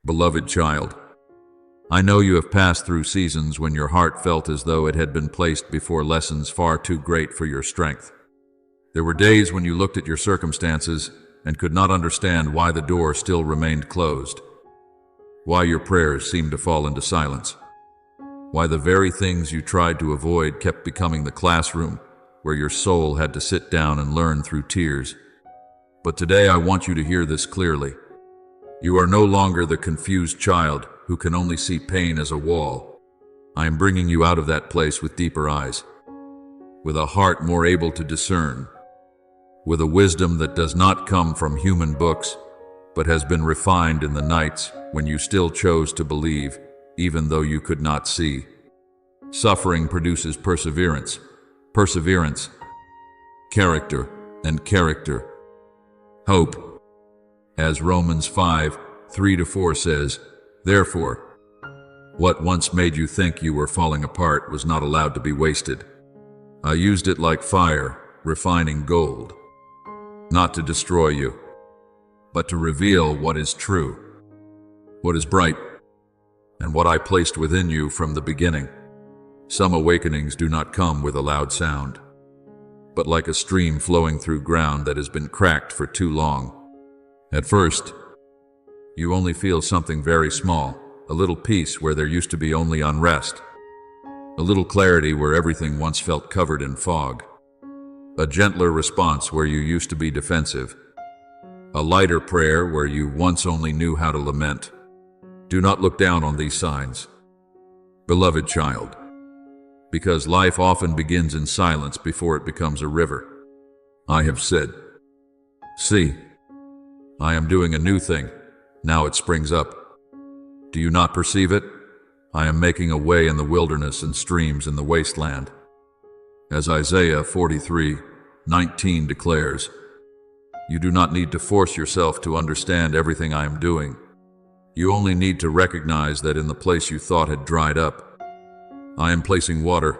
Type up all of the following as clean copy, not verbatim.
Beloved child, I know you have passed through seasons when your heart felt as though it had been placed before lessons far too great for your strength. There were days when you looked at your circumstances and could not understand why the door still remained closed, why your prayers seemed to fall into silence, why the very things you tried to avoid kept becoming the classroom where your soul had to sit down and learn through tears. But today I want you to hear this clearly. You are no longer the confused child who can only see pain as a wall. I am bringing you out of that place with deeper eyes, with a heart more able to discern, with a wisdom that does not come from human books, but has been refined in the nights when you still chose to believe, even though you could not see. Suffering produces perseverance, perseverance, character, and character, hope. As Romans 5:3-4 says, therefore, what once made you think you were falling apart was not allowed to be wasted. I used it like fire, refining gold, not to destroy you, but to reveal what is true, what is bright, and what I placed within you from the beginning. Some awakenings do not come with a loud sound, but like a stream flowing through ground that has been cracked for too long. At first, you only feel something very small, a little peace where there used to be only unrest, a little clarity where everything once felt covered in fog, a gentler response where you used to be defensive, a lighter prayer where you once only knew how to lament. Do not look down on these signs, beloved child, because life often begins in silence before it becomes a river. I have said, see, I am doing a new thing. Now it springs up. Do you not perceive it? I am making a way in the wilderness and streams in the wasteland. As Isaiah 43:19 declares, you do not need to force yourself to understand everything I am doing. You only need to recognize that in the place you thought had dried up, I am placing water.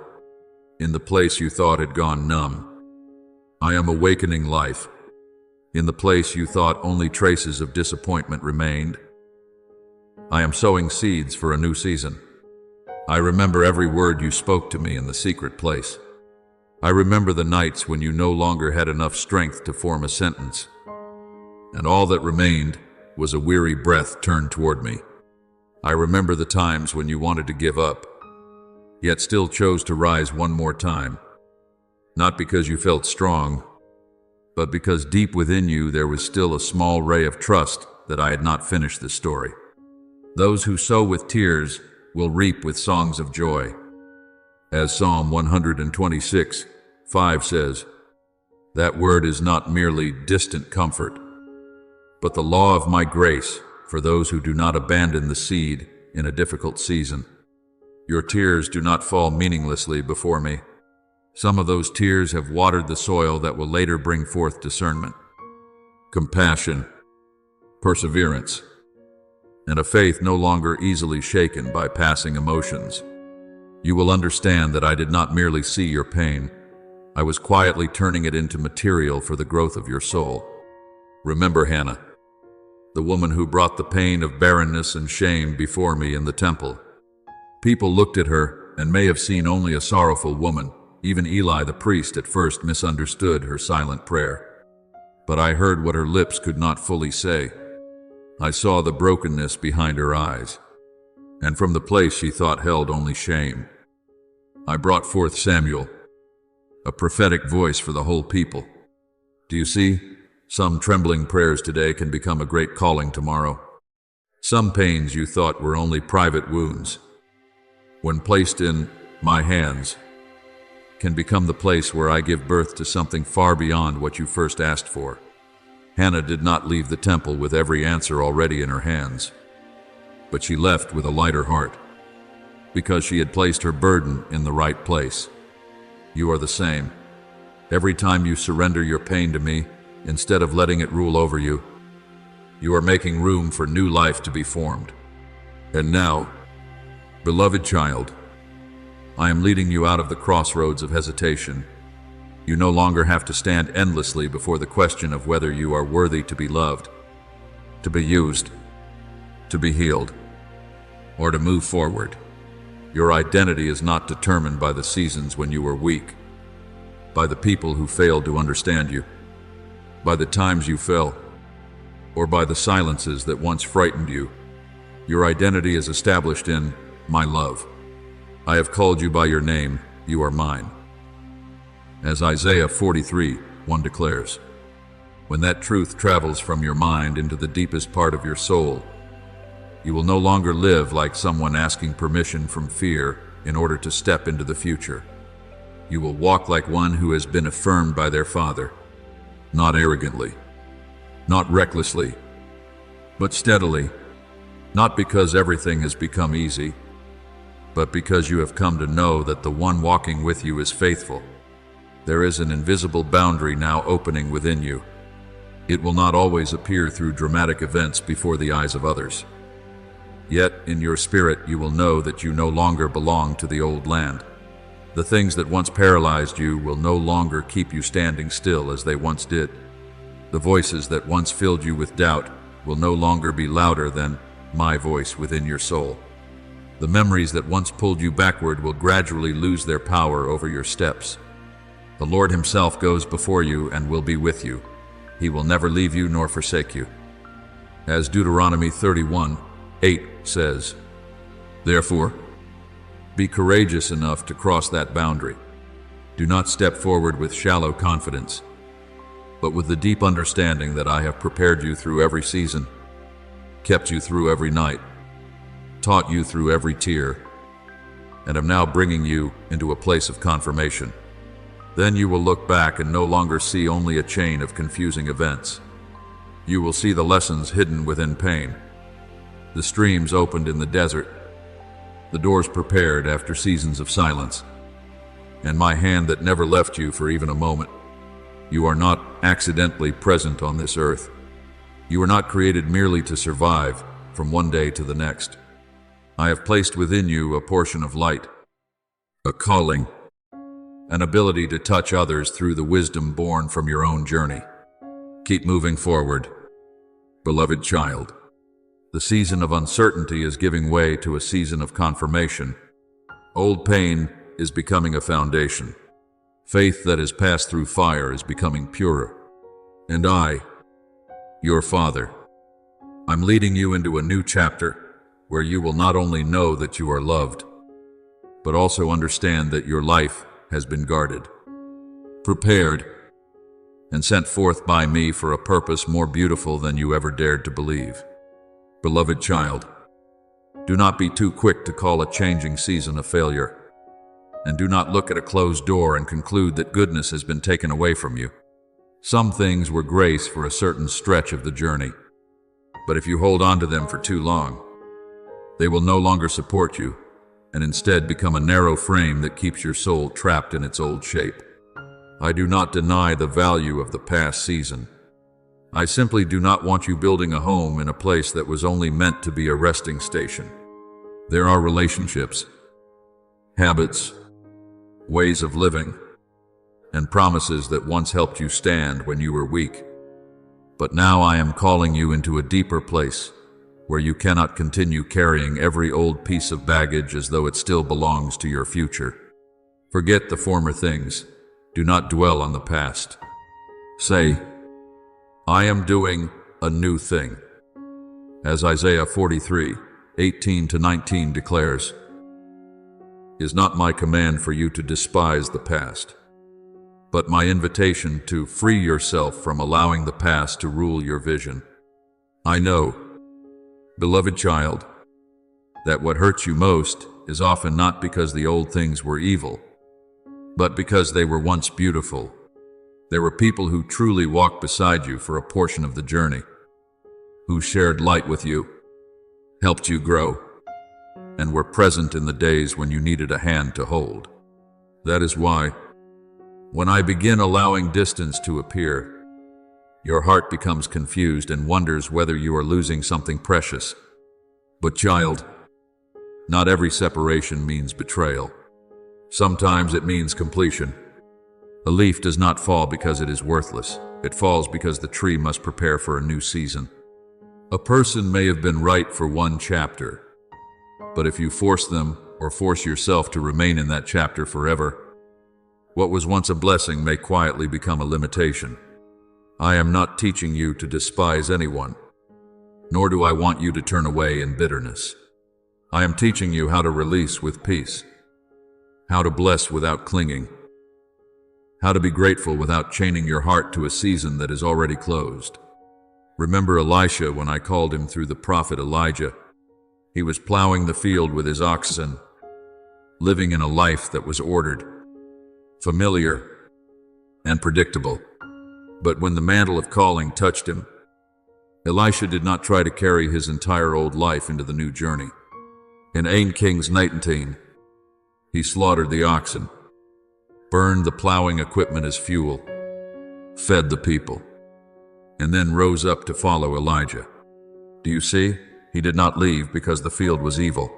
In the place you thought had gone numb, I am awakening life. In the place you thought only traces of disappointment remained, I am sowing seeds for a new season. I remember every word you spoke to me in the secret place. I remember the nights when you no longer had enough strength to form a sentence, and all that remained was a weary breath turned toward me. I remember the times when you wanted to give up, yet still chose to rise one more time, not because you felt strong, but because deep within you there was still a small ray of trust that I had not finished the story. Those who sow with tears will reap with songs of joy. As Psalm 126:5 says, that word is not merely distant comfort, but the law of my grace for those who do not abandon the seed in a difficult season. Your tears do not fall meaninglessly before me. Some of those tears have watered the soil that will later bring forth discernment, compassion, perseverance, and a faith no longer easily shaken by passing emotions. You will understand that I did not merely see your pain. I was quietly turning it into material for the growth of your soul. Remember Hannah, the woman who brought the pain of barrenness and shame before me in the temple. People looked at her and may have seen only a sorrowful woman. Even Eli the priest at first misunderstood her silent prayer. But I heard what her lips could not fully say. I saw the brokenness behind her eyes, and from the place she thought held only shame, I brought forth Samuel, a prophetic voice for the whole people. Do you see? Some trembling prayers today can become a great calling tomorrow. Some pains you thought were only private wounds, when placed in my hands, can become the place where I give birth to something far beyond what you first asked for. Hannah did not leave the temple with every answer already in her hands, but she left with a lighter heart, because she had placed her burden in the right place. You are the same. Every time you surrender your pain to me, instead of letting it rule over you, you are making room for new life to be formed. And now, beloved child, I am leading you out of the crossroads of hesitation. You no longer have to stand endlessly before the question of whether you are worthy to be loved, to be used, to be healed, or to move forward. Your identity is not determined by the seasons when you were weak, by the people who failed to understand you, by the times you fell, or by the silences that once frightened you. Your identity is established in my love. I have called you by your name, you are mine. As Isaiah 43:1 declares, when that truth travels from your mind into the deepest part of your soul, you will no longer live like someone asking permission from fear in order to step into the future. You will walk like one who has been affirmed by their Father, not arrogantly, not recklessly, but steadily, not because everything has become easy, but because you have come to know that the one walking with you is faithful. There is an invisible boundary now opening within you. It will not always appear through dramatic events before the eyes of others. Yet, in your spirit, you will know that you no longer belong to the old land. The things that once paralyzed you will no longer keep you standing still as they once did. The voices that once filled you with doubt will no longer be louder than my voice within your soul. The memories that once pulled you backward will gradually lose their power over your steps. The Lord Himself goes before you and will be with you. He will never leave you nor forsake you. As Deuteronomy 31:8 says, therefore, be courageous enough to cross that boundary. Do not step forward with shallow confidence, but with the deep understanding that I have prepared you through every season, kept you through every night, taught you through every tear, and am now bringing you into a place of confirmation. Then you will look back and no longer see only a chain of confusing events. You will see the lessons hidden within pain, the streams opened in the desert, the doors prepared after seasons of silence, and my hand that never left you for even a moment. You are not accidentally present on this earth. You are not created merely to survive from one day to the next. I have placed within you a portion of light, a calling, an ability to touch others through the wisdom born from your own journey. Keep moving forward, beloved child. The season of uncertainty is giving way to a season of confirmation. Old pain is becoming a foundation. Faith that has passed through fire is becoming purer. And I, your Father, I'm leading you into a new chapter where you will not only know that you are loved, but also understand that your life has been guarded, prepared, and sent forth by me for a purpose more beautiful than you ever dared to believe. Beloved child, do not be too quick to call a changing season a failure, and do not look at a closed door and conclude that goodness has been taken away from you. Some things were grace for a certain stretch of the journey, but if you hold on to them for too long, they will no longer support you, and instead become a narrow frame that keeps your soul trapped in its old shape. I do not deny the value of the past season. I simply do not want you building a home in a place that was only meant to be a resting station. There are relationships, habits, ways of living, and promises that once helped you stand when you were weak. But now I am calling you into a deeper place, where you cannot continue carrying every old piece of baggage as though it still belongs to your future. Forget the former things. Do not dwell on the past. Say, I am doing a new thing. As Isaiah 43:18-19 declares, is not my command for you to despise the past, but my invitation to free yourself from allowing the past to rule your vision. I know, beloved child, that what hurts you most is often not because the old things were evil, but because they were once beautiful. There were people who truly walked beside you for a portion of the journey, who shared light with you, helped you grow, and were present in the days when you needed a hand to hold. That is why, when I begin allowing distance to appear, your heart becomes confused and wonders whether you are losing something precious. But child, not every separation means betrayal. Sometimes it means completion. A leaf does not fall because it is worthless. It falls because the tree must prepare for a new season. A person may have been right for one chapter, but if you force them or force yourself to remain in that chapter forever, what was once a blessing may quietly become a limitation. I am not teaching you to despise anyone, nor do I want you to turn away in bitterness. I am teaching you how to release with peace, how to bless without clinging, how to be grateful without chaining your heart to a season that is already closed. Remember Elisha when I called him through the prophet Elijah. He was plowing the field with his oxen, living in a life that was ordered, familiar, and predictable. But when the mantle of calling touched him, Elisha did not try to carry his entire old life into the new journey. In 1 Kings 19, he slaughtered the oxen, burned the plowing equipment as fuel, fed the people, and then rose up to follow Elijah. Do you see? He did not leave because the field was evil.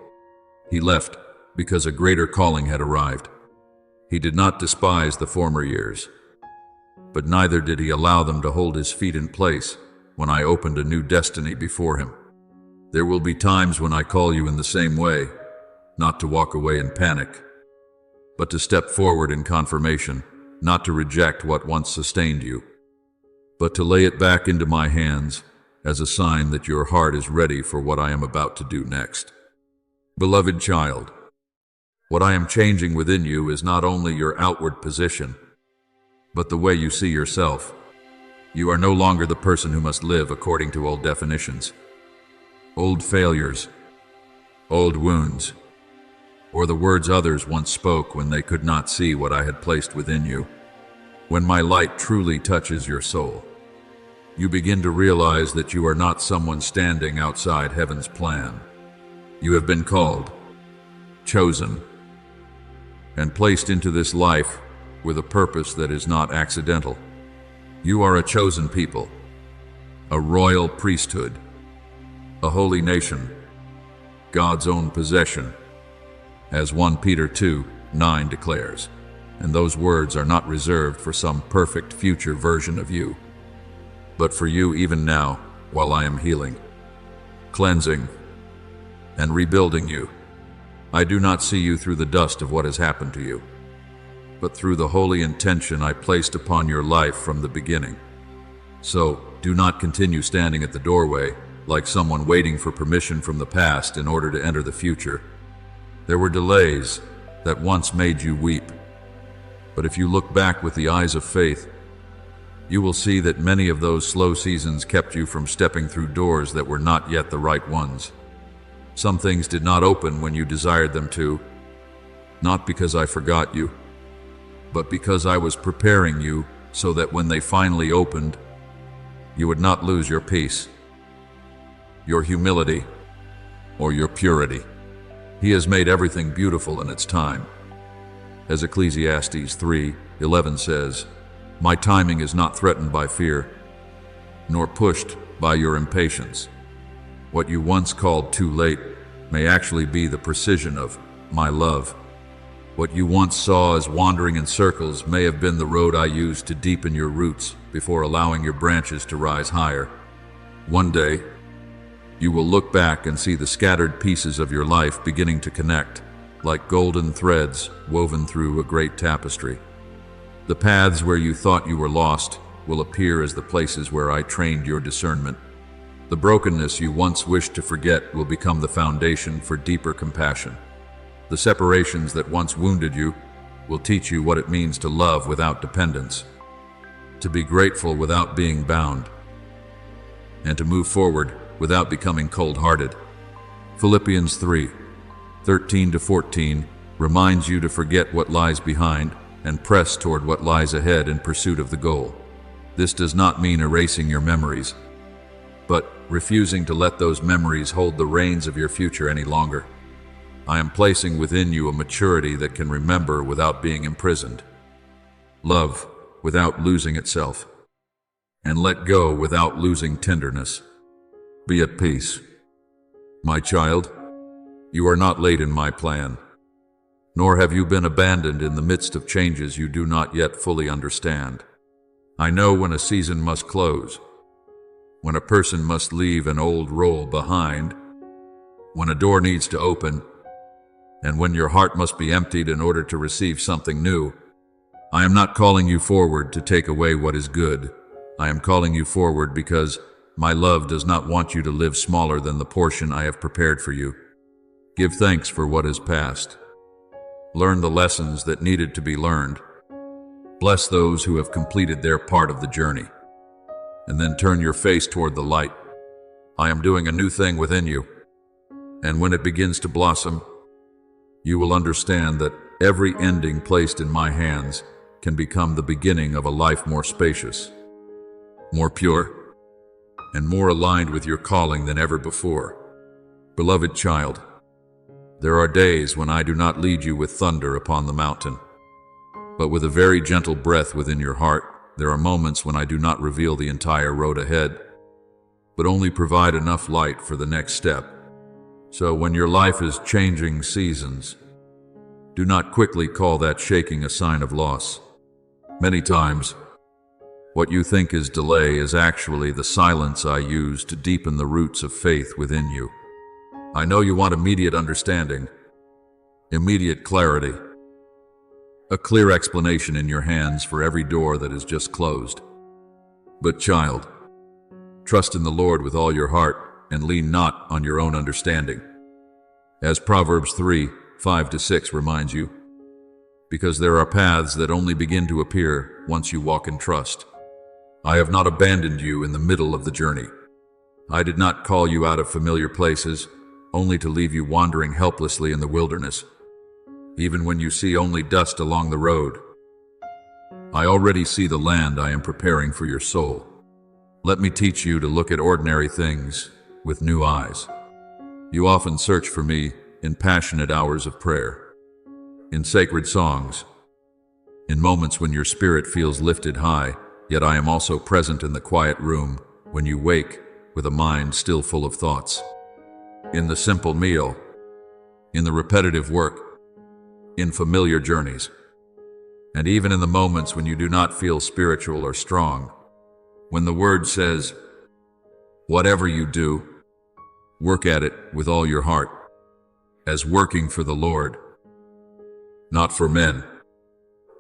He left because a greater calling had arrived. He did not despise the former years, but neither did he allow them to hold his feet in place when I opened a new destiny before him. There will be times when I call you in the same way, not to walk away in panic, but to step forward in confirmation, not to reject what once sustained you, but to lay it back into my hands as a sign that your heart is ready for what I am about to do next. Beloved child, what I am changing within you is not only your outward position, but the way you see yourself. You are no longer the person who must live according to old definitions, old failures, old wounds, or the words others once spoke when they could not see what I had placed within you. When my light truly touches your soul, you begin to realize that you are not someone standing outside heaven's plan. You have been called, chosen, and placed into this life with a purpose that is not accidental. You are a chosen people, a royal priesthood, a holy nation, God's own possession, as 1 Peter 2:9 declares. And those words are not reserved for some perfect future version of you, but for you even now, while I am healing, cleansing, and rebuilding you. I do not see you through the dust of what has happened to you, but through the holy intention I placed upon your life from the beginning. So, do not continue standing at the doorway like someone waiting for permission from the past in order to enter the future. There were delays that once made you weep, but if you look back with the eyes of faith, you will see that many of those slow seasons kept you from stepping through doors that were not yet the right ones. Some things did not open when you desired them to, not because I forgot you, but because I was preparing you so that when they finally opened, you would not lose your peace, your humility, or your purity. He has made everything beautiful in its time. As Ecclesiastes 3:11 says, my timing is not threatened by fear, nor pushed by your impatience. What you once called too late may actually be the precision of my love. What you once saw as wandering in circles may have been the road I used to deepen your roots before allowing your branches to rise higher. One day, you will look back and see the scattered pieces of your life beginning to connect, like golden threads woven through a great tapestry. The paths where you thought you were lost will appear as the places where I trained your discernment. The brokenness you once wished to forget will become the foundation for deeper compassion. The separations that once wounded you will teach you what it means to love without dependence, to be grateful without being bound, and to move forward without becoming cold-hearted. Philippians 3:13-14 reminds you to forget what lies behind and press toward what lies ahead in pursuit of the goal. This does not mean erasing your memories, but refusing to let those memories hold the reins of your future any longer. I am placing within you a maturity that can remember without being imprisoned, love without losing itself, and let go without losing tenderness. Be at peace. My child, you are not late in my plan, nor have you been abandoned in the midst of changes you do not yet fully understand. I know when a season must close, when a person must leave an old role behind, when a door needs to open, and when your heart must be emptied in order to receive something new. I am not calling you forward to take away what is good. I am calling you forward because my love does not want you to live smaller than the portion I have prepared for you. Give thanks for what is past. Learn the lessons that needed to be learned. Bless those who have completed their part of the journey. And then turn your face toward the light. I am doing a new thing within you. And when it begins to blossom, you will understand that every ending placed in my hands can become the beginning of a life more spacious, more pure, and more aligned with your calling than ever before. Beloved child, there are days when I do not lead you with thunder upon the mountain, but with a very gentle breath within your heart. There are moments when I do not reveal the entire road ahead, but only provide enough light for the next step. So when your life is changing seasons, do not quickly call that shaking a sign of loss. Many times, what you think is delay is actually the silence I use to deepen the roots of faith within you. I know you want immediate understanding, immediate clarity, a clear explanation in your hands for every door that is just closed. But child, trust in the Lord with all your heart and lean not on your own understanding. As Proverbs 3:5-6 reminds you, because there are paths that only begin to appear once you walk in trust. I have not abandoned you in the middle of the journey. I did not call you out of familiar places, only to leave you wandering helplessly in the wilderness. Even when you see only dust along the road, I already see the land I am preparing for your soul. Let me teach you to look at ordinary things with new eyes. You often search for me in passionate hours of prayer, in sacred songs, in moments when your spirit feels lifted high, yet I am also present in the quiet room when you wake with a mind still full of thoughts. In the simple meal, in the repetitive work, in familiar journeys, and even in the moments when you do not feel spiritual or strong. When the word says, whatever you do, work at it with all your heart, as working for the Lord, not for men.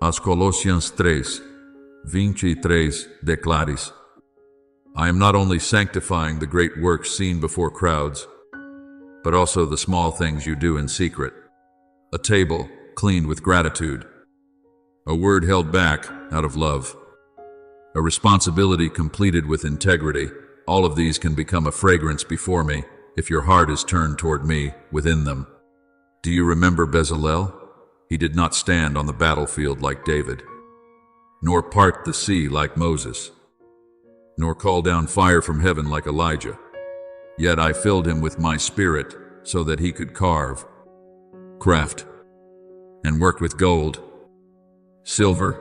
As Colossians 3:23 declares, I am not only sanctifying the great works seen before crowds, but also the small things you do in secret. A table cleaned with gratitude, a word held back out of love, a responsibility completed with integrity. All of these can become a fragrance before me if your heart is turned toward me within them. Do you remember Bezalel? He did not stand on the battlefield like David, nor part the sea like Moses, nor call down fire from heaven like Elijah. Yet I filled him with my spirit so that he could carve, craft, and work with gold, silver,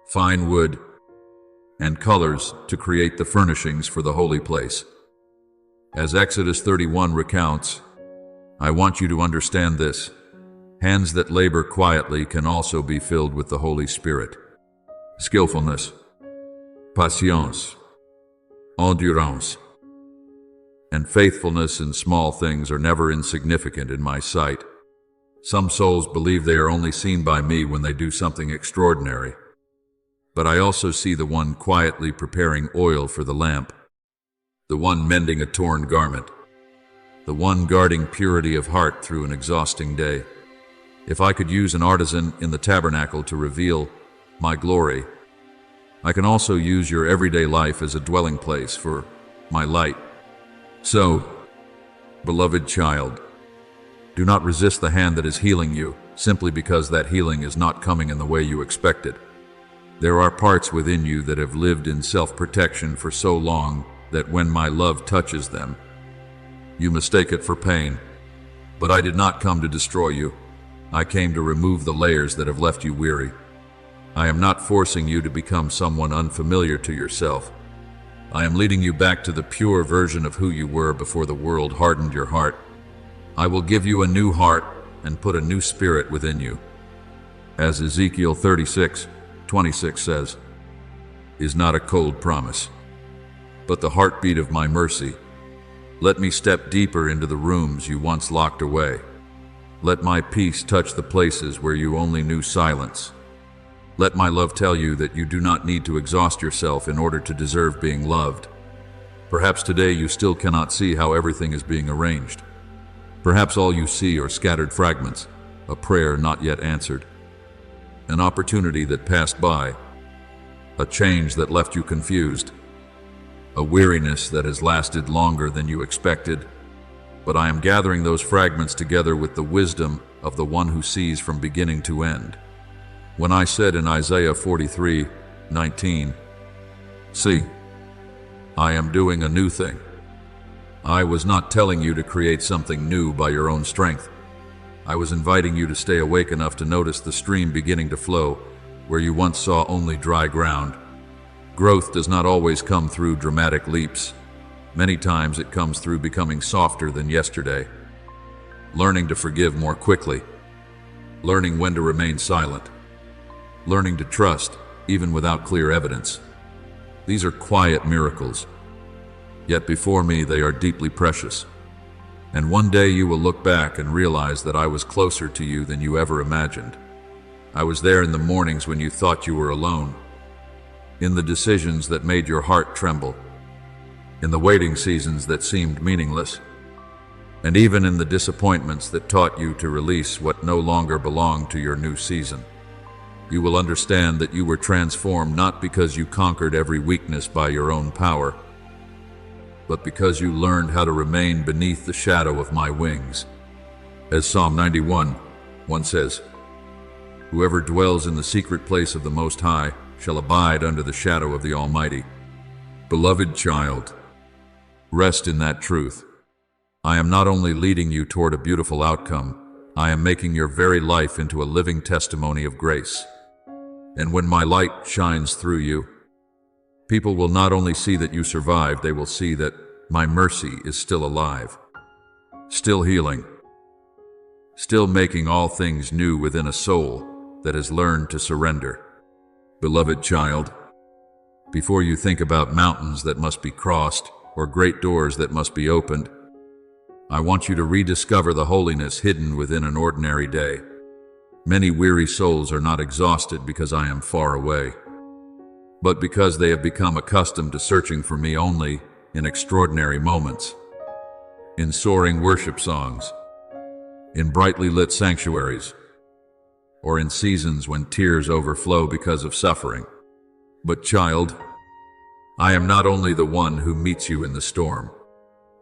fine wood, and colors to create the furnishings for the holy place. As Exodus 31 recounts, I want you to understand this. Hands that labor quietly can also be filled with the Holy Spirit. Skillfulness, patience, endurance, and faithfulness in small things are never insignificant in my sight. Some souls believe they are only seen by me when they do something extraordinary. But I also see the one quietly preparing oil for the lamp, the one mending a torn garment, the one guarding purity of heart through an exhausting day. If I could use an artisan in the tabernacle to reveal my glory, I can also use your everyday life as a dwelling place for my light. So, beloved child, do not resist the hand that is healing you simply because that healing is not coming in the way you expected. There are parts within you that have lived in self-protection for so long that when my love touches them, you mistake it for pain. But I did not come to destroy you. I came to remove the layers that have left you weary. I am not forcing you to become someone unfamiliar to yourself. I am leading you back to the pure version of who you were before the world hardened your heart. I will give you a new heart and put a new spirit within you. As Ezekiel 36:26 says, is not a cold promise. but the heartbeat of my mercy. Let me step deeper into the rooms you once locked away. Let my peace touch the places where you only knew silence. Let my love tell you that you do not need to exhaust yourself in order to deserve being loved. Perhaps today you still cannot see how everything is being arranged. Perhaps all you see are scattered fragments, a prayer not yet answered, an opportunity that passed by, a change that left you confused, a weariness that has lasted longer than you expected. But I am gathering those fragments together with the wisdom of the one who sees from beginning to end. When I said in Isaiah 43:19, "See, I am doing a new thing," I was not telling you to create something new by your own strength. I was inviting you to stay awake enough to notice the stream beginning to flow where you once saw only dry ground. Growth does not always come through dramatic leaps. Many times it comes through becoming softer than yesterday, learning to forgive more quickly, learning when to remain silent, learning to trust even without clear evidence. These are quiet miracles, yet before me they are deeply precious. And one day you will look back and realize that I was closer to you than you ever imagined. I was there in the mornings when you thought you were alone, in the decisions that made your heart tremble, in the waiting seasons that seemed meaningless, and even in the disappointments that taught you to release what no longer belonged to your new season. You will understand that you were transformed not because you conquered every weakness by your own power, but because you learned how to remain beneath the shadow of my wings. As Psalm 91:1 says, "Whoever dwells in the secret place of the Most High shall abide under the shadow of the Almighty." Beloved child, rest in that truth. I am not only leading you toward a beautiful outcome, I am making your very life into a living testimony of grace. And when my light shines through you, people will not only see that you survived, they will see that my mercy is still alive, still healing, still making all things new within a soul that has learned to surrender. Beloved child, before you think about mountains that must be crossed or great doors that must be opened, I want you to rediscover the holiness hidden within an ordinary day. Many weary souls are not exhausted because I am far away, but because they have become accustomed to searching for me only in extraordinary moments, in soaring worship songs, in brightly lit sanctuaries, or in seasons when tears overflow because of suffering. But child, I am not only the one who meets you in the storm.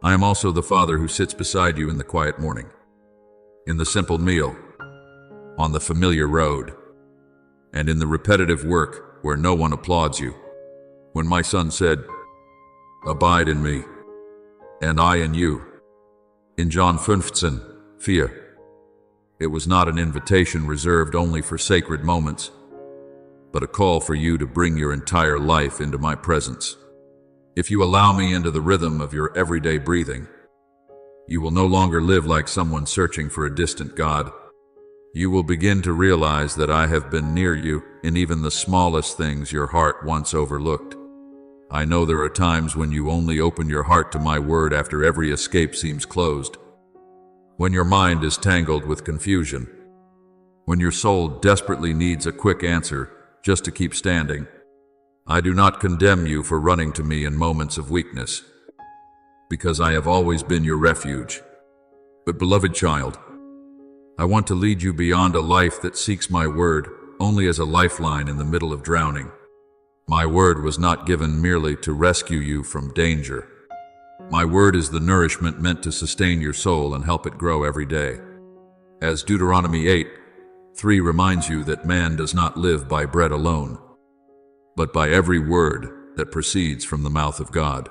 I am also the Father who sits beside you in the quiet morning, in the simple meal, on the familiar road, and in the repetitive work where no one applauds you. When my son said, "Abide in me, and I in you," in John 15:4, it was not an invitation reserved only for sacred moments, but a call for you to bring your entire life into my presence. If you allow me into the rhythm of your everyday breathing, you will no longer live like someone searching for a distant God. You will begin to realize that I have been near you in even the smallest things your heart once overlooked. I know there are times when you only open your heart to my word after every escape seems closed, when your mind is tangled with confusion, when your soul desperately needs a quick answer just to keep standing. I do not condemn you for running to me in moments of weakness, because I have always been your refuge. But beloved child, I want to lead you beyond a life that seeks my word only as a lifeline in the middle of drowning. My word was not given merely to rescue you from danger. My word is the nourishment meant to sustain your soul and help it grow every day. As Deuteronomy 8:3 reminds you that man does not live by bread alone, but by every word that proceeds from the mouth of God.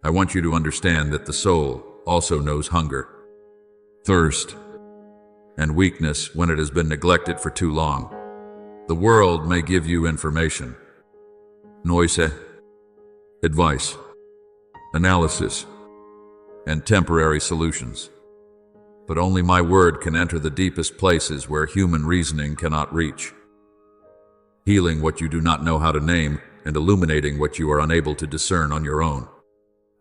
I want you to understand that the soul also knows hunger, thirst, and weakness when it has been neglected for too long. The world may give you information, noise, advice, analysis, and temporary solutions. But only my word can enter the deepest places where human reasoning cannot reach, healing what you do not know how to name and illuminating what you are unable to discern on your own.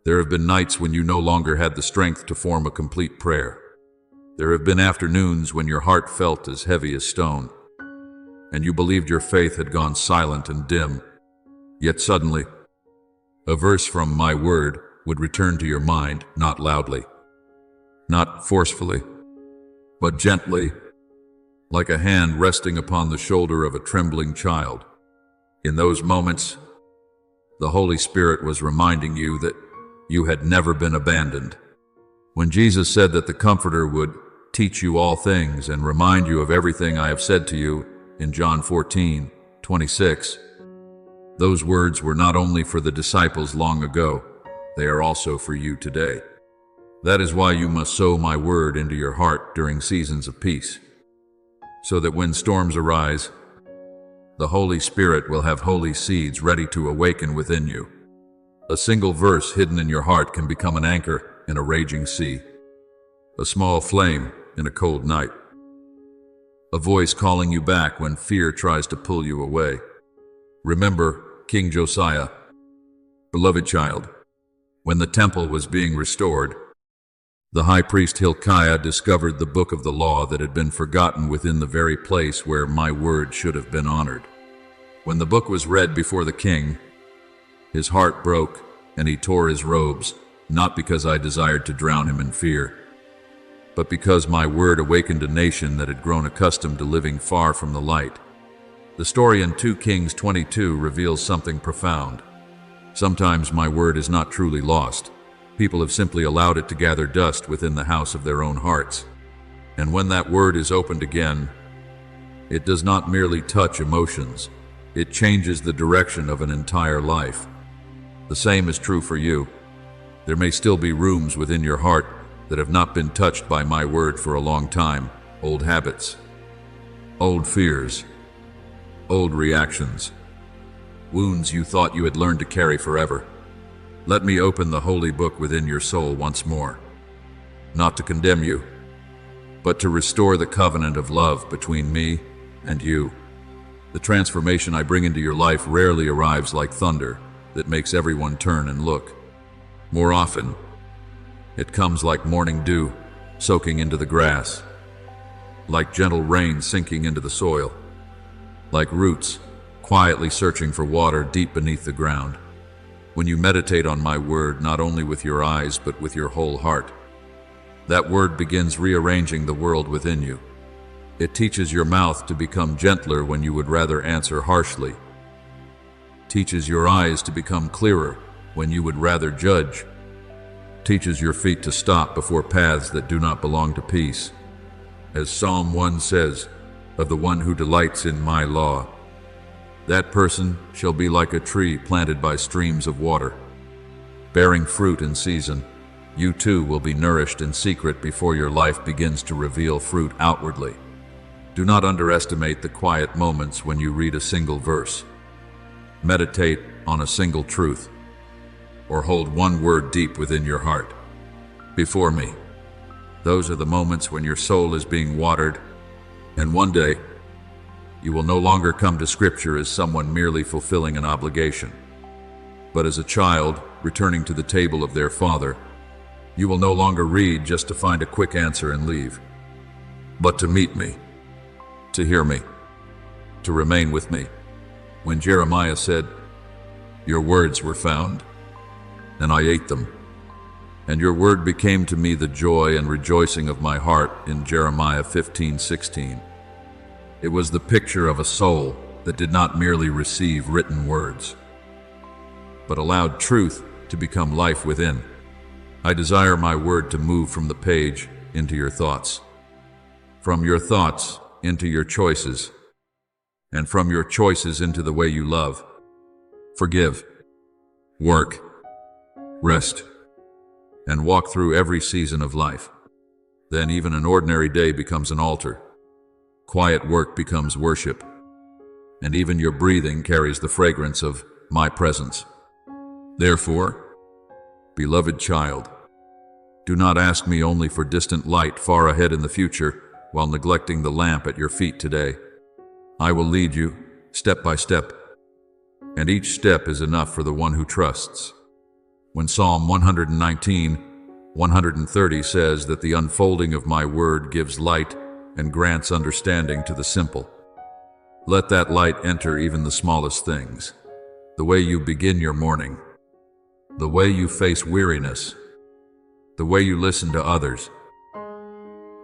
There have been nights when you no longer had the strength to form a complete prayer. There have been afternoons when your heart felt as heavy as stone, and you believed your faith had gone silent and dim. Yet suddenly, a verse from my word would return to your mind, not loudly, not forcefully, but gently, like a hand resting upon the shoulder of a trembling child. In those moments, the Holy Spirit was reminding you that you had never been abandoned. When Jesus said that the Comforter would teach you all things and remind you of everything I have said to you in John 14:26, those words were not only for the disciples long ago, they are also for you today. That is why you must sow my word into your heart during seasons of peace, so that when storms arise, the Holy Spirit will have holy seeds ready to awaken within you. A single verse hidden in your heart can become an anchor in a raging sea, a small flame in a cold night, a voice calling you back when fear tries to pull you away. Remember King Josiah, beloved child. When the temple was being restored, the high priest Hilkiah discovered the book of the law that had been forgotten within the very place where my word should have been honored. When the book was read before the king, his heart broke and he tore his robes, not because I desired to drown him in fear, but because my word awakened a nation that had grown accustomed to living far from the light. The story in 2 Kings 22 reveals something profound. Sometimes my word is not truly lost. People have simply allowed it to gather dust within the house of their own hearts. And when that word is opened again, it does not merely touch emotions, it changes the direction of an entire life. The same is true for you. There may still be rooms within your heart that have not been touched by my word for a long time. Old habits, old fears, old reactions, wounds you thought you had learned to carry forever. Let me open the holy book within your soul once more, not to condemn you, but to restore the covenant of love between me and you. The transformation I bring into your life rarely arrives like thunder that makes everyone turn and look. More often, it comes like morning dew soaking into the grass, like gentle rain sinking into the soil, like roots quietly searching for water deep beneath the ground. When you meditate on my word, not only with your eyes, but with your whole heart, that word begins rearranging the world within you. It teaches your mouth to become gentler when you would rather answer harshly. Teaches your eyes to become clearer when you would rather judge. Teaches your feet to stop before paths that do not belong to peace. As Psalm 1 says, of the one who delights in my law, that person shall be like a tree planted by streams of water, bearing fruit in season. You too will be nourished in secret before your life begins to reveal fruit outwardly. Do not underestimate the quiet moments when you read a single verse, meditate on a single truth, or hold one word deep within your heart. Before me, those are the moments when your soul is being watered, and one day, you will no longer come to Scripture as someone merely fulfilling an obligation, but as a child returning to the table of their Father. You will no longer read just to find a quick answer and leave, but to meet me, to hear me, to remain with me. When Jeremiah said, "Your words were found, and I ate them, and your word became to me the joy and rejoicing of my heart," in Jeremiah 15:16. It was the picture of a soul that did not merely receive written words, but allowed truth to become life within. I desire my word to move from the page into your thoughts, from your thoughts into your choices, and from your choices into the way you love, forgive, work, rest, and walk through every season of life. Then even an ordinary day becomes an altar. Quiet work becomes worship, and even your breathing carries the fragrance of my presence. Therefore, beloved child, do not ask me only for distant light far ahead in the future while neglecting the lamp at your feet today. I will lead you, step by step, and each step is enough for the one who trusts. When Psalm 119:130 says that the unfolding of my word gives light and grants understanding to the simple. Let that light enter even the smallest things. The way you begin your morning, the way you face weariness, the way you listen to others,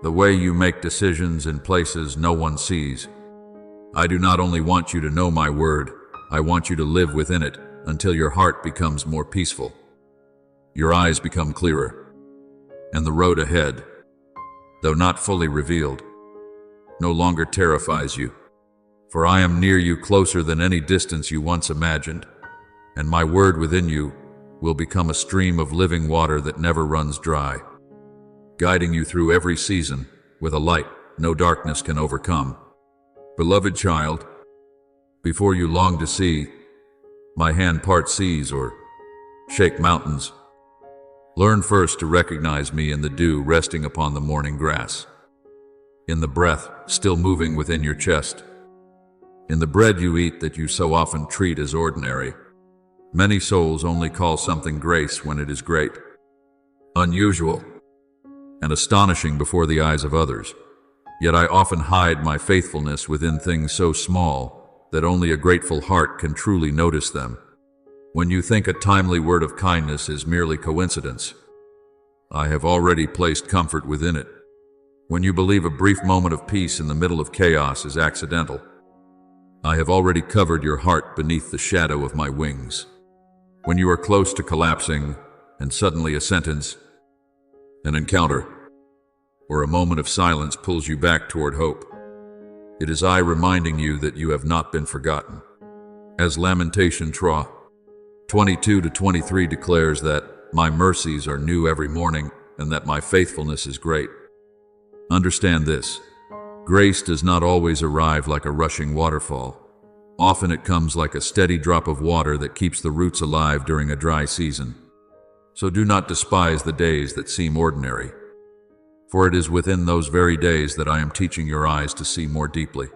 the way you make decisions in places no one sees. I do not only want you to know my word, I want you to live within it until your heart becomes more peaceful. Your eyes become clearer, and the road ahead, though not fully revealed, no longer terrifies you. For I am near you, closer than any distance you once imagined, and my word within you will become a stream of living water that never runs dry, guiding you through every season with a light no darkness can overcome. Beloved child, before you long to see my hand part seas or shake mountains, learn first to recognize me in the dew resting upon the morning grass, in the breath still moving within your chest, in the bread you eat that you so often treat as ordinary. Many souls only call something grace when it is great, unusual, and astonishing before the eyes of others. Yet I often hide my faithfulness within things so small that only a grateful heart can truly notice them. When you think a timely word of kindness is merely coincidence, I have already placed comfort within it. When you believe a brief moment of peace in the middle of chaos is accidental, I have already covered your heart beneath the shadow of my wings. When you are close to collapsing, and suddenly a sentence, an encounter, or a moment of silence pulls you back toward hope, it is I reminding you that you have not been forgotten. As Lamentation 22-23 declares that my mercies are new every morning, and that my faithfulness is great. Understand this. Grace does not always arrive like a rushing waterfall. Often it comes like a steady drop of water that keeps the roots alive during a dry season. So do not despise the days that seem ordinary, for it is within those very days that I am teaching your eyes to see more deeply.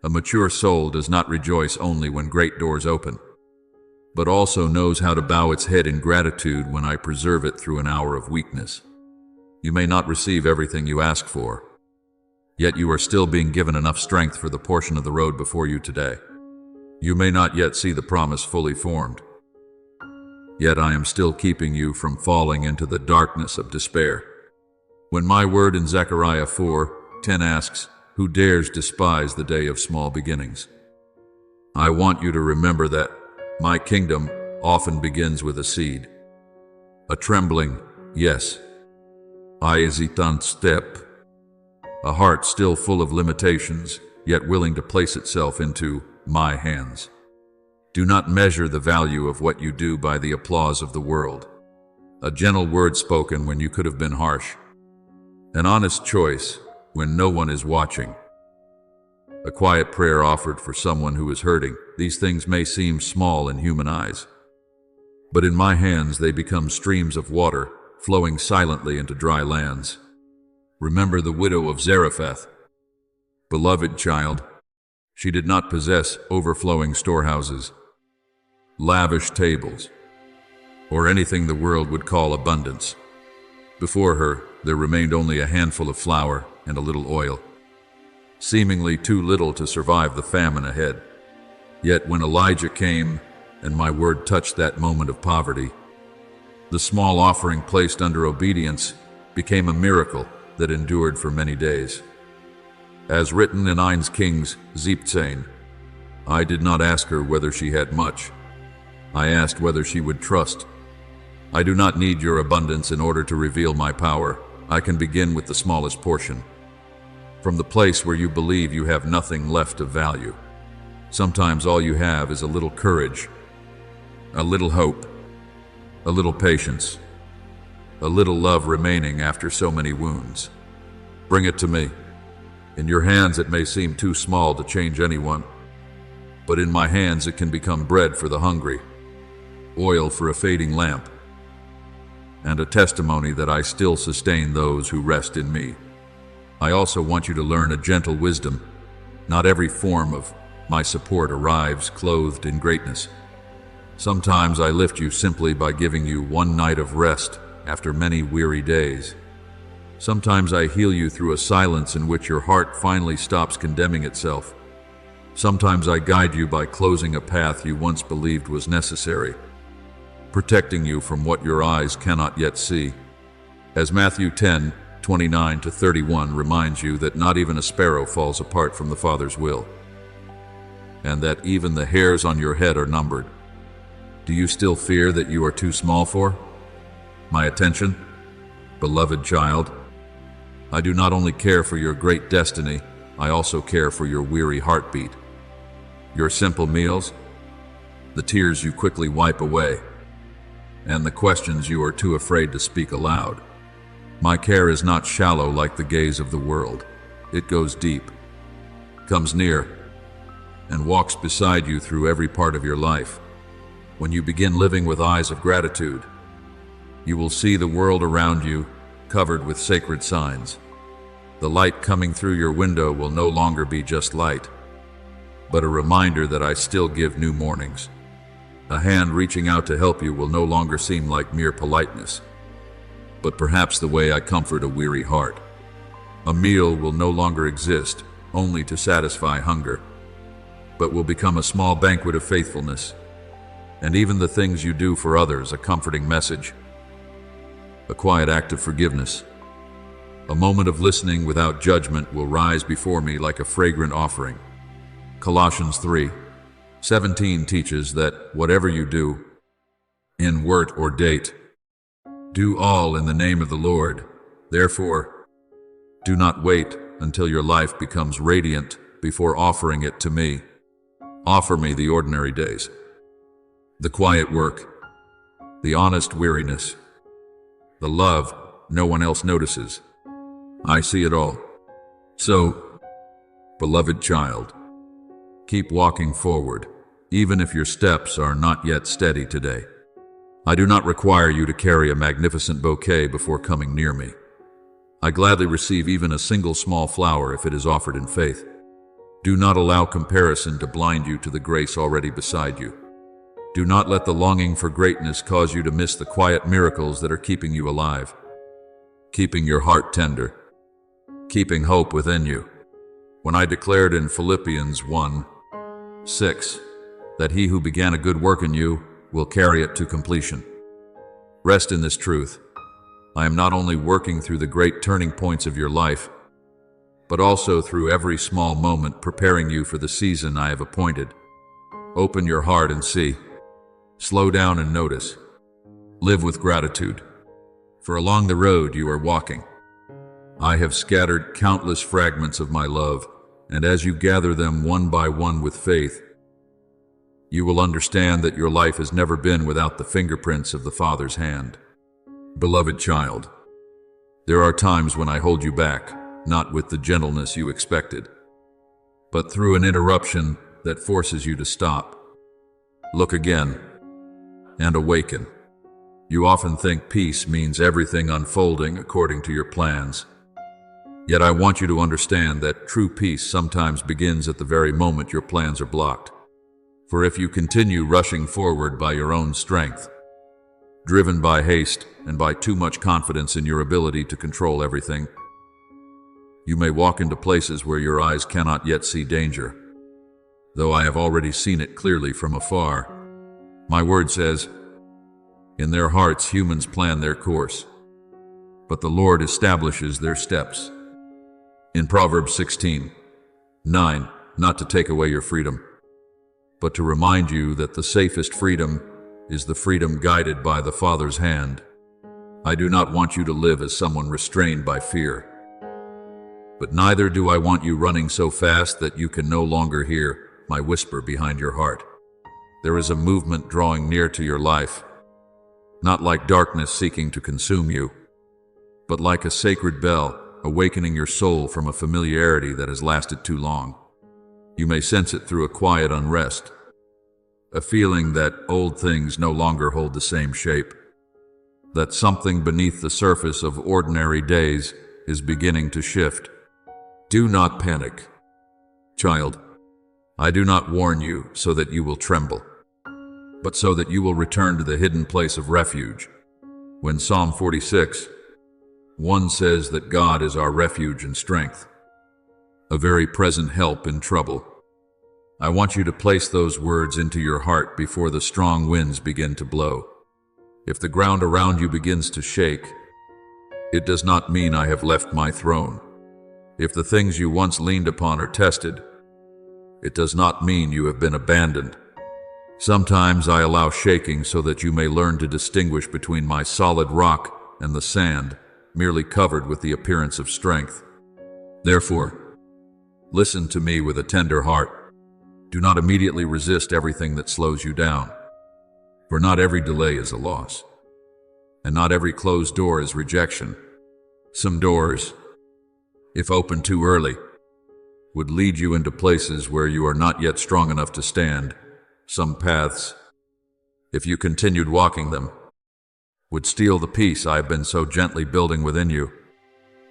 A mature soul does not rejoice only when great doors open, but also knows how to bow its head in gratitude when I preserve it through an hour of weakness. You may not receive everything you ask for, yet you are still being given enough strength for the portion of the road before you today. You may not yet see the promise fully formed, yet I am still keeping you from falling into the darkness of despair. When my word in Zechariah 4:10 asks, "Who dares despise the day of small beginnings?" I want you to remember that my kingdom often begins with a seed, a trembling yes, a hésitant step, a heart still full of limitations, yet willing to place itself into my hands. Do not measure the value of what you do by the applause of the world. A gentle word spoken when you could have been harsh. An honest choice when no one is watching. A quiet prayer offered for someone who is hurting. These things may seem small in human eyes, but in my hands they become streams of water flowing silently into dry lands. Remember the widow of Zarephath. Beloved child, she did not possess overflowing storehouses, lavish tables, or anything the world would call abundance. Before her, there remained only a handful of flour and a little oil, seemingly too little to survive the famine ahead. Yet when Elijah came and my word touched that moment of poverty, the small offering placed under obedience became a miracle that endured for many days. As written in 1 Kings 17, I did not ask her whether she had much. I asked whether she would trust. I do not need your abundance in order to reveal my power. I can begin with the smallest portion, from the place where you believe you have nothing left of value. Sometimes all you have is a little courage, a little hope, a little patience, a little love remaining after so many wounds. Bring it to me. In your hands it may seem too small to change anyone, but in my hands it can become bread for the hungry, oil for a fading lamp, and a testimony that I still sustain those who rest in me. I also want you to learn a gentle wisdom. Not every form of My support arrives clothed in greatness. Sometimes I lift you simply by giving you one night of rest after many weary days. Sometimes I heal you through a silence in which your heart finally stops condemning itself. Sometimes I guide you by closing a path you once believed was necessary, protecting you from what your eyes cannot yet see. As Matthew 10:29-31 reminds you that not even a sparrow falls apart from the Father's will, and that even the hairs on your head are numbered. Do you still fear that you are too small for my attention? Beloved child, I do not only care for your great destiny, I also care for your weary heartbeat. Your simple meals, the tears you quickly wipe away, and the questions you are too afraid to speak aloud. My care is not shallow like the gaze of the world. It goes deep, comes near, and walks beside you through every part of your life. When you begin living with eyes of gratitude, you will see the world around you covered with sacred signs. The light coming through your window will no longer be just light, but a reminder that I still give new mornings. A hand reaching out to help you will no longer seem like mere politeness, but perhaps the way I comfort a weary heart. A meal will no longer exist only to satisfy hunger, but will become a small banquet of faithfulness, and even the things you do for others a comforting message. A quiet act of forgiveness, a moment of listening without judgment will rise before me like a fragrant offering. Colossians 3:17 teaches that whatever you do, in word or deed, do all in the name of the Lord. Therefore, do not wait until your life becomes radiant before offering it to me. Offer me the ordinary days, the quiet work, the honest weariness, the love no one else notices. I see it all. So, beloved child, keep walking forward, even if your steps are not yet steady today. I do not require you to carry a magnificent bouquet before coming near me. I gladly receive even a single small flower if it is offered in faith. Do not allow comparison to blind you to the grace already beside you. Do not let the longing for greatness cause you to miss the quiet miracles that are keeping you alive, keeping your heart tender, keeping hope within you. When I declared in Philippians 1:6 that he who began a good work in you will carry it to completion. Rest in this truth. I am not only working through the great turning points of your life, but also through every small moment preparing you for the season I have appointed. Open your heart and see. Slow down and notice. Live with gratitude, for along the road you are walking, I have scattered countless fragments of my love, and as you gather them one by one with faith, you will understand that your life has never been without the fingerprints of the Father's hand. Beloved child, there are times when I hold you back, not with the gentleness you expected, but through an interruption that forces you to stop, look again, and awaken. You often think peace means everything unfolding according to your plans. Yet I want you to understand that true peace sometimes begins at the very moment your plans are blocked. For if you continue rushing forward by your own strength, driven by haste and by too much confidence in your ability to control everything, you may walk into places where your eyes cannot yet see danger. Though I have already seen it clearly from afar, my word says, in their hearts humans plan their course, but the Lord establishes their steps. In Proverbs 16:9, not to take away your freedom, but to remind you that the safest freedom is the freedom guided by the Father's hand. I do not want you to live as someone restrained by fear, but neither do I want you running so fast that you can no longer hear my whisper behind your heart. There is a movement drawing near to your life, not like darkness seeking to consume you, but like a sacred bell awakening your soul from a familiarity that has lasted too long. You may sense it through a quiet unrest, a feeling that old things no longer hold the same shape, that something beneath the surface of ordinary days is beginning to shift. Do not panic, child. I do not warn you so that you will tremble, but so that you will return to the hidden place of refuge. When Psalm 46:1 says that God is our refuge and strength, a very present help in trouble, I want you to place those words into your heart before the strong winds begin to blow. If the ground around you begins to shake, it does not mean I have left my throne. If the things you once leaned upon are tested, it does not mean you have been abandoned. Sometimes I allow shaking so that you may learn to distinguish between my solid rock and the sand, merely covered with the appearance of strength. Therefore, listen to me with a tender heart. Do not immediately resist everything that slows you down, for not every delay is a loss, and not every closed door is rejection. Some doors, if opened too early, would lead you into places where you are not yet strong enough to stand. Some paths, if you continued walking them, would steal the peace I have been so gently building within you.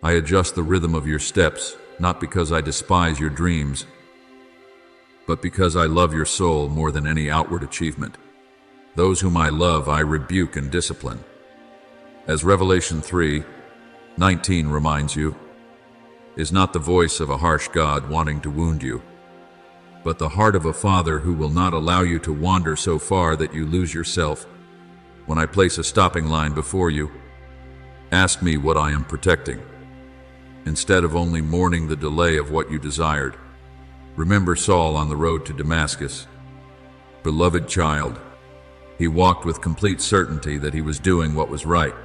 I adjust the rhythm of your steps, not because I despise your dreams, but because I love your soul more than any outward achievement. Those whom I love, I rebuke and discipline. As Revelation 3:19 reminds you, is not the voice of a harsh God wanting to wound you, but the heart of a father who will not allow you to wander so far that you lose yourself. When I place a stopping line before you, ask me what I am protecting, instead of only mourning the delay of what you desired. Remember Saul on the road to Damascus. Beloved child, he walked with complete certainty that he was doing what was right,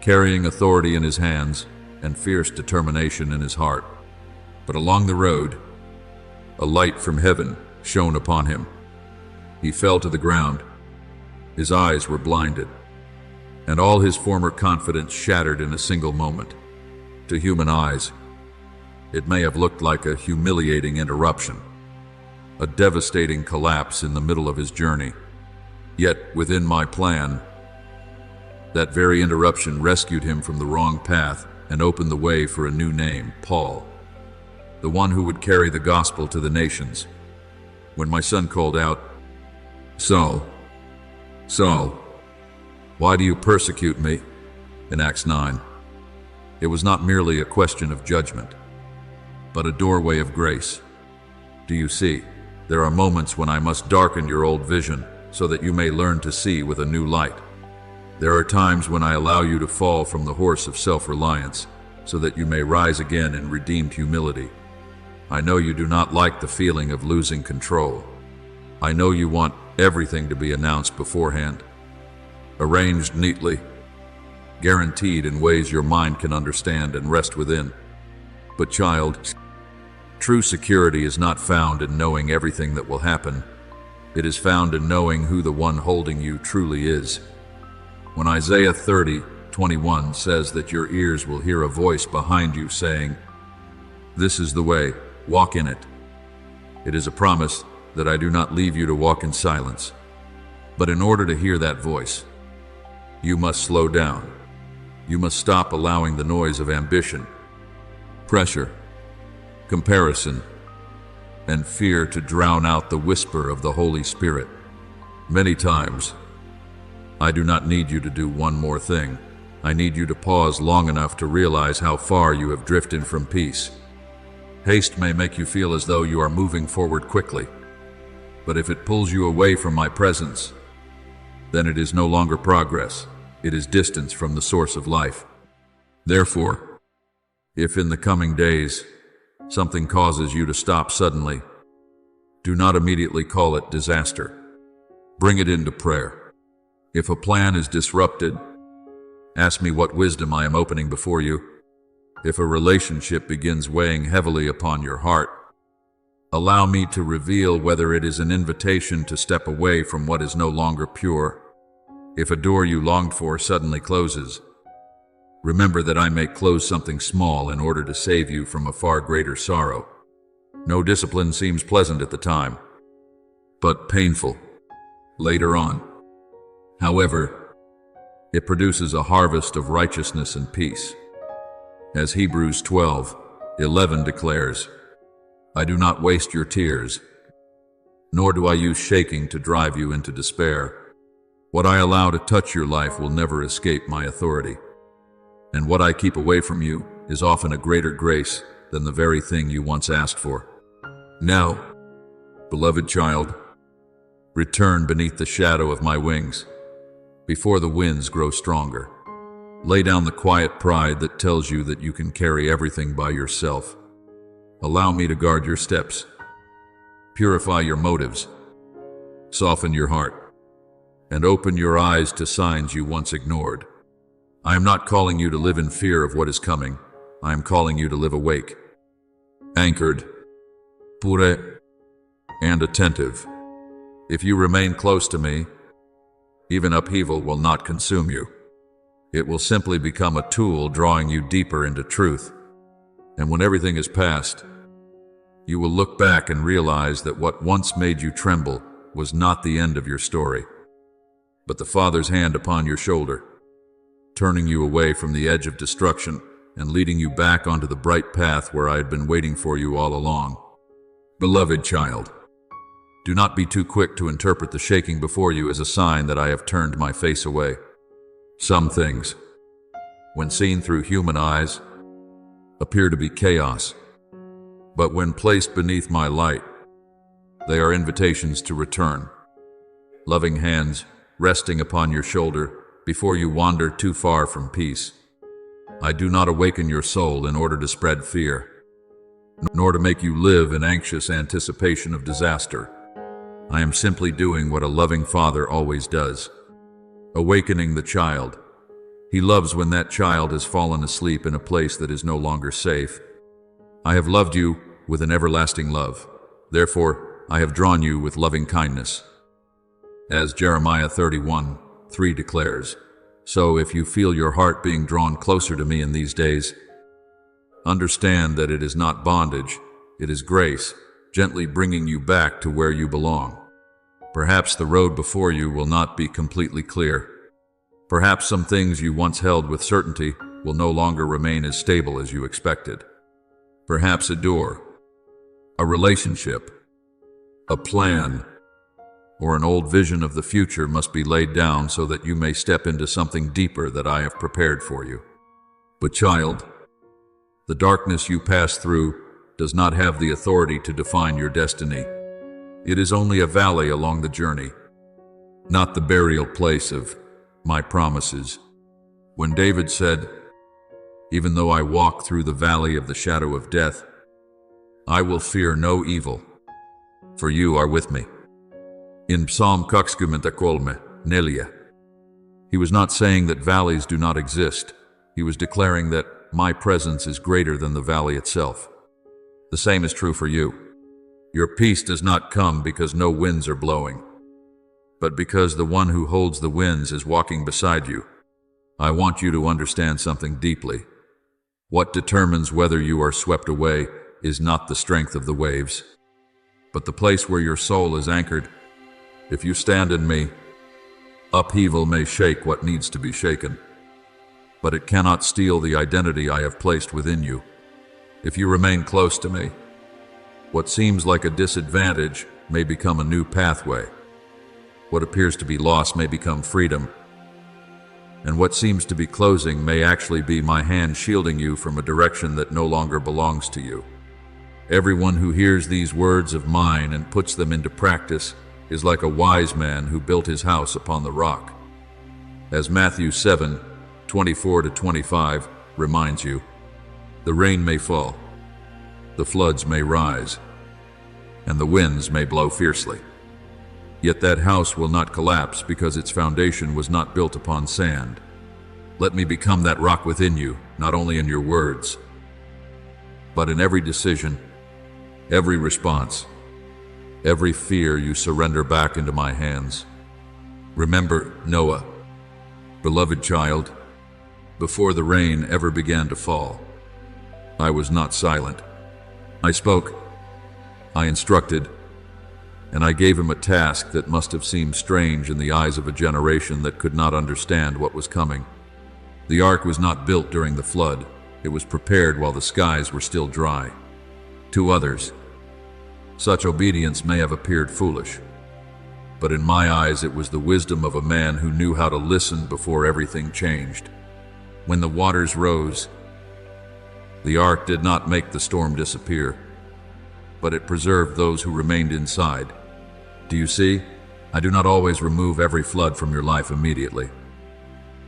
carrying authority in his hands and fierce determination in his heart. But along the road, a light from heaven shone upon him. He fell to the ground. His eyes were blinded, and all his former confidence shattered in a single moment. To human eyes, it may have looked like a humiliating interruption, a devastating collapse in the middle of his journey. Yet, within my plan, that very interruption rescued him from the wrong path and opened the way for a new name, Paul, the one who would carry the gospel to the nations. When my son called out, "Saul, Saul, why do you persecute me?" in Acts 9, it was not merely a question of judgment, but a doorway of grace. Do you see? There are moments when I must darken your old vision so that you may learn to see with a new light. There are times when I allow you to fall from the horse of self-reliance so that you may rise again in redeemed humility. I know you do not like the feeling of losing control. I know you want everything to be announced beforehand, arranged neatly, guaranteed in ways your mind can understand and rest within. But child, true security is not found in knowing everything that will happen. It is found in knowing who the one holding you truly is. When Isaiah 30:21 says that your ears will hear a voice behind you saying, "This is the way, walk in it," it is a promise that I do not leave you to walk in silence. But in order to hear that voice, you must slow down. You must stop allowing the noise of ambition, pressure, comparison, and fear to drown out the whisper of the Holy Spirit. Many times, I do not need you to do one more thing. I need you to pause long enough to realize how far you have drifted from peace. Haste may make you feel as though you are moving forward quickly, but if it pulls you away from my presence, then it is no longer progress. It is distance from the source of life. Therefore, if in the coming days something causes you to stop suddenly, do not immediately call it disaster. Bring it into prayer. If a plan is disrupted, ask me what wisdom I am opening before you. If a relationship begins weighing heavily upon your heart, allow me to reveal whether it is an invitation to step away from what is no longer pure. If a door you longed for suddenly closes, remember that I may close something small in order to save you from a far greater sorrow. No discipline seems pleasant at the time, but painful later on. However, it produces a harvest of righteousness and peace. As Hebrews 12:11 declares, I do not waste your tears, nor do I use shaking to drive you into despair. What I allow to touch your life will never escape my authority. And what I keep away from you is often a greater grace than the very thing you once asked for. Now, beloved child, return beneath the shadow of my wings, before the winds grow stronger. Lay down the quiet pride that tells you that you can carry everything by yourself. Allow me to guard your steps, purify your motives, soften your heart, and open your eyes to signs you once ignored. I am not calling you to live in fear of what is coming. I am calling you to live awake, anchored, pure, and attentive. If you remain close to me, even upheaval will not consume you. It will simply become a tool drawing you deeper into truth. And when everything is past, you will look back and realize that what once made you tremble was not the end of your story, but the Father's hand upon your shoulder, turning you away from the edge of destruction and leading you back onto the bright path where I had been waiting for you all along. Beloved child, do not be too quick to interpret the shaking before you as a sign that I have turned my face away. Some things, when seen through human eyes, appear to be chaos, but when placed beneath my light, they are invitations to return. Loving hands resting upon your shoulder before you wander too far from peace. I do not awaken your soul in order to spread fear, nor to make you live in anxious anticipation of disaster. I am simply doing what a loving father always does, awakening the child. He loves when that child has fallen asleep in a place that is no longer safe. I have loved you with an everlasting love. Therefore, I have drawn you with loving kindness. As Jeremiah 31:3 declares, so if you feel your heart being drawn closer to me in these days, understand that it is not bondage, it is grace, gently bringing you back to where you belong. Perhaps the road before you will not be completely clear. Perhaps some things you once held with certainty will no longer remain as stable as you expected. Perhaps a door, a relationship, a plan, or an old vision of the future must be laid down so that you may step into something deeper that I have prepared for you. But child, the darkness you pass through does not have the authority to define your destiny. It is only a valley along the journey, not the burial place of my promises. When David said, even though I walk through the valley of the shadow of death, I will fear no evil, for you are with me. In Psalm 63:9, he was not saying that valleys do not exist. He was declaring that my presence is greater than the valley itself. The same is true for you. Your peace does not come because no winds are blowing, but because the one who holds the winds is walking beside you. I want you to understand something deeply. What determines whether you are swept away is not the strength of the waves, but the place where your soul is anchored. If you stand in me, upheaval may shake what needs to be shaken, but it cannot steal the identity I have placed within you. If you remain close to me, what seems like a disadvantage may become a new pathway. What appears to be loss may become freedom, and what seems to be closing may actually be my hand shielding you from a direction that no longer belongs to you. Everyone who hears these words of mine and puts them into practice is like a wise man who built his house upon the rock. As Matthew 7:24-25 reminds you, the rain may fall, the floods may rise, and the winds may blow fiercely. Yet that house will not collapse because its foundation was not built upon sand. Let me become that rock within you, not only in your words, but in every decision, every response, every fear you surrender back into my hands. Remember Noah, beloved child, before the rain ever began to fall, I was not silent. I spoke, I instructed, and I gave him a task that must have seemed strange in the eyes of a generation that could not understand what was coming. The ark was not built during the flood. It was prepared while the skies were still dry. To others, Such obedience may have appeared foolish, but in my eyes it was the wisdom of a man who knew how to listen before everything changed. When the waters rose, the ark did not make the storm disappear, but it preserved those who remained inside. Do you see? I do not always remove every flood from your life immediately,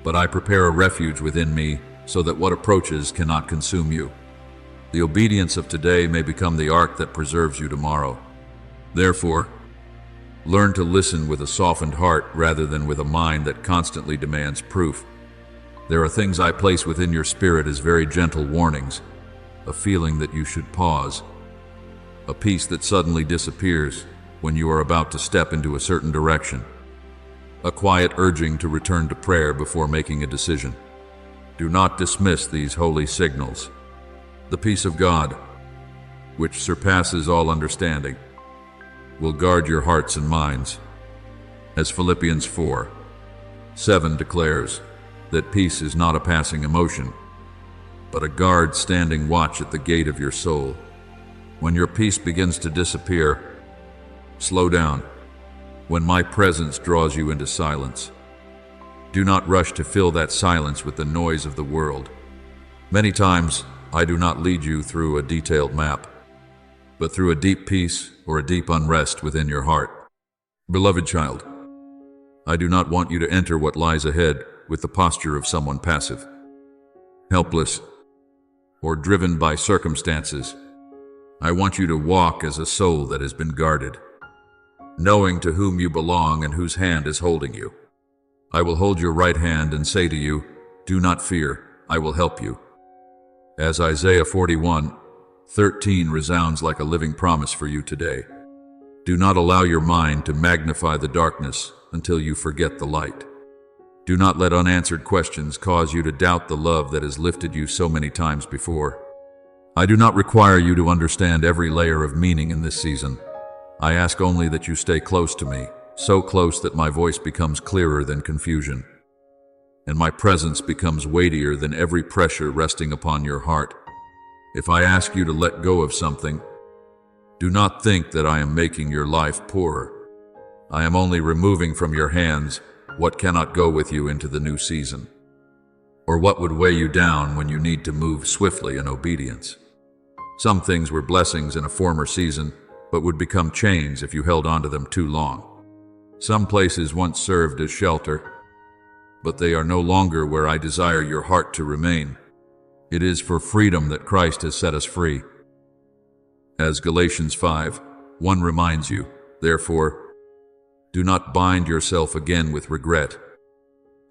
but I prepare a refuge within me so that what approaches cannot consume you. The obedience of today may become the ark that preserves you tomorrow. Therefore, learn to listen with a softened heart rather than with a mind that constantly demands proof. There are things I place within your spirit as very gentle warnings, a feeling that you should pause, a peace that suddenly disappears when you are about to step into a certain direction, a quiet urging to return to prayer before making a decision. Do not dismiss these holy signals. The peace of God, which surpasses all understanding, will guard your hearts and minds. As Philippians 4:7 declares, that peace is not a passing emotion, but a guard standing watch at the gate of your soul. When your peace begins to disappear, slow down. When my presence draws you into silence, do not rush to fill that silence with the noise of the world. Many times, I do not lead you through a detailed map, but through a deep peace or a deep unrest within your heart. Beloved child, I do not want you to enter what lies ahead with the posture of someone passive, helpless, or driven by circumstances. I want you to walk as a soul that has been guarded, knowing to whom you belong and whose hand is holding you. I will hold your right hand and say to you, do not fear, I will help you. As Isaiah 41:13 resounds like a living promise for you today. Do not allow your mind to magnify the darkness until you forget the light. Do not let unanswered questions cause you to doubt the love that has lifted you so many times before. I do not require you to understand every layer of meaning in this season. I ask only that you stay close to me, so close that my voice becomes clearer than confusion, and my presence becomes weightier than every pressure resting upon your heart. If I ask you to let go of something, do not think that I am making your life poorer. I am only removing from your hands what cannot go with you into the new season, or what would weigh you down when you need to move swiftly in obedience. Some things were blessings in a former season, but would become chains if you held onto them too long. Some places once served as shelter, but they are no longer where I desire your heart to remain. It is for freedom that Christ has set us free. As Galatians 5:1 reminds you, therefore, do not bind yourself again with regret,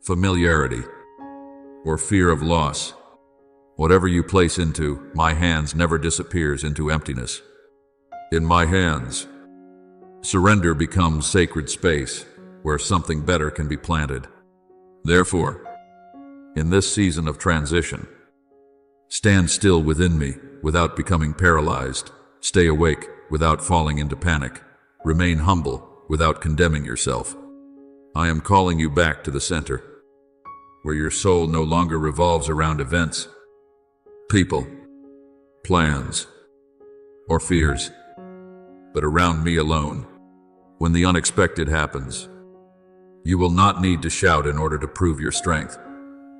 familiarity, or fear of loss. Whatever you place into my hands never disappears into emptiness. In my hands, surrender becomes sacred space where something better can be planted. Therefore, in this season of transition, stand still within me without becoming paralyzed. Stay awake without falling into panic. Remain humble without condemning yourself. I am calling you back to the center, where your soul no longer revolves around events, people, plans, or fears, but around me alone. When the unexpected happens, you will not need to shout in order to prove your strength.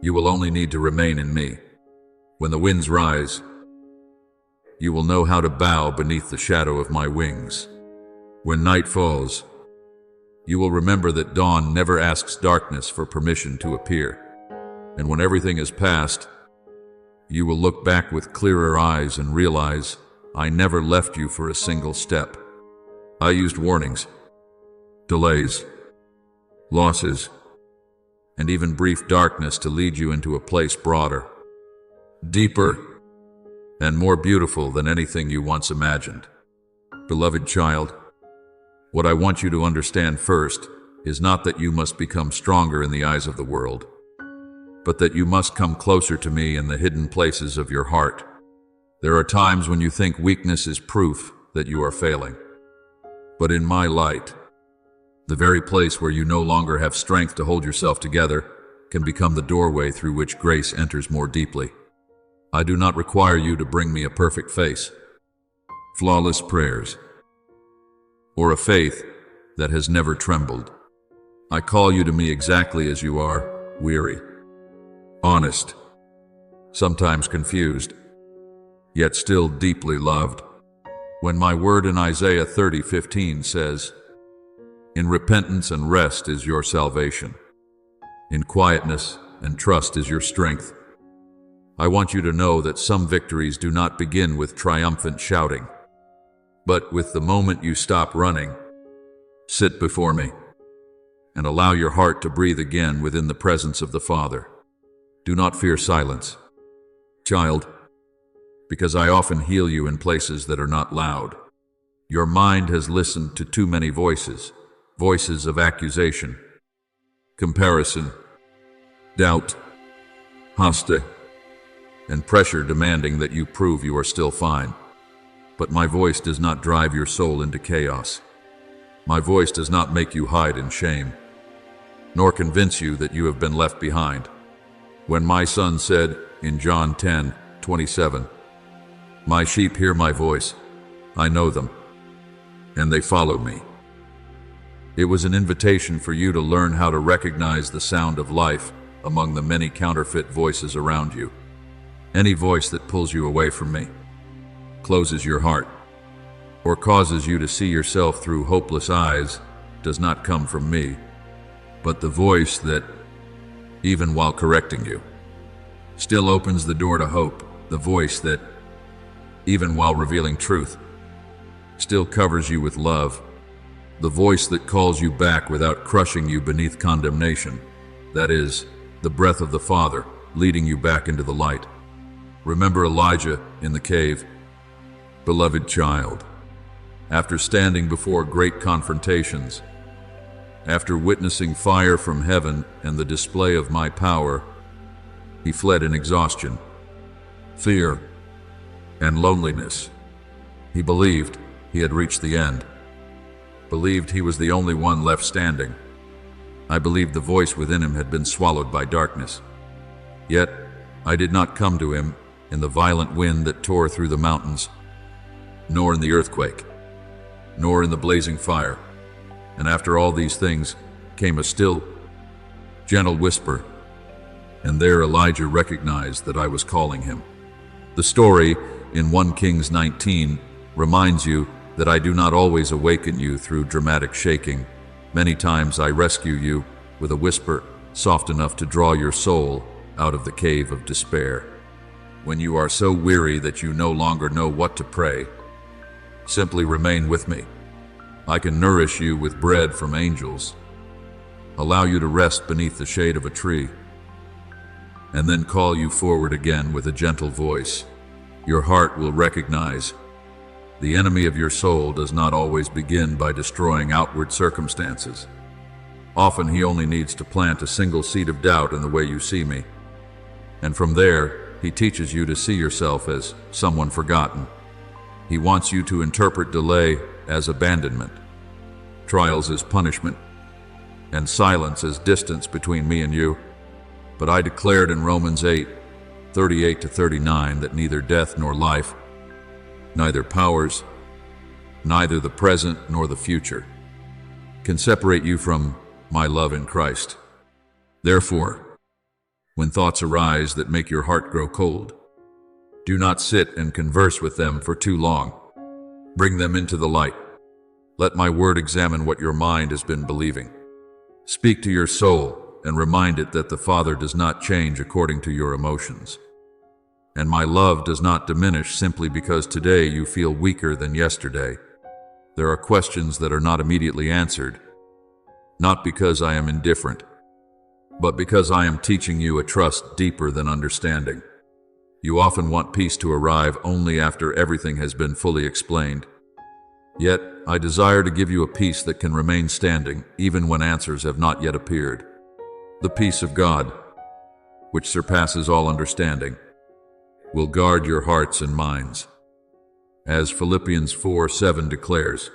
You will only need to remain in me. When the winds rise, you will know how to bow beneath the shadow of my wings. When night falls, you will remember that dawn never asks darkness for permission to appear. And when everything is past, you will look back with clearer eyes and realize I never left you for a single step. I used warnings, delays, losses, and even brief darkness to lead you into a place broader, deeper, and more beautiful than anything you once imagined. Beloved child, what I want you to understand first is not that you must become stronger in the eyes of the world, but that you must come closer to me in the hidden places of your heart. There are times when you think weakness is proof that you are failing. But in my light, the very place where you no longer have strength to hold yourself together can become the doorway through which grace enters more deeply. I do not require you to bring me a perfect face, flawless prayers, or a faith that has never trembled. I call you to me exactly as you are, weary, honest, sometimes confused, yet still deeply loved. When my word in Isaiah 30:15 says, "In repentance and rest is your salvation. In quietness and trust is your strength," I want you to know that some victories do not begin with triumphant shouting, but with the moment you stop running, sit before me, and allow your heart to breathe again within the presence of the Father. Do not fear silence, child, because I often heal you in places that are not loud. Your mind has listened to too many voices, voices of accusation, comparison, doubt, hostility, and pressure demanding that you prove you are still fine. But my voice does not drive your soul into chaos. My voice does not make you hide in shame, nor convince you that you have been left behind. When my son said in John 10:27, "My sheep hear my voice, I know them, and they follow me," it was an invitation for you to learn how to recognize the sound of life among the many counterfeit voices around you. Any voice that pulls you away from me, closes your heart, or causes you to see yourself through hopeless eyes does not come from me, but the voice that, even while correcting you, still opens the door to hope, the voice that, even while revealing truth, still covers you with love, the voice that calls you back without crushing you beneath condemnation, that is, the breath of the Father leading you back into the light. Remember Elijah in the cave. Beloved child, after standing before great confrontations, after witnessing fire from heaven and the display of my power, he fled in exhaustion, fear, and loneliness. He believed he had reached the end, believed he was the only one left standing. I believed the voice within him had been swallowed by darkness. Yet I did not come to him in the violent wind that tore through the mountains, nor in the earthquake, nor in the blazing fire. And after all these things came a still, gentle whisper, and there Elijah recognized that I was calling him. The story in 1 Kings 19 reminds you that I do not always awaken you through dramatic shaking. Many times I rescue you with a whisper soft enough to draw your soul out of the cave of despair. When you are so weary that you no longer know what to pray, simply remain with me. I can nourish you with bread from angels, allow you to rest beneath the shade of a tree, and then call you forward again with a gentle voice. Your heart will recognize the enemy of your soul does not always begin by destroying outward circumstances. Often he only needs to plant a single seed of doubt in the way you see me, and from there he teaches you to see yourself as someone forgotten. He wants you to interpret delay as abandonment, trials as punishment, and silence as distance between me and you. But I declared in Romans 8:38-39 that neither death nor life, neither powers, neither the present nor the future, can separate you from my love in Christ. Therefore, when thoughts arise that make your heart grow cold, do not sit and converse with them for too long. Bring them into the light. Let my word examine what your mind has been believing. Speak to your soul and remind it that the Father does not change according to your emotions. And my love does not diminish simply because today you feel weaker than yesterday. There are questions that are not immediately answered, not because I am indifferent, but because I am teaching you a trust deeper than understanding. You often want peace to arrive only after everything has been fully explained. Yet, I desire to give you a peace that can remain standing even when answers have not yet appeared. The peace of God, which surpasses all understanding, will guard your hearts and minds. As Philippians 4:7 declares,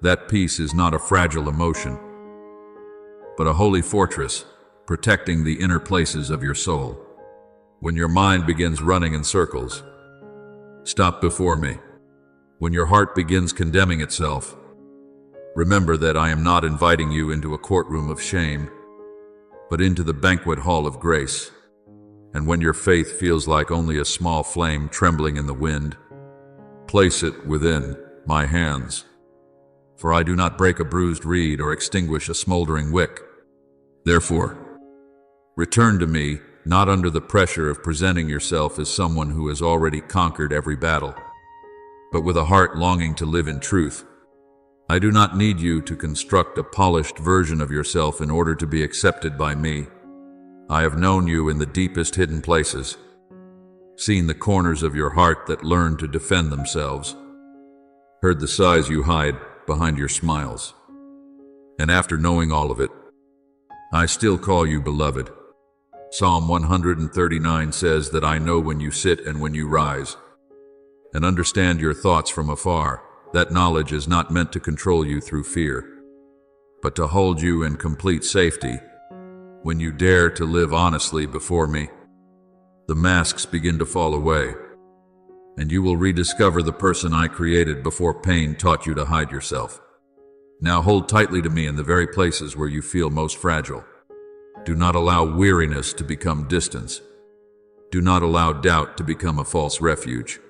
that peace is not a fragile emotion, but a holy fortress protecting the inner places of your soul. When your mind begins running in circles, stop before me. When your heart begins condemning itself, Remember that I am not inviting you into a courtroom of shame, but into the banquet hall of grace. And when your faith feels like only a small flame trembling in the wind, place it within my hands. For I do not break a bruised reed or extinguish a smoldering wick. Therefore, return to me, not under the pressure of presenting yourself as someone who has already conquered every battle, but with a heart longing to live in truth. I do not need you to construct a polished version of yourself in order to be accepted by me. I have known you in the deepest hidden places, seen the corners of your heart that learn to defend themselves, heard the sighs you hide behind your smiles. And after knowing all of it, I still call you beloved. Psalm 139 says that I know when you sit and when you rise, and understand your thoughts from afar. That knowledge is not meant to control you through fear, but to hold you in complete safety. When you dare to live honestly before me, the masks begin to fall away, and you will rediscover the person I created before pain taught you to hide yourself. Now hold tightly to me in the very places where you feel most fragile. Do not allow weariness to become distance. Do not allow doubt to become a false refuge.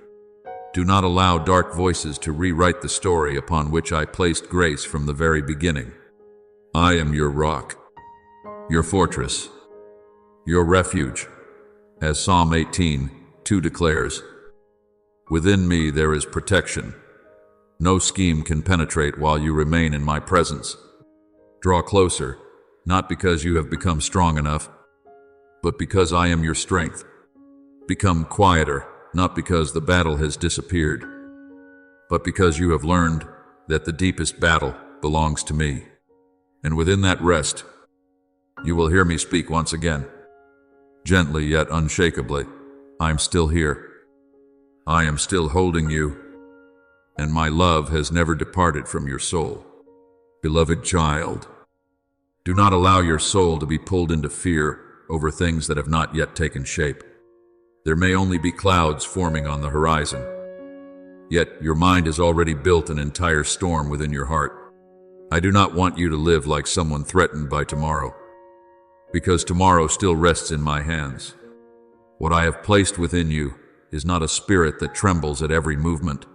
Do not allow dark voices to rewrite the story upon which I placed grace from the very beginning. I am your rock, your fortress, your refuge, as Psalm 18:2 declares. Within me there is protection. No scheme can penetrate while you remain in my presence. Draw closer, not because you have become strong enough, but because I am your strength. Become quieter, not because the battle has disappeared, but because you have learned that the deepest battle belongs to me. And within that rest, you will hear me speak once again, gently yet unshakably. I am still here. I am still holding you, and my love has never departed from your soul. Beloved child, do not allow your soul to be pulled into fear over things that have not yet taken shape. There may only be clouds forming on the horizon, yet your mind has already built an entire storm within your heart. I do not want you to live like someone threatened by tomorrow, because tomorrow still rests in my hands. What I have placed within you is not a spirit that trembles at every movement,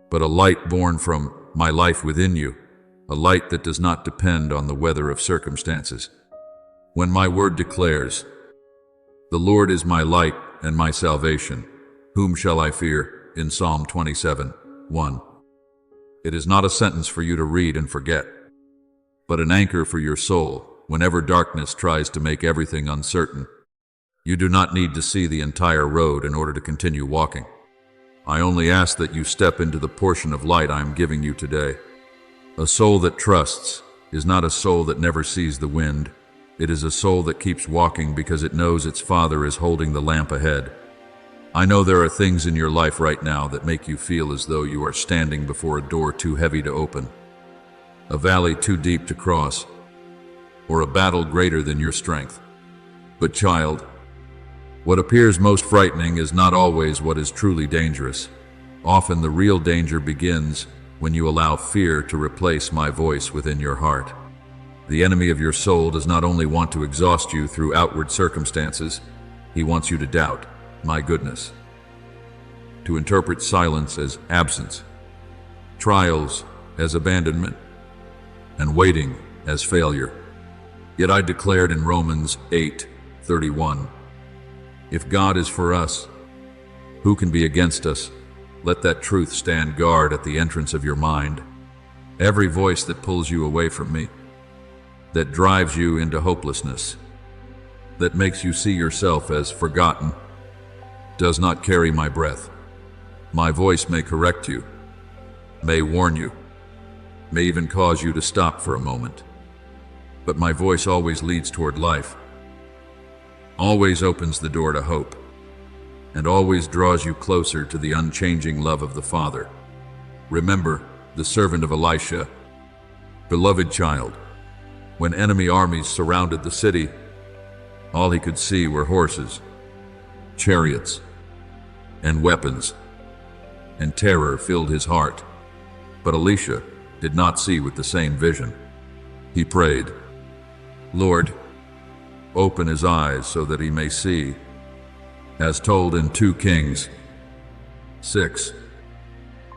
but a light born from my life within you, a light that does not depend on the weather of circumstances. When my word declares, "The Lord is my light and my salvation, whom shall I fear?" in Psalm 27:1. It is not a sentence for you to read and forget, but an anchor for your soul whenever darkness tries to make everything uncertain. You do not need to see the entire road in order to continue walking. I only ask that you step into the portion of light I am giving you today. A soul that trusts is not a soul that never sees the wind. It is a soul that keeps walking because it knows its Father is holding the lamp ahead. I know there are things in your life right now that make you feel as though you are standing before a door too heavy to open, a valley too deep to cross, or a battle greater than your strength. But child, what appears most frightening is not always what is truly dangerous. Often the real danger begins when you allow fear to replace my voice within your heart. The enemy of your soul does not only want to exhaust you through outward circumstances, he wants you to doubt my goodness, to interpret silence as absence, trials as abandonment, and waiting as failure. Yet I declared in Romans 8:31, if God is for us, who can be against us? Let that truth stand guard at the entrance of your mind. Every voice that pulls you away from me, that drives you into hopelessness, that makes you see yourself as forgotten, does not carry my breath. My voice may correct you, may warn you, may even cause you to stop for a moment. But my voice always leads toward life, always opens the door to hope, and always draws you closer to the unchanging love of the Father. Remember the servant of Elisha. Beloved child, when enemy armies surrounded the city, all he could see were horses, chariots, and weapons, and terror filled his heart. But Elisha, did not see with the same vision. He prayed, "Lord, open his eyes so that he may see," as told in 2 Kings 6.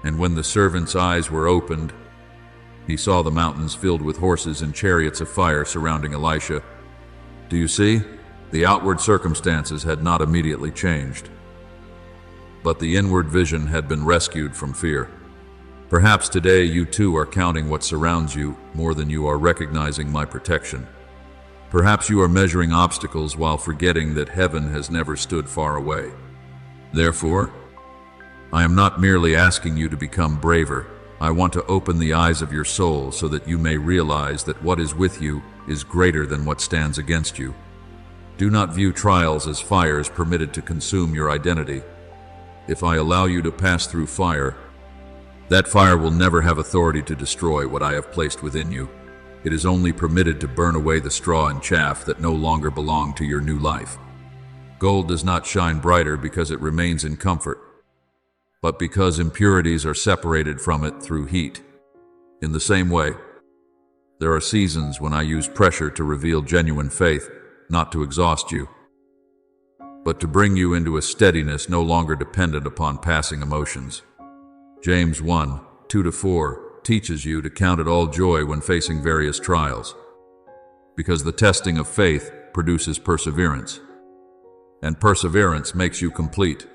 And when the servant's eyes were opened, he saw the mountains filled with horses and chariots of fire surrounding Elisha. Do you see? The outward circumstances had not immediately changed, but the inward vision had been rescued from fear. Perhaps today you too are counting what surrounds you more than you are recognizing my protection. Perhaps you are measuring obstacles while forgetting that heaven has never stood far away. Therefore, I am not merely asking you to become braver. I want to open the eyes of your soul so that you may realize that what is with you is greater than what stands against you. Do not view trials as fires permitted to consume your identity. If I allow you to pass through fire, that fire will never have authority to destroy what I have placed within you. It is only permitted to burn away the straw and chaff that no longer belong to your new life. Gold does not shine brighter because it remains in comfort, but because impurities are separated from it through heat. In the same way, there are seasons when I use pressure to reveal genuine faith, not to exhaust you, but to bring you into a steadiness no longer dependent upon passing emotions. James 1, 2-4 teaches you to count it all joy when facing various trials, because the testing of faith produces perseverance, and perseverance makes you complete,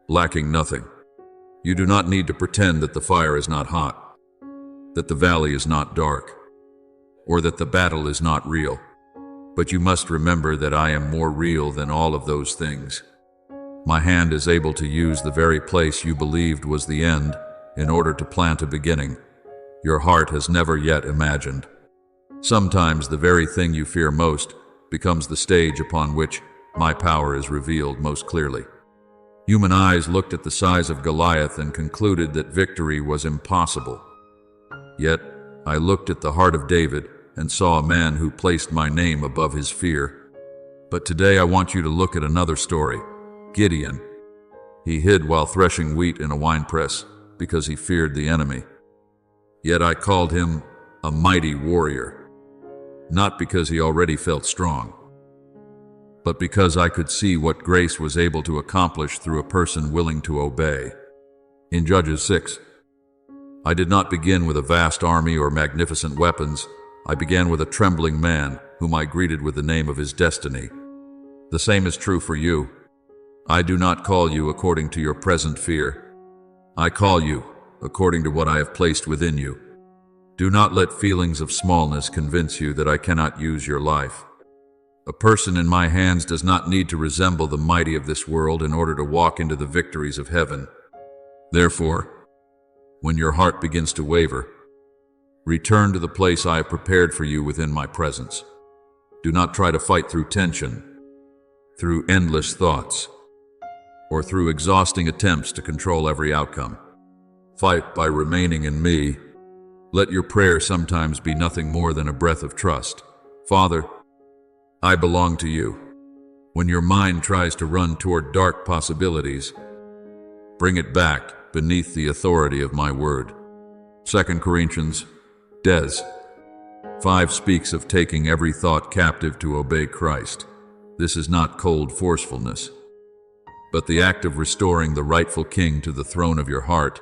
lacking nothing. You do not need to pretend that the fire is not hot, that the valley is not dark, or that the battle is not real. But you must remember that I am more real than all of those things. My hand is able to use the very place you believed was the end in order to plant a beginning your heart has never yet imagined. Sometimes the very thing you fear most becomes the stage upon which my power is revealed most clearly. Human eyes looked at the size of Goliath and concluded that victory was impossible. Yet I looked at the heart of David and saw a man who placed my name above his fear. But today I want you to look at another story. Gideon. He hid while threshing wheat in a winepress because he feared the enemy. Yet I called him a mighty warrior, not because he already felt strong, but because I could see what grace was able to accomplish through a person willing to obey. In Judges 6, I did not begin with a vast army or magnificent weapons. I began with a trembling man whom I greeted with the name of his destiny. The same is true for you. I do not call you according to your present fear. I call you according to what I have placed within you. Do not let feelings of smallness convince you that I cannot use your life. A person in my hands does not need to resemble the mighty of this world in order to walk into the victories of heaven. Therefore, when your heart begins to waver, return to the place I have prepared for you within my presence. Do not try to fight through tension, through endless thoughts, or through exhausting attempts to control every outcome. Fight by remaining in me. Let your prayer sometimes be nothing more than a breath of trust. Father, I belong to you. When your mind tries to run toward dark possibilities, bring it back beneath the authority of my word. 2 Corinthians, Des. 5 speaks of taking every thought captive to obey Christ. This is not cold forcefulness, but the act of restoring the rightful king to the throne of your heart.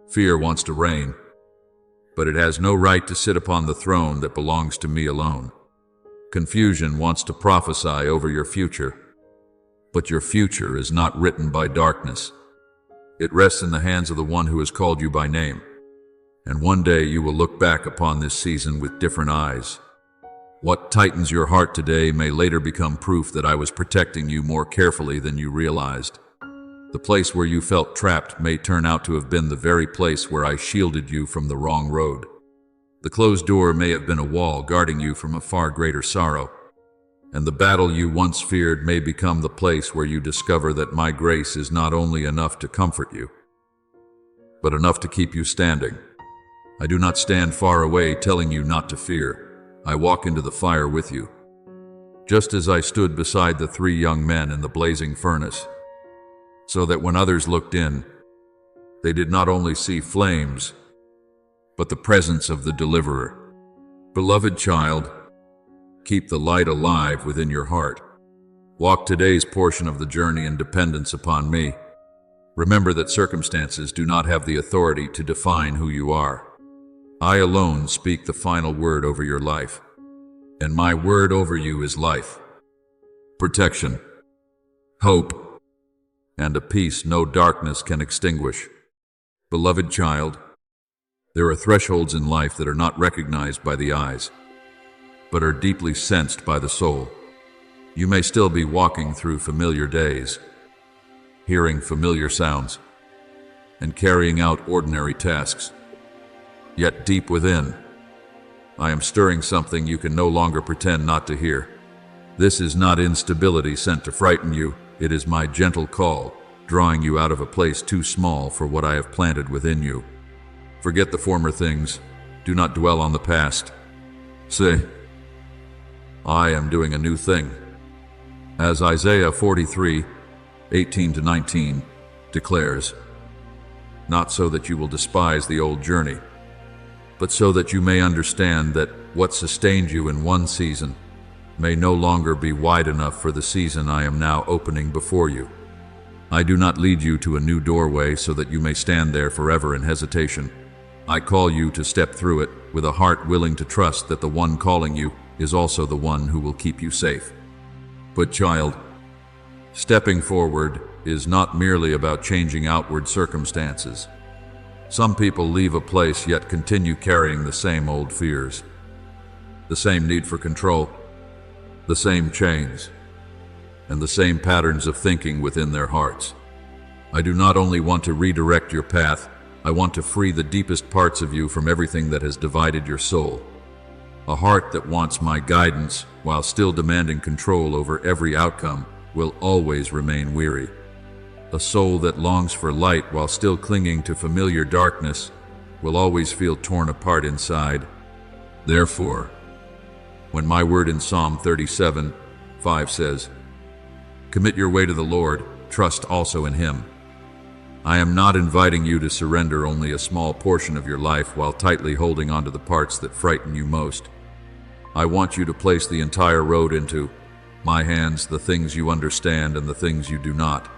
Fear wants to reign, but it has no right to sit upon the throne that belongs to me alone. Confusion wants to prophesy over your future, but your future is not written by darkness. It rests in the hands of the one who has called you by name, and one day you will look back upon this season with different eyes. What tightens your heart today may later become proof that I was protecting you more carefully than you realized. The place where you felt trapped may turn out to have been the very place where I shielded you from the wrong road. The closed door may have been a wall guarding you from a far greater sorrow, and the battle you once feared may become the place where you discover that my grace is not only enough to comfort you, but enough to keep you standing. I do not stand far away telling you not to fear. I walk into the fire with you, just as I stood beside the 3 young men in the blazing furnace, so that when others looked in, they did not only see flames, but the presence of the deliverer. Beloved child, keep the light alive within your heart. Walk today's portion of the journey in dependence upon me. Remember that circumstances do not have the authority to define who you are. I alone speak the final word over your life, and my word over you is life, protection, hope, and a peace no darkness can extinguish. Beloved child, there are thresholds in life that are not recognized by the eyes, but are deeply sensed by the soul. You may still be walking through familiar days, hearing familiar sounds, and carrying out ordinary tasks. Yet deep within, I am stirring something you can no longer pretend not to hear. This is not instability sent to frighten you. It is my gentle call, drawing you out of a place too small for what I have planted within you. Forget the former things. Do not dwell on the past. Say, I am doing a new thing. As Isaiah 43:18-19 declares, not so that you will despise the old journey, but so that you may understand that what sustained you in one season may no longer be wide enough for the season I am now opening before you. I do not lead you to a new doorway so that you may stand there forever in hesitation. I call you to step through it with a heart willing to trust that the one calling you is also the one who will keep you safe. But child, stepping forward is not merely about changing outward circumstances. Some people leave a place yet continue carrying the same old fears, the same need for control, the same chains, and the same patterns of thinking within their hearts. I do not only want to redirect your path, I want to free the deepest parts of you from everything that has divided your soul. A heart that wants my guidance while still demanding control over every outcome will always remain weary. A soul that longs for light while still clinging to familiar darkness will always feel torn apart inside. Therefore, when my word in Psalm 37:5 says, "Commit your way to the Lord, trust also in Him," I am not inviting you to surrender only a small portion of your life while tightly holding onto the parts that frighten you most. I want you to place the entire road into my hands, the things you understand and the things you do not,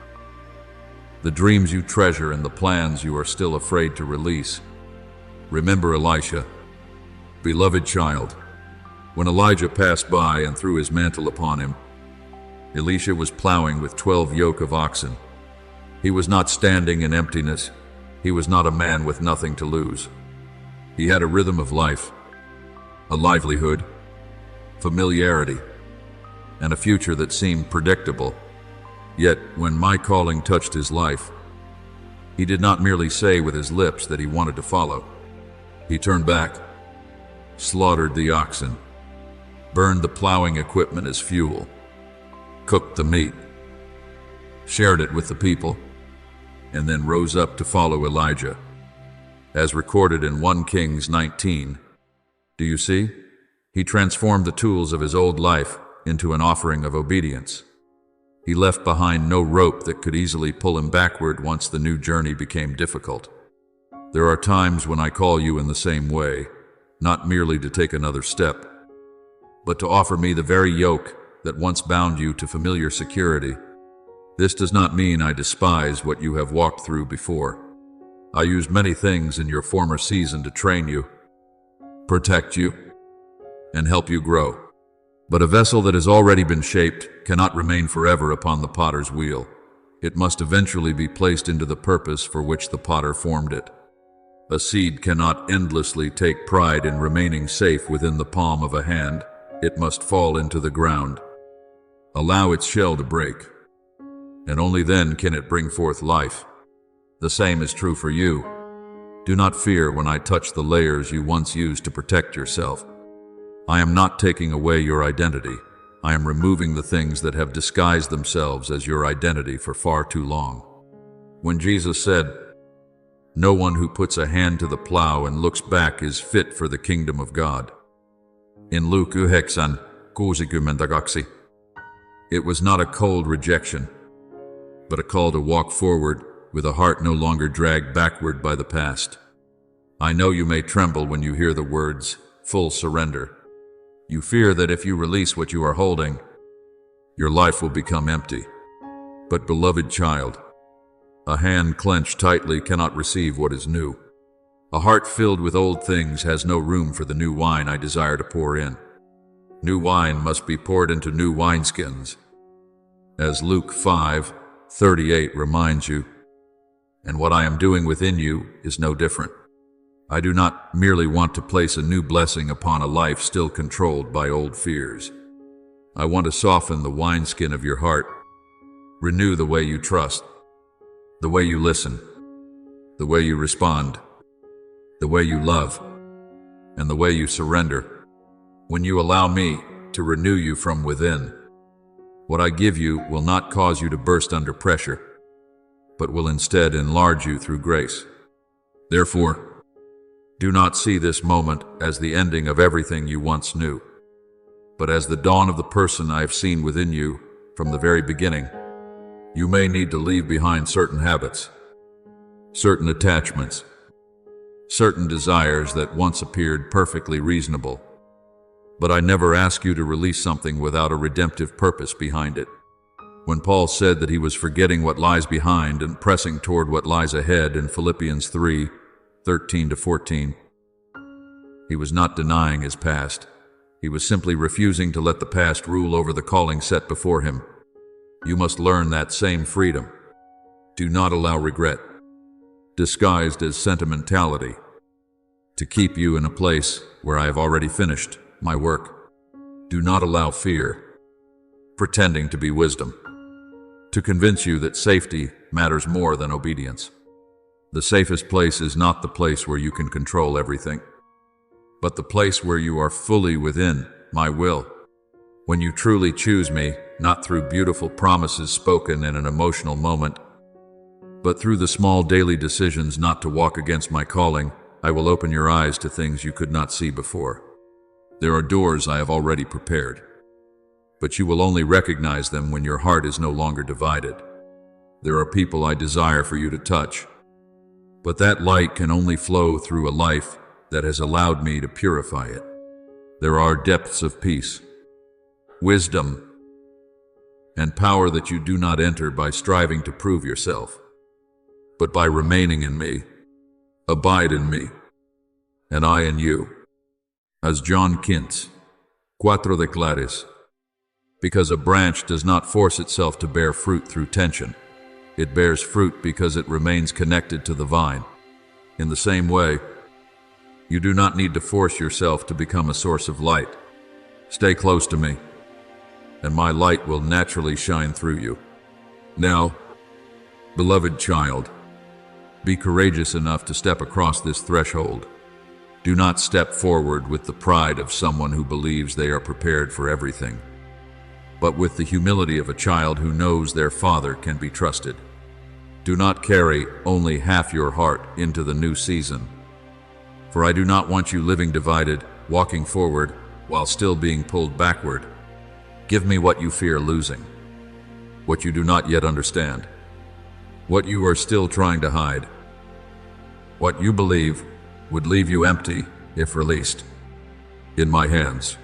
the dreams you treasure and the plans you are still afraid to release. Remember Elisha, beloved child. When Elijah passed by and threw his mantle upon him, Elisha was plowing with 12 yoke of oxen. He was not standing in emptiness. He was not a man with nothing to lose. He had a rhythm of life, a livelihood, familiarity, and a future that seemed predictable. Yet, when my calling touched his life, he did not merely say with his lips that he wanted to follow. He turned back, slaughtered the oxen, burned the plowing equipment as fuel, cooked the meat, shared it with the people, and then rose up to follow Elijah. As recorded in 1 Kings 19, do you see? He transformed the tools of his old life into an offering of obedience. He left behind no rope that could easily pull him backward once the new journey became difficult. There are times when I call you in the same way, not merely to take another step, but to offer me the very yoke that once bound you to familiar security. This does not mean I despise what you have walked through before. I used many things in your former season to train you, protect you, and help you grow. But a vessel that has already been shaped cannot remain forever upon the potter's wheel. It must eventually be placed into the purpose for which the potter formed it. A seed cannot endlessly take pride in remaining safe within the palm of a hand. It must fall into the ground. Allow its shell to break, and only then can it bring forth life. The same is true for you. Do not fear when I touch the layers you once used to protect yourself. I am not taking away your identity. I am removing the things that have disguised themselves as your identity for far too long. When Jesus said, "No one who puts a hand to the plow and looks back is fit for the kingdom of God," in Luke 9:62, it was not a cold rejection, but a call to walk forward with a heart no longer dragged backward by the past. I know you may tremble when you hear the words, full surrender. You fear that if you release what you are holding, your life will become empty. But beloved child, a hand clenched tightly cannot receive what is new. A heart filled with old things has no room for the new wine I desire to pour in. New wine must be poured into new wineskins. As Luke 5:38 reminds you, and what I am doing within you is no different. I do not merely want to place a new blessing upon a life still controlled by old fears. I want to soften the wineskin of your heart, renew the way you trust, the way you listen, the way you respond, the way you love, and the way you surrender. When you allow me to renew you from within, what I give you will not cause you to burst under pressure, but will instead enlarge you through grace. Therefore, do not see this moment as the ending of everything you once knew, but as the dawn of the person I have seen within you from the very beginning. You may need to leave behind certain habits, certain attachments, certain desires that once appeared perfectly reasonable, but I never ask you to release something without a redemptive purpose behind it. When Paul said that he was forgetting what lies behind and pressing toward what lies ahead in Philippians 3:13-14, he was not denying his past. He was simply refusing to let the past rule over the calling set before him. You must learn that same freedom. Do not allow regret, disguised as sentimentality, to keep you in a place where I have already finished my work. Do not allow fear, pretending to be wisdom, to convince you that safety matters more than obedience. The safest place is not the place where you can control everything, but the place where you are fully within my will. When you truly choose me, not through beautiful promises spoken in an emotional moment, but through the small daily decisions not to walk against my calling, I will open your eyes to things you could not see before. There are doors I have already prepared, but you will only recognize them when your heart is no longer divided. There are people I desire for you to touch, but that light can only flow through a life that has allowed me to purify it. There are depths of peace, wisdom, and power that you do not enter by striving to prove yourself, but by remaining in me. Abide in me, and I in you. As John Kintz, Cuatro de Clares, because a branch does not force itself to bear fruit through tension. It bears fruit because it remains connected to the vine. In the same way, you do not need to force yourself to become a source of light. Stay close to me, and my light will naturally shine through you. Now, beloved child, be courageous enough to step across this threshold. Do not step forward with the pride of someone who believes they are prepared for everything, but with the humility of a child who knows their father can be trusted. Do not carry only half your heart into the new season, for I do not want you living divided, walking forward, while still being pulled backward. Give me what you fear losing, what you do not yet understand, what you are still trying to hide, what you believe would leave you empty if released. In my hands.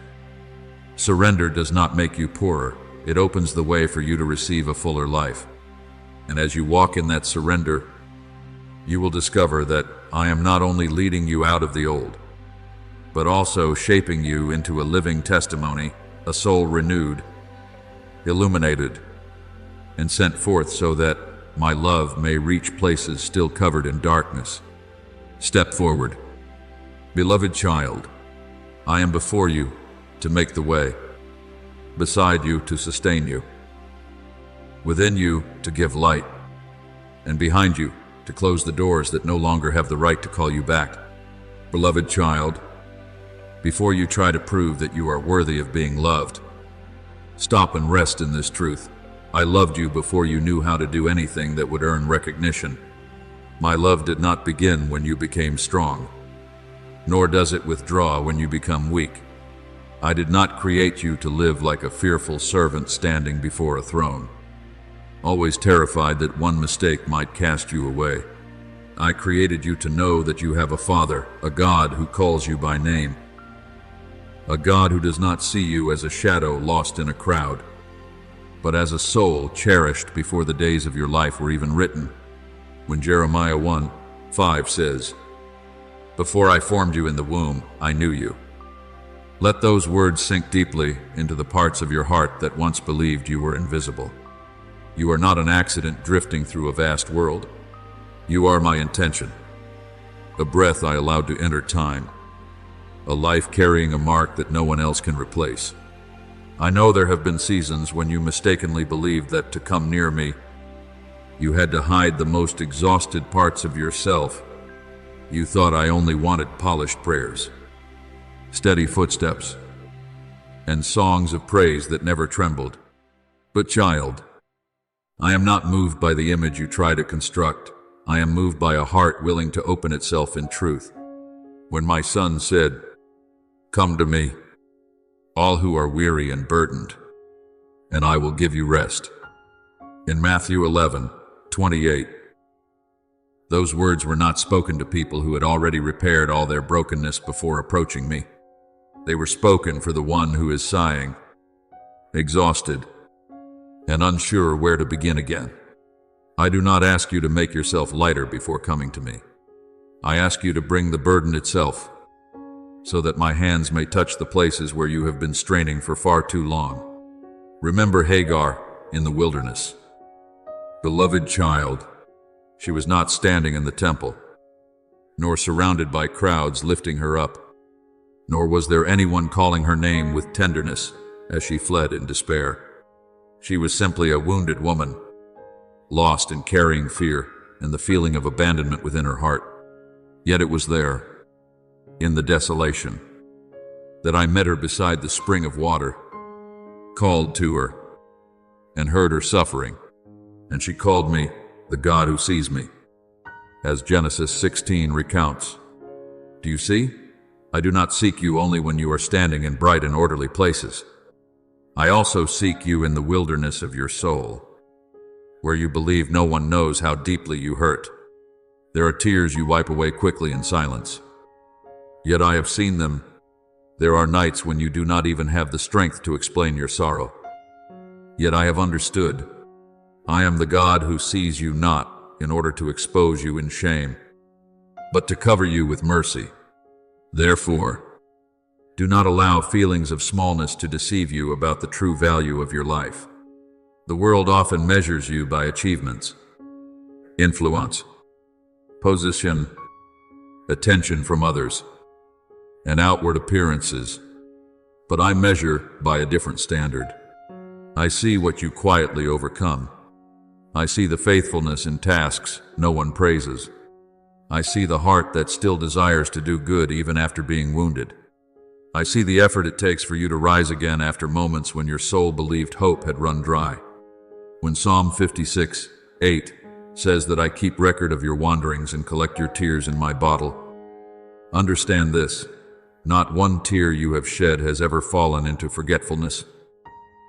Surrender does not make you poorer. It opens the way for you to receive a fuller life. And as you walk in that surrender, you will discover that I am not only leading you out of the old, but also shaping you into a living testimony, a soul renewed, illuminated, and sent forth so that my love may reach places still covered in darkness. Step forward. Beloved child, I am before you to make the way, beside you to sustain you, within you to give light, and behind you to close the doors that no longer have the right to call you back. Beloved child, before you try to prove that you are worthy of being loved, stop and rest in this truth. I loved you before you knew how to do anything that would earn recognition. My love did not begin when you became strong, nor does it withdraw when you become weak. I did not create you to live like a fearful servant standing before a throne, always terrified that one mistake might cast you away. I created you to know that you have a Father, a God who calls you by name. A God who does not see you as a shadow lost in a crowd, but as a soul cherished before the days of your life were even written. When Jeremiah 1:5 says, "Before I formed you in the womb, I knew you." Let those words sink deeply into the parts of your heart that once believed you were invisible. You are not an accident drifting through a vast world. You are my intention, a breath I allowed to enter time, a life carrying a mark that no one else can replace. I know there have been seasons when you mistakenly believed that to come near me, you had to hide the most exhausted parts of yourself. You thought I only wanted polished prayers, steady footsteps, and songs of praise that never trembled. But child, I am not moved by the image you try to construct. I am moved by a heart willing to open itself in truth. When my son said, "Come to me, all who are weary and burdened, and I will give you rest," in Matthew 11:28, those words were not spoken to people who had already repaired all their brokenness before approaching me. They were spoken for the one who is sighing, exhausted, and unsure where to begin again. I do not ask you to make yourself lighter before coming to me. I ask you to bring the burden itself, so that my hands may touch the places where you have been straining for far too long. Remember Hagar in the wilderness. Beloved child, she was not standing in the temple, nor surrounded by crowds lifting her up, nor was there anyone calling her name with tenderness as she fled in despair. She was simply a wounded woman, lost in carrying fear and the feeling of abandonment within her heart. Yet it was there, in the desolation, that I met her beside the spring of water, called to her, and heard her suffering, and she called me the God who sees me, as Genesis 16 recounts. Do you see? I do not seek you only when you are standing in bright and orderly places. I also seek you in the wilderness of your soul, where you believe no one knows how deeply you hurt. There are tears you wipe away quickly in silence. Yet I have seen them. There are nights when you do not even have the strength to explain your sorrow. Yet I have understood. I am the God who sees you not in order to expose you in shame, but to cover you with mercy. Therefore, do not allow feelings of smallness to deceive you about the true value of your life. The world often measures you by achievements, influence, position, attention from others, and outward appearances. But I measure by a different standard. I see what you quietly overcome. I see the faithfulness in tasks no one praises. I see the heart that still desires to do good even after being wounded. I see the effort it takes for you to rise again after moments when your soul believed hope had run dry. When Psalm 56:8 says that I keep record of your wanderings and collect your tears in my bottle, understand this: not one tear you have shed has ever fallen into forgetfulness.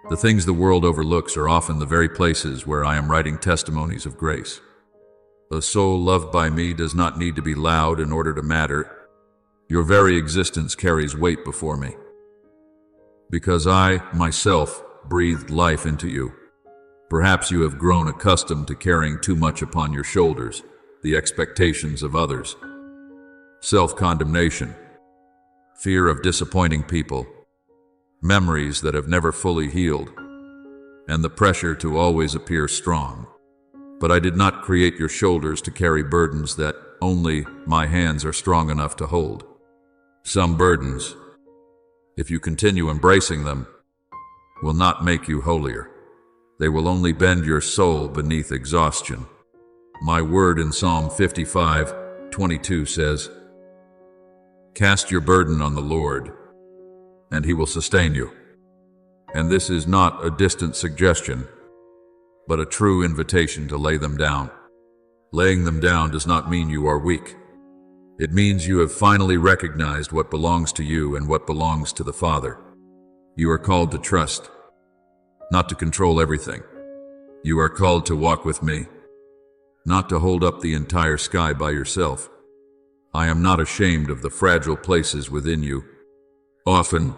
The things the world overlooks are often the very places where I am writing testimonies of grace. A soul loved by me does not need to be loud in order to matter. Your very existence carries weight before me, because I, myself, breathed life into you. Perhaps you have grown accustomed to carrying too much upon your shoulders, the expectations of others, self-condemnation, fear of disappointing people, memories that have never fully healed, and the pressure to always appear strong. But I did not create your shoulders to carry burdens that only my hands are strong enough to hold. Some burdens, if you continue embracing them, will not make you holier. They will only bend your soul beneath exhaustion. My word in Psalm 55:22 says, "Cast your burden on the Lord, and He will sustain you." And this is not a distant suggestion, but a true invitation to lay them down. Laying them down does not mean you are weak. It means you have finally recognized what belongs to you and what belongs to the Father. You are called to trust, not to control everything. You are called to walk with me, not to hold up the entire sky by yourself. I am not ashamed of the fragile places within you. Often,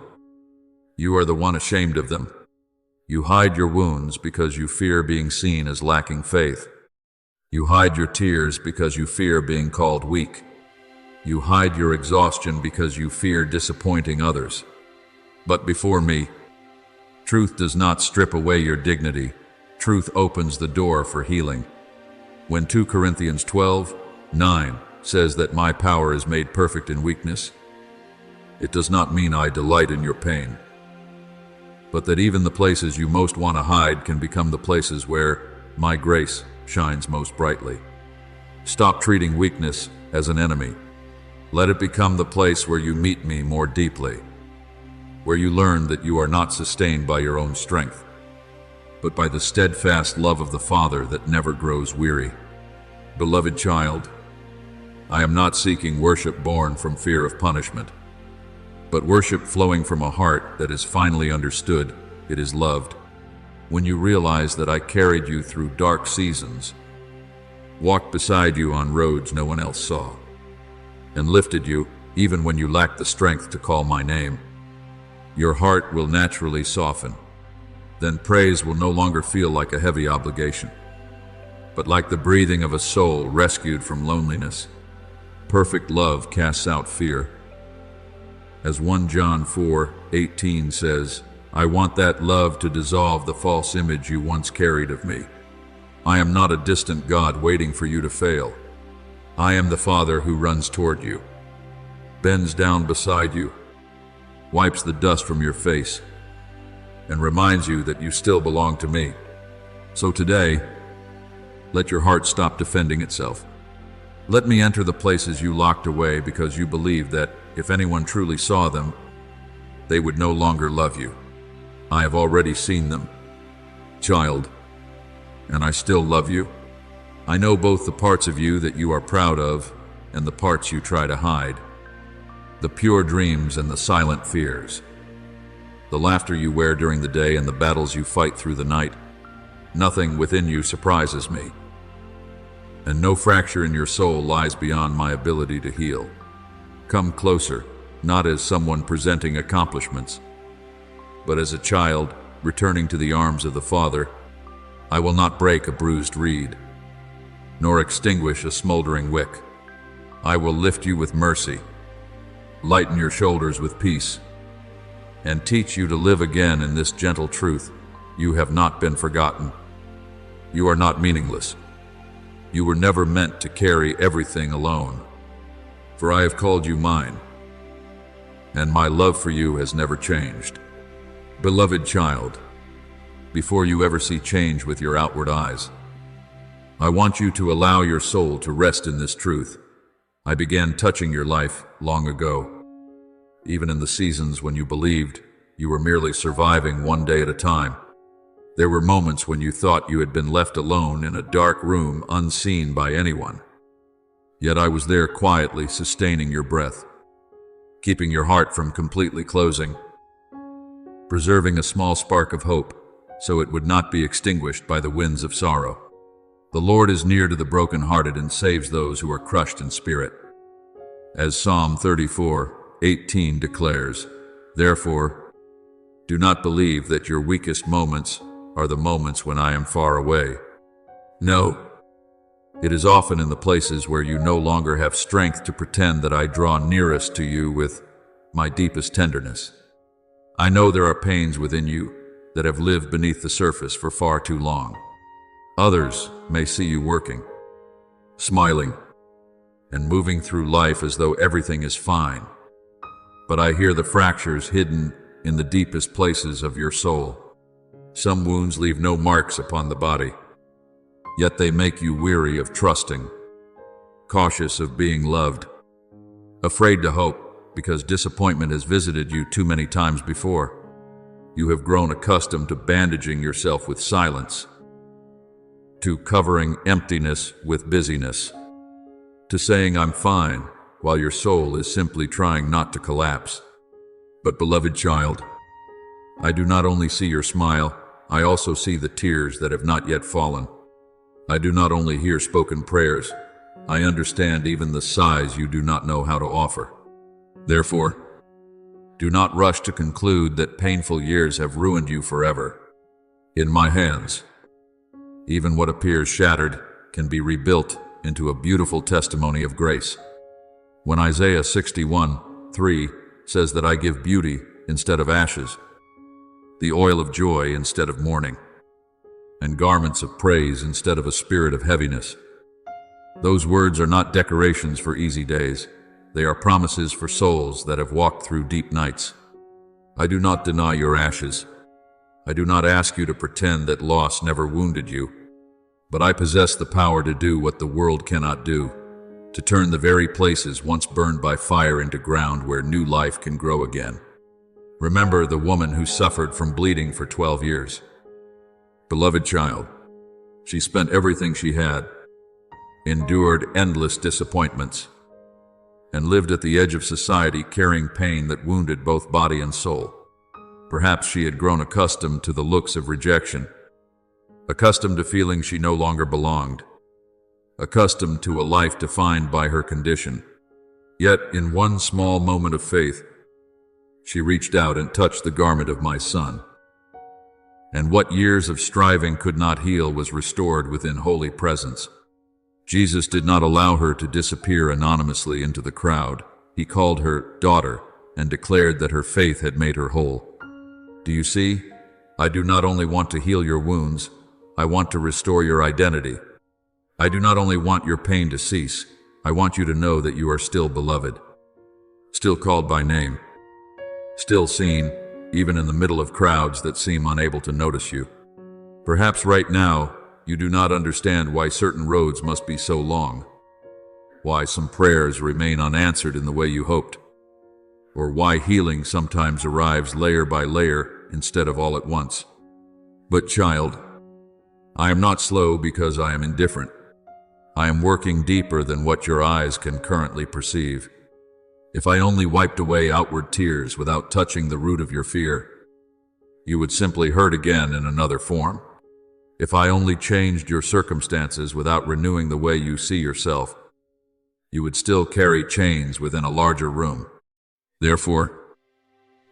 you are the one ashamed of them. You hide your wounds because you fear being seen as lacking faith. You hide your tears because you fear being called weak. You hide your exhaustion because you fear disappointing others. But before me, truth does not strip away your dignity. Truth opens the door for healing. When 2 Corinthians 12:9 says that my power is made perfect in weakness, it does not mean I delight in your pain, but that even the places you most want to hide can become the places where my grace shines most brightly. Stop treating weakness as an enemy. Let it become the place where you meet me more deeply, where you learn that you are not sustained by your own strength, but by the steadfast love of the Father that never grows weary. Beloved child, I am not seeking worship born from fear of punishment, but worship flowing from a heart that is finally understood, it is loved. When you realize that I carried you through dark seasons, walked beside you on roads no one else saw, and lifted you even when you lacked the strength to call my name, your heart will naturally soften. Then praise will no longer feel like a heavy obligation, but like the breathing of a soul rescued from loneliness. Perfect love casts out fear. As 1 John 4:18 says, I want that love to dissolve the false image you once carried of me. I am not a distant God waiting for you to fail. I am the Father who runs toward you, bends down beside you, wipes the dust from your face, and reminds you that you still belong to me. So today, let your heart stop defending itself. Let me enter the places you locked away because you believe that if anyone truly saw them, they would no longer love you. I have already seen them, child, and I still love you. I know both the parts of you that you are proud of and the parts you try to hide, the pure dreams and the silent fears, the laughter you wear during the day and the battles you fight through the night. Nothing within you surprises me, and no fracture in your soul lies beyond my ability to heal. Come closer, not as someone presenting accomplishments, but as a child returning to the arms of the Father. I will not break a bruised reed, nor extinguish a smoldering wick. I will lift you with mercy, lighten your shoulders with peace, and teach you to live again in this gentle truth. You have not been forgotten. You are not meaningless. You were never meant to carry everything alone, for I have called you mine, and my love for you has never changed. Beloved child, before you ever see change with your outward eyes, I want you to allow your soul to rest in this truth. I began touching your life long ago, even in the seasons when you believed you were merely surviving one day at a time. There were moments when you thought you had been left alone in a dark room unseen by anyone. Yet I was there quietly sustaining your breath, keeping your heart from completely closing, preserving a small spark of hope so it would not be extinguished by the winds of sorrow. The Lord is near to the brokenhearted and saves those who are crushed in spirit. As Psalm 34:18 declares, therefore, do not believe that your weakest moments are the moments when I am far away. No, it is often in the places where you no longer have strength to pretend that I draw nearest to you with my deepest tenderness. I know there are pains within you that have lived beneath the surface for far too long. Others may see you working, smiling, and moving through life as though everything is fine. But I hear the fractures hidden in the deepest places of your soul. Some wounds leave no marks upon the body, yet they make you weary of trusting, cautious of being loved, afraid to hope because disappointment has visited you too many times before. You have grown accustomed to bandaging yourself with silence, to covering emptiness with busyness, to saying I'm fine while your soul is simply trying not to collapse. But beloved child, I do not only see your smile, I also see the tears that have not yet fallen. I do not only hear spoken prayers, I understand even the sighs you do not know how to offer. Therefore, do not rush to conclude that painful years have ruined you forever. In my hands, even what appears shattered can be rebuilt into a beautiful testimony of grace. When Isaiah 61:3 says that I give beauty instead of ashes, the oil of joy instead of mourning, and garments of praise instead of a spirit of heaviness, those words are not decorations for easy days. They are promises for souls that have walked through deep nights. I do not deny your ashes. I do not ask you to pretend that loss never wounded you, but I possess the power to do what the world cannot do, to turn the very places once burned by fire into ground where new life can grow again. Remember the woman who suffered from bleeding for 12 years. Beloved child, she spent everything she had, endured endless disappointments, and lived at the edge of society carrying pain that wounded both body and soul. Perhaps she had grown accustomed to the looks of rejection, accustomed to feeling she no longer belonged, accustomed to a life defined by her condition. Yet, in one small moment of faith, she reached out and touched the garment of my son. And what years of striving could not heal was restored within holy presence. Jesus did not allow her to disappear anonymously into the crowd. He called her daughter and declared that her faith had made her whole. Do you see? I do not only want to heal your wounds, I want to restore your identity. I do not only want your pain to cease, I want you to know that you are still beloved, still called by name, still seen, even in the middle of crowds that seem unable to notice you. Perhaps right now, you do not understand why certain roads must be so long, why some prayers remain unanswered in the way you hoped, or why healing sometimes arrives layer by layer instead of all at once. But child, I am not slow because I am indifferent. I am working deeper than what your eyes can currently perceive. If I only wiped away outward tears without touching the root of your fear, you would simply hurt again in another form. If I only changed your circumstances without renewing the way you see yourself, you would still carry chains within a larger room. Therefore,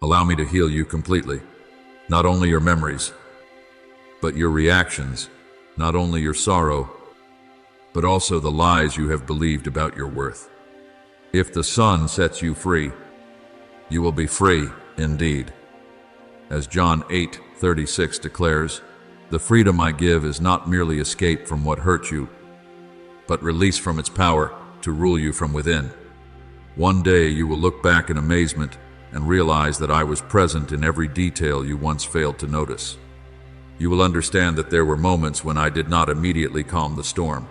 allow me to heal you completely. Not only your memories, but your reactions, not only your sorrow, but also the lies you have believed about your worth. If the Son sets you free, you will be free indeed. As John 8:36 declares, the freedom I give is not merely escape from what hurt you, but release from its power to rule you from within. One day you will look back in amazement and realize that I was present in every detail you once failed to notice. You will understand that there were moments when I did not immediately calm the storm,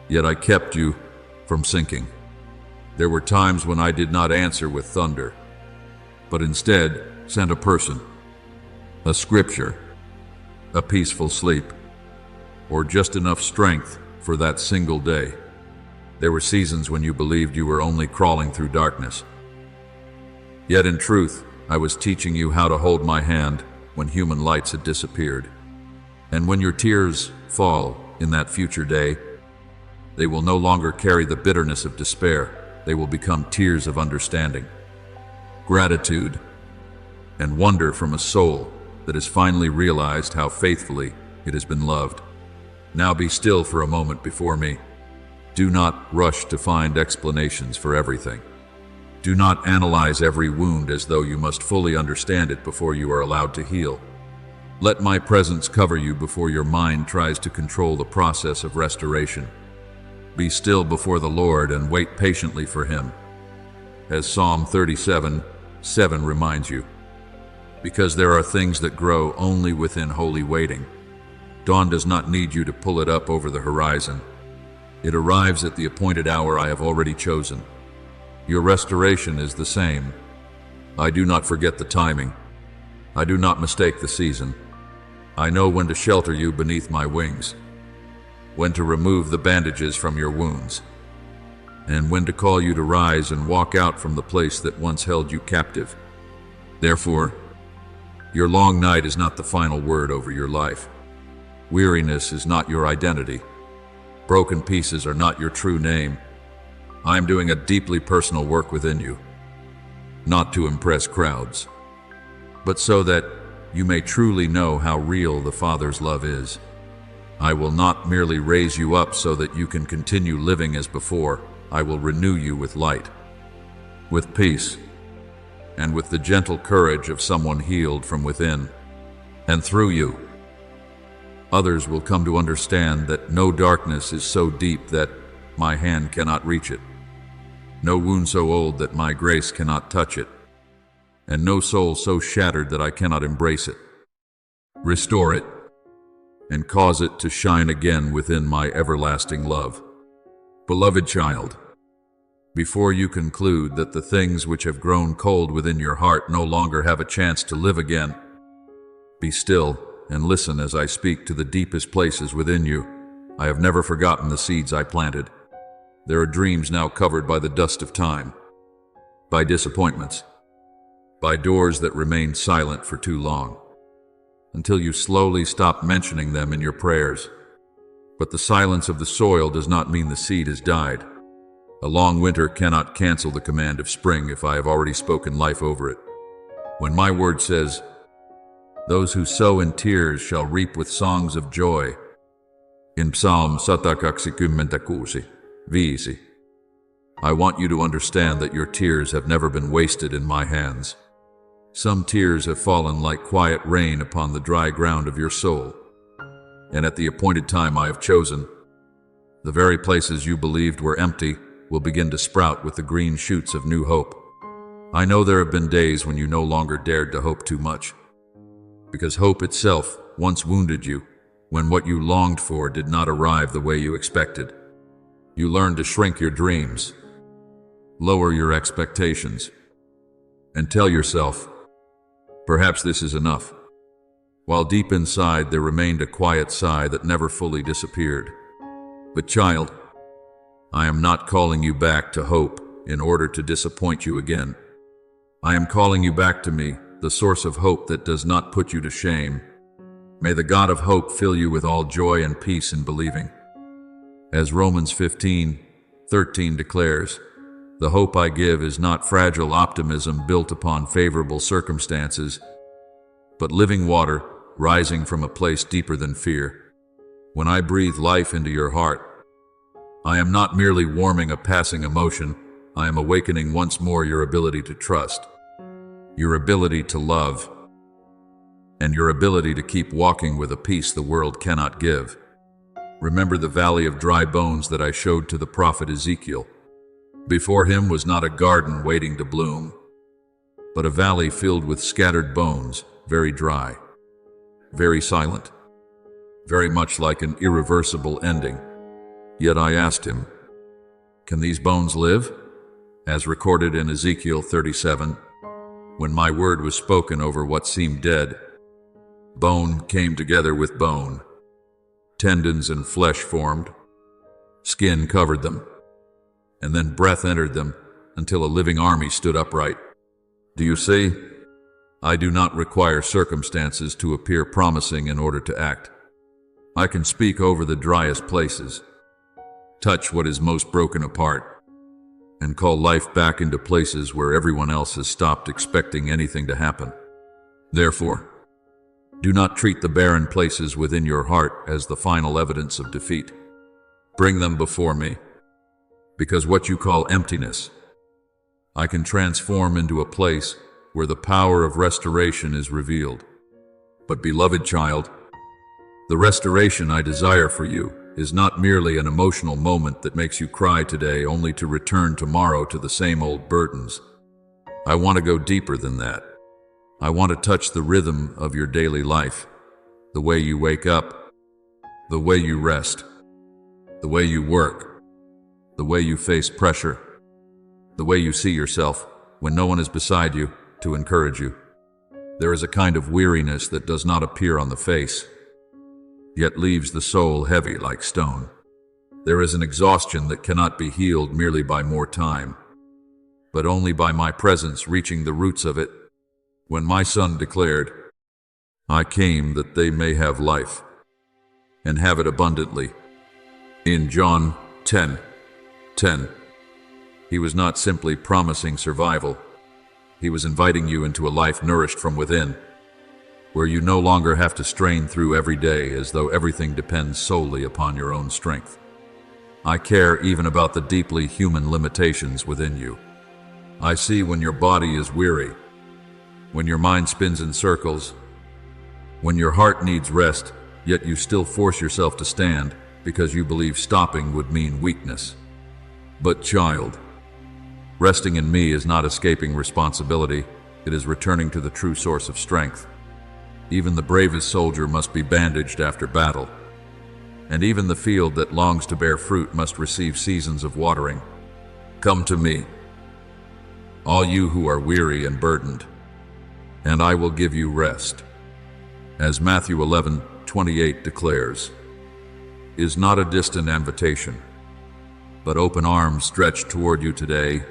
yet I kept you from sinking. There were times when I did not answer with thunder, but instead sent a person, a scripture, a peaceful sleep, or just enough strength for that single day. There were seasons when you believed you were only crawling through darkness. Yet in truth, I was teaching you how to hold my hand when human lights had disappeared. And when your tears fall in that future day, they will no longer carry the bitterness of despair. They will become tears of understanding, gratitude, and wonder from a soul that has finally realized how faithfully it has been loved. Now be still for a moment before me. Do not rush to find explanations for everything. Do not analyze every wound as though you must fully understand it before you are allowed to heal. Let my presence cover you before your mind tries to control the process of restoration. Be still before the Lord and wait patiently for Him. As Psalm 37:7 reminds you, because there are things that grow only within holy waiting. Dawn does not need you to pull it up over the horizon. It arrives at the appointed hour I have already chosen. Your restoration is the same. I do not forget the timing. I do not mistake the season. I know when to shelter you beneath my wings, when to remove the bandages from your wounds, and when to call you to rise and walk out from the place that once held you captive. Therefore, your long night is not the final word over your life. Weariness is not your identity. Broken pieces are not your true name. I am doing a deeply personal work within you, not to impress crowds, but so that you may truly know how real the Father's love is. I will not merely raise you up so that you can continue living as before. I will renew you with light, with peace, and with the gentle courage of someone healed from within. And through you, others will come to understand that no darkness is so deep that my hand cannot reach it, no wound so old that my grace cannot touch it, and no soul so shattered that I cannot embrace it. Restore it, and cause it to shine again within my everlasting love. Beloved child, before you conclude that the things which have grown cold within your heart no longer have a chance to live again, be still and listen as I speak to the deepest places within you. I have never forgotten the seeds I planted. There are dreams now covered by the dust of time, by disappointments, by doors that remained silent for too long, until you slowly stop mentioning them in your prayers. But the silence of the soil does not mean the seed has died. A long winter cannot cancel the command of spring if I have already spoken life over it. When my word says, "Those who sow in tears shall reap with songs of joy," in Psalm 126:5, I want you to understand that your tears have never been wasted in my hands. Some tears have fallen like quiet rain upon the dry ground of your soul, and at the appointed time I have chosen, the very places you believed were empty will begin to sprout with the green shoots of new hope. I know there have been days when you no longer dared to hope too much, because hope itself once wounded you when what you longed for did not arrive the way you expected. You learned to shrink your dreams, lower your expectations, and tell yourself, perhaps this is enough, while deep inside there remained a quiet sigh that never fully disappeared. But child, I am not calling you back to hope in order to disappoint you again. I am calling you back to me, the source of hope that does not put you to shame. May the God of hope fill you with all joy and peace in believing. As Romans 15:13 declares, the hope I give is not fragile optimism built upon favorable circumstances, but living water rising from a place deeper than fear. When I breathe life into your heart, I am not merely warming a passing emotion, I am awakening once more your ability to trust, your ability to love, and your ability to keep walking with a peace the world cannot give. Remember the valley of dry bones that I showed to the prophet Ezekiel. Before him was not a garden waiting to bloom, but a valley filled with scattered bones, very dry, very silent, very much like an irreversible ending. Yet I asked him, "Can these bones live?" As recorded in Ezekiel 37, when my word was spoken over what seemed dead, bone came together with bone, tendons and flesh formed, skin covered them, and then breath entered them until a living army stood upright. Do you see? I do not require circumstances to appear promising in order to act. I can speak over the driest places, touch what is most broken apart, and call life back into places where everyone else has stopped expecting anything to happen. Therefore, do not treat the barren places within your heart as the final evidence of defeat. Bring them before me, because what you call emptiness, I can transform into a place where the power of restoration is revealed. But beloved child, the restoration I desire for you is not merely an emotional moment that makes you cry today only to return tomorrow to the same old burdens. I want to go deeper than that. I want to touch the rhythm of your daily life, the way you wake up, the way you rest, the way you work, the way you face pressure, the way you see yourself when no one is beside you to encourage you. There is a kind of weariness that does not appear on the face, yet leaves the soul heavy like stone. There is an exhaustion that cannot be healed merely by more time, but only by my presence reaching the roots of it. When my Son declared, "I came that they may have life," and have it abundantly. In John 10:10, he was not simply promising survival. He was inviting you into a life nourished from within, where you no longer have to strain through every day as though everything depends solely upon your own strength. I care even about the deeply human limitations within you. I see when your body is weary, when your mind spins in circles, when your heart needs rest, yet you still force yourself to stand because you believe stopping would mean weakness. But child, resting in me is not escaping responsibility, it is returning to the true source of strength. Even the bravest soldier must be bandaged after battle, and even the field that longs to bear fruit must receive seasons of watering. Come to me, all you who are weary and burdened, and I will give you rest. As Matthew 11:28 declares, is not a distant invitation, but open arms stretched toward you today.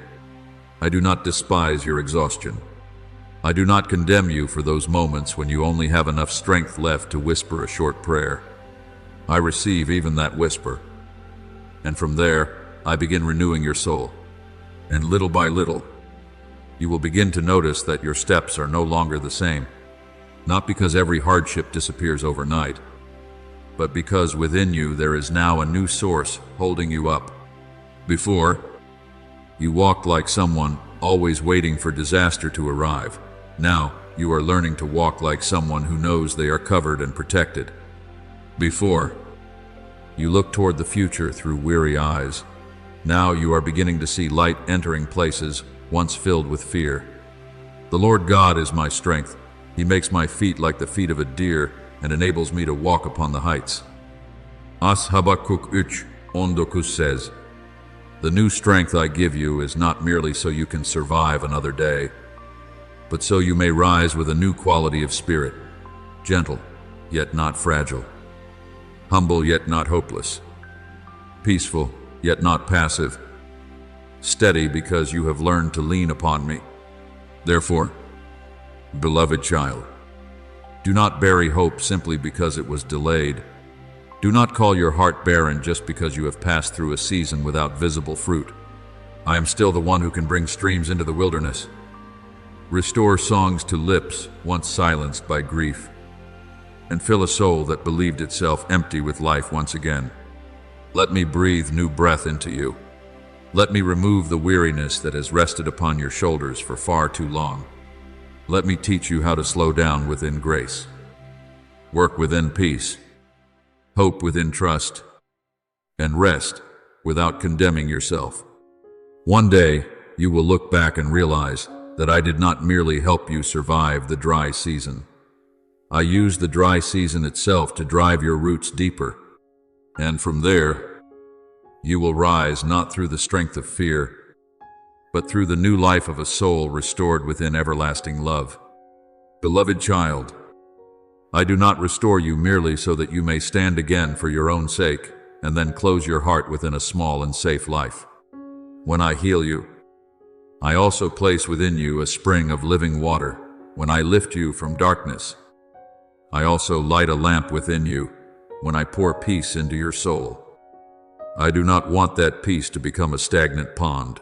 I do not despise your exhaustion. I do not condemn you for those moments when you only have enough strength left to whisper a short prayer. I receive even that whisper, and from there, I begin renewing your soul. And little by little, you will begin to notice that your steps are no longer the same, not because every hardship disappears overnight, but because within you there is now a new source holding you up. Before, you walked like someone always waiting for disaster to arrive. Now, you are learning to walk like someone who knows they are covered and protected. Before, you looked toward the future through weary eyes. Now you are beginning to see light entering places once filled with fear. The Lord God is my strength. He makes my feet like the feet of a deer and enables me to walk upon the heights. As Habakkuk 3:19 says, the new strength I give you is not merely so you can survive another day, but so you may rise with a new quality of spirit, gentle, yet not fragile, humble, yet not hopeless, peaceful, yet not passive, steady because you have learned to lean upon me. Therefore, beloved child, do not bury hope simply because it was delayed. Do not call your heart barren just because you have passed through a season without visible fruit. I am still the one who can bring streams into the wilderness, restore songs to lips once silenced by grief, and fill a soul that believed itself empty with life once again. Let me breathe new breath into you. Let me remove the weariness that has rested upon your shoulders for far too long. Let me teach you how to slow down within grace, work within peace, hope within trust, and rest without condemning yourself. One day, you will look back and realize that I did not merely help you survive the dry season. I used the dry season itself to drive your roots deeper, and from there, you will rise not through the strength of fear, but through the new life of a soul restored within everlasting love. Beloved child, I do not restore you merely so that you may stand again for your own sake, and then close your heart within a small and safe life. When I heal you, I also place within you a spring of living water. When I lift you from darkness, I also light a lamp within you when I pour peace into your soul. I do not want that peace to become a stagnant pond,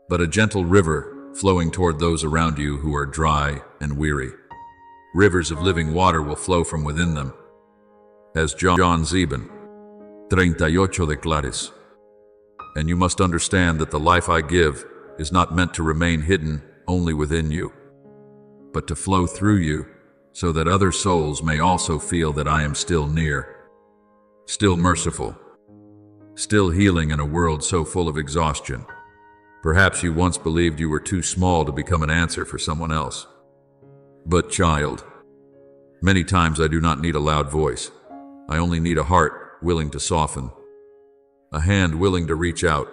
but a gentle river flowing toward those around you who are dry and weary. Rivers of living water will flow from within them. As John 7:38 declares, and you must understand that the life I give is not meant to remain hidden only within you, but to flow through you so that other souls may also feel that I am still near, still merciful, still healing in a world so full of exhaustion. Perhaps you once believed you were too small to become an answer for someone else. But child, many times I do not need a loud voice. I only need a heart willing to soften, a hand willing to reach out,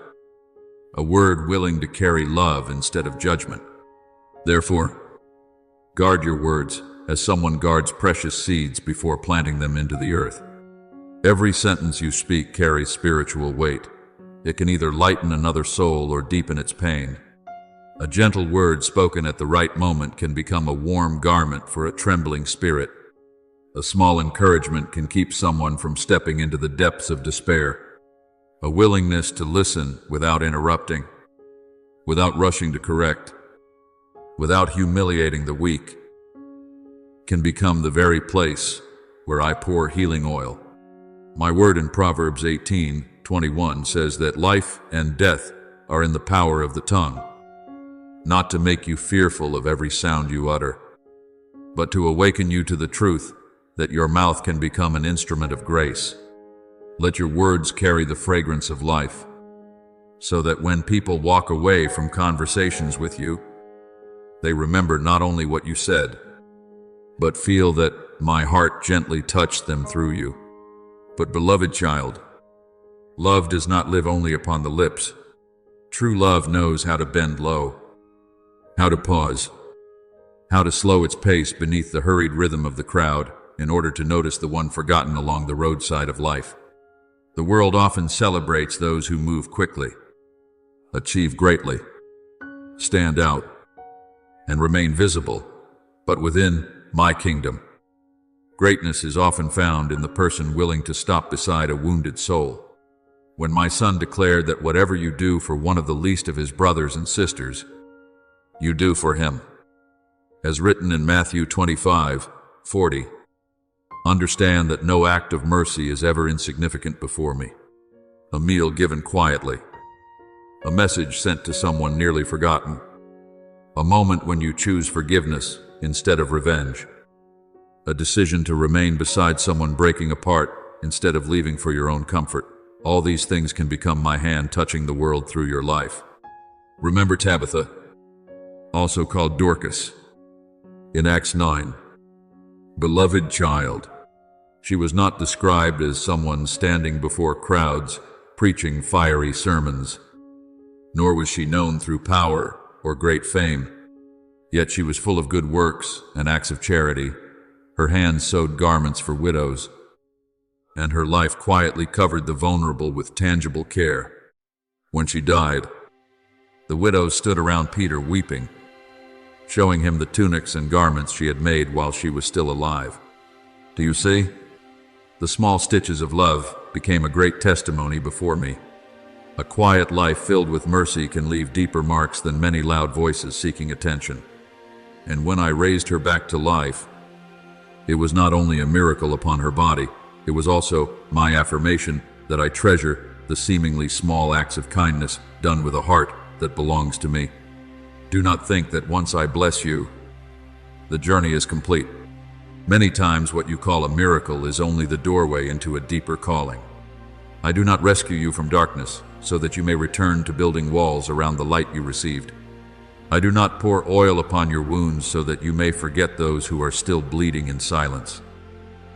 a word willing to carry love instead of judgment. Therefore, guard your words as someone guards precious seeds before planting them into the earth. Every sentence you speak carries spiritual weight. It can either lighten another soul or deepen its pain. A gentle word spoken at the right moment can become a warm garment for a trembling spirit. A small encouragement can keep someone from stepping into the depths of despair. A willingness to listen without interrupting, without rushing to correct, without humiliating the weak, can become the very place where I pour healing oil. My word in Proverbs 18:21 says that life and death are in the power of the tongue, not to make you fearful of every sound you utter, but to awaken you to the truth that your mouth can become an instrument of grace. Let your words carry the fragrance of life, so that when people walk away from conversations with you, they remember not only what you said, but feel that my heart gently touched them through you. But beloved child, love does not live only upon the lips. True love knows how to bend low, how to pause, how to slow its pace beneath the hurried rhythm of the crowd in order to notice the one forgotten along the roadside of life. The world often celebrates those who move quickly, achieve greatly, stand out, and remain visible. But within my kingdom, greatness is often found in the person willing to stop beside a wounded soul. When my son declared that whatever you do for one of the least of his brothers and sisters, you do for him, as written in Matthew 25:40, understand that no act of mercy is ever insignificant before me. A meal given quietly, a message sent to someone nearly forgotten, a moment when you choose forgiveness instead of revenge, a decision to remain beside someone breaking apart instead of leaving for your own comfort. All these things can become my hand touching the world through your life. Remember Tabitha, also called Dorcas, in Acts 9. Beloved child, she was not described as someone standing before crowds preaching fiery sermons, nor was she known through power or great fame. Yet she was full of good works and acts of charity. Her hands sewed garments for widows, and her life quietly covered the vulnerable with tangible care. When she died, the widows stood around Peter weeping, showing him the tunics and garments she had made while she was still alive. Do you see? The small stitches of love became a great testimony before me. A quiet life filled with mercy can leave deeper marks than many loud voices seeking attention. And when I raised her back to life, it was not only a miracle upon her body, it was also my affirmation that I treasure the seemingly small acts of kindness done with a heart that belongs to me. Do not think that once I bless you, the journey is complete. Many times what you call a miracle is only the doorway into a deeper calling. I do not rescue you from darkness so that you may return to building walls around the light you received. I do not pour oil upon your wounds so that you may forget those who are still bleeding in silence.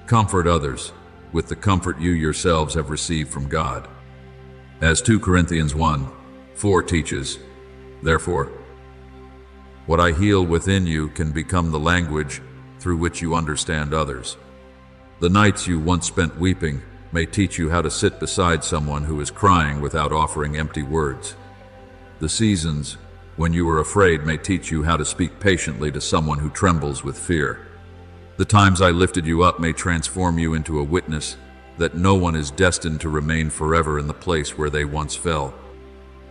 Comfort others with the comfort you yourselves have received from God. As 2 Corinthians 1:4 teaches, therefore, what I heal within you can become the language through which you understand others. The nights you once spent weeping may teach you how to sit beside someone who is crying without offering empty words. The seasons when you were afraid may teach you how to speak patiently to someone who trembles with fear. The times I lifted you up may transform you into a witness that no one is destined to remain forever in the place where they once fell.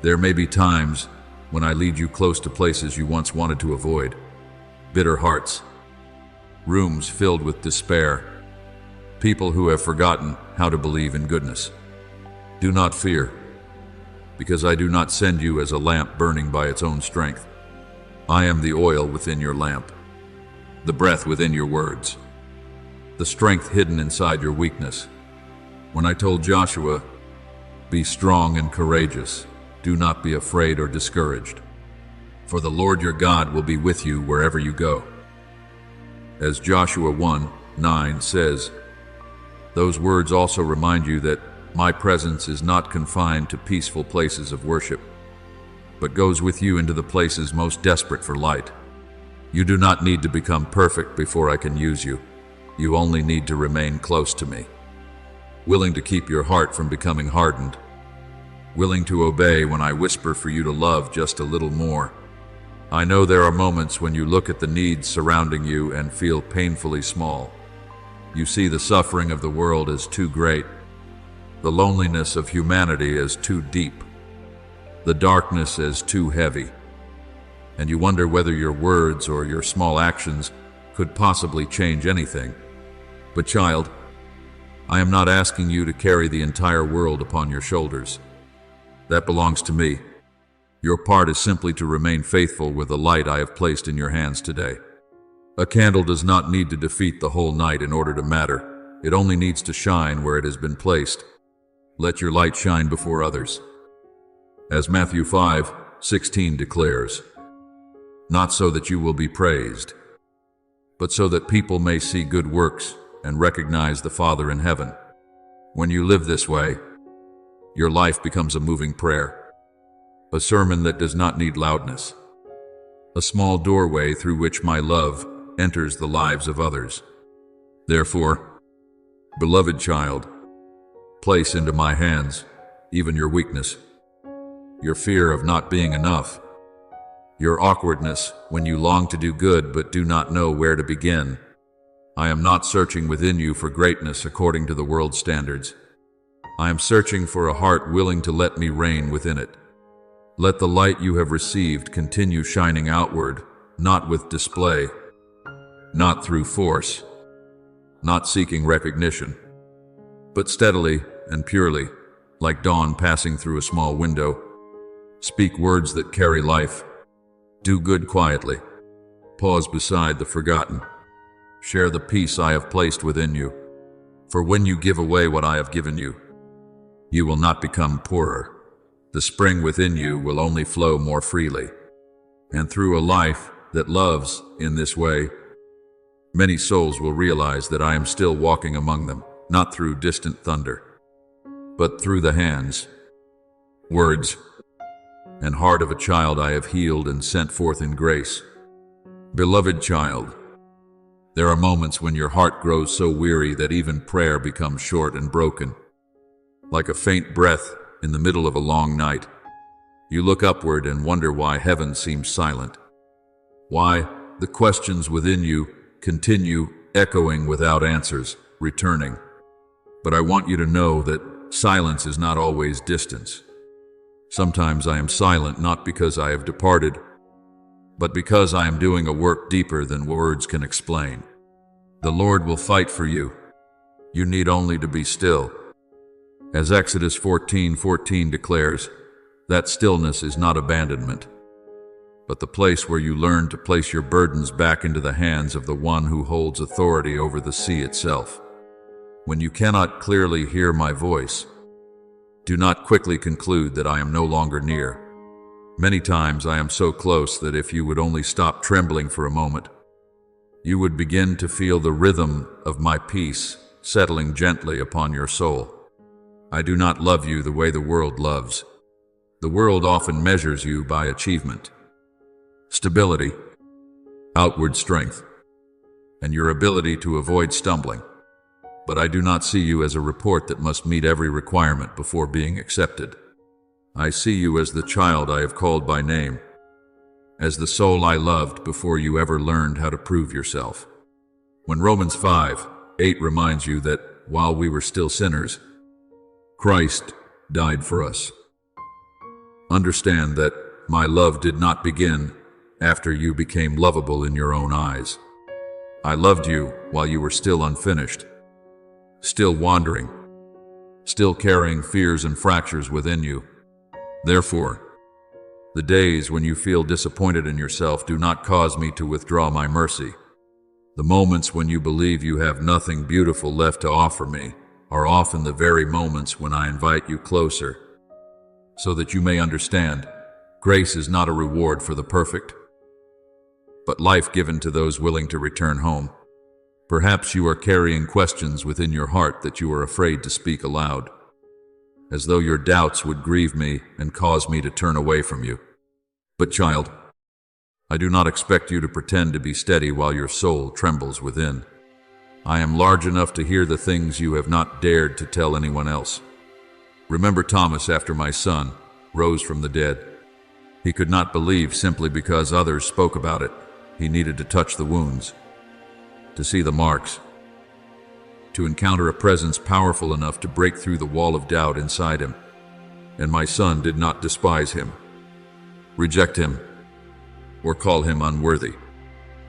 There may be times when I lead you close to places you once wanted to avoid, bitter hearts, rooms filled with despair, people who have forgotten how to believe in goodness. Do not fear, because I do not send you as a lamp burning by its own strength. I am the oil within your lamp, the breath within your words, the strength hidden inside your weakness. When I told Joshua, "Be strong and courageous, do not be afraid or discouraged, for the Lord your God will be with you wherever you go." As Joshua 1:9 says, those words also remind you that my presence is not confined to peaceful places of worship, but goes with you into the places most desperate for light. You do not need to become perfect before I can use you. You only need to remain close to me, willing to keep your heart from becoming hardened, willing to obey when I whisper for you to love just a little more. I know there are moments when you look at the needs surrounding you and feel painfully small. You see the suffering of the world as too great, the loneliness of humanity as too deep, the darkness as too heavy, and you wonder whether your words or your small actions could possibly change anything. But child, I am not asking you to carry the entire world upon your shoulders. That belongs to me. Your part is simply to remain faithful with the light I have placed in your hands today. A candle does not need to defeat the whole night in order to matter. It only needs to shine where it has been placed. Let your light shine before others. As Matthew 5:16 declares, not so that you will be praised, but so that people may see good works and recognize the Father in heaven. When you live this way, your life becomes a moving prayer, a sermon that does not need loudness, a small doorway through which my love enters the lives of others. Therefore, beloved child, place into my hands even your weakness, your fear of not being enough, your awkwardness when you long to do good but do not know where to begin. I am not searching within you for greatness according to the world's standards. I am searching for a heart willing to let me reign within it. Let the light you have received continue shining outward, not with display, not through force, not seeking recognition, but steadily and purely, like dawn passing through a small window. Speak words that carry life. Do good quietly. Pause beside the forgotten. Share the peace I have placed within you. For when you give away what I have given you, you will not become poorer. The spring within you will only flow more freely. And through a life that loves in this way, many souls will realize that I am still walking among them, not through distant thunder, but through the hands, words, and heart of a child I have healed and sent forth in grace. Beloved child, there are moments when your heart grows so weary that even prayer becomes short and broken. Like a faint breath in the middle of a long night, you look upward and wonder why heaven seems silent, why the questions within you continue echoing without answers, returning. But I want you to know that silence is not always distance. Sometimes I am silent not because I have departed, but because I am doing a work deeper than words can explain. The Lord will fight for you. You need only to be still. As Exodus 14:14 declares, that stillness is not abandonment, but the place where you learn to place your burdens back into the hands of the one who holds authority over the sea itself. When you cannot clearly hear my voice, do not quickly conclude that I am no longer near. Many times I am so close that if you would only stop trembling for a moment, you would begin to feel the rhythm of my peace settling gently upon your soul. I do not love you the way the world loves. The world often measures you by achievement, stability, outward strength, and your ability to avoid stumbling. But I do not see you as a report that must meet every requirement before being accepted. I see you as the child I have called by name, as the soul I loved before you ever learned how to prove yourself. When Romans 5:8 reminds you that while we were still sinners, Christ died for us, understand that my love did not begin after you became lovable in your own eyes. I loved you while you were still unfinished, still wandering, still carrying fears and fractures within you. Therefore, the days when you feel disappointed in yourself do not cause me to withdraw my mercy. The moments when you believe you have nothing beautiful left to offer me are often the very moments when I invite you closer, so that you may understand grace is not a reward for the perfect, but life given to those willing to return home. Perhaps you are carrying questions within your heart that you are afraid to speak aloud, as though your doubts would grieve me and cause me to turn away from you. But child, I do not expect you to pretend to be steady while your soul trembles within. I am large enough to hear the things you have not dared to tell anyone else. Remember Thomas after my son rose from the dead. He could not believe simply because others spoke about it. He needed to touch the wounds, to see the marks, to encounter a presence powerful enough to break through the wall of doubt inside him. And my son did not despise him, reject him, or call him unworthy.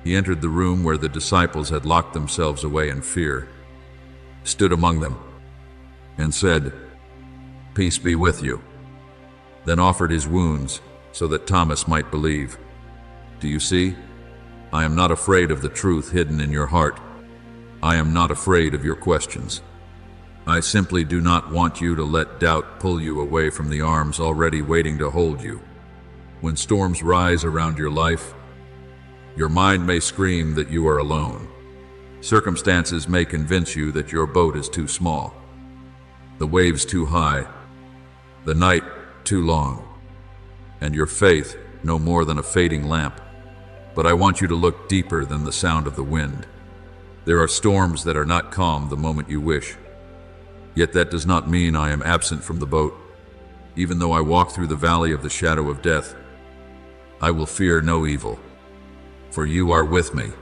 He entered the room where the disciples had locked themselves away in fear, stood among them, and said, "Peace be with you." Then offered his wounds so that Thomas might believe. Do you see? I am not afraid of the truth hidden in your heart. I am not afraid of your questions. I simply do not want you to let doubt pull you away from the arms already waiting to hold you. When storms rise around your life, your mind may scream that you are alone. Circumstances may convince you that your boat is too small, the waves too high, the night too long, and your faith no more than a fading lamp. But I want you to look deeper than the sound of the wind. There are storms that are not calm the moment you wish. Yet that does not mean I am absent from the boat. Even though I walk through the valley of the shadow of death, I will fear no evil, for you are with me.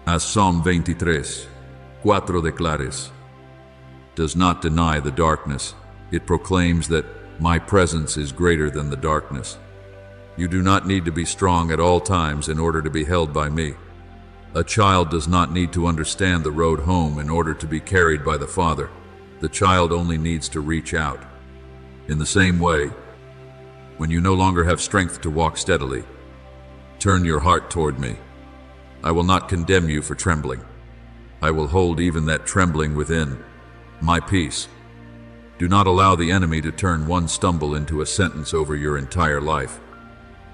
As Psalm 23:4 declares, does not deny the darkness. It proclaims that my presence is greater than the darkness. You do not need to be strong at all times in order to be held by me. A child does not need to understand the road home in order to be carried by the Father. The child only needs to reach out. In the same way, when you no longer have strength to walk steadily, turn your heart toward me. I will not condemn you for trembling. I will hold even that trembling within my peace. Do not allow the enemy to turn one stumble into a sentence over your entire life.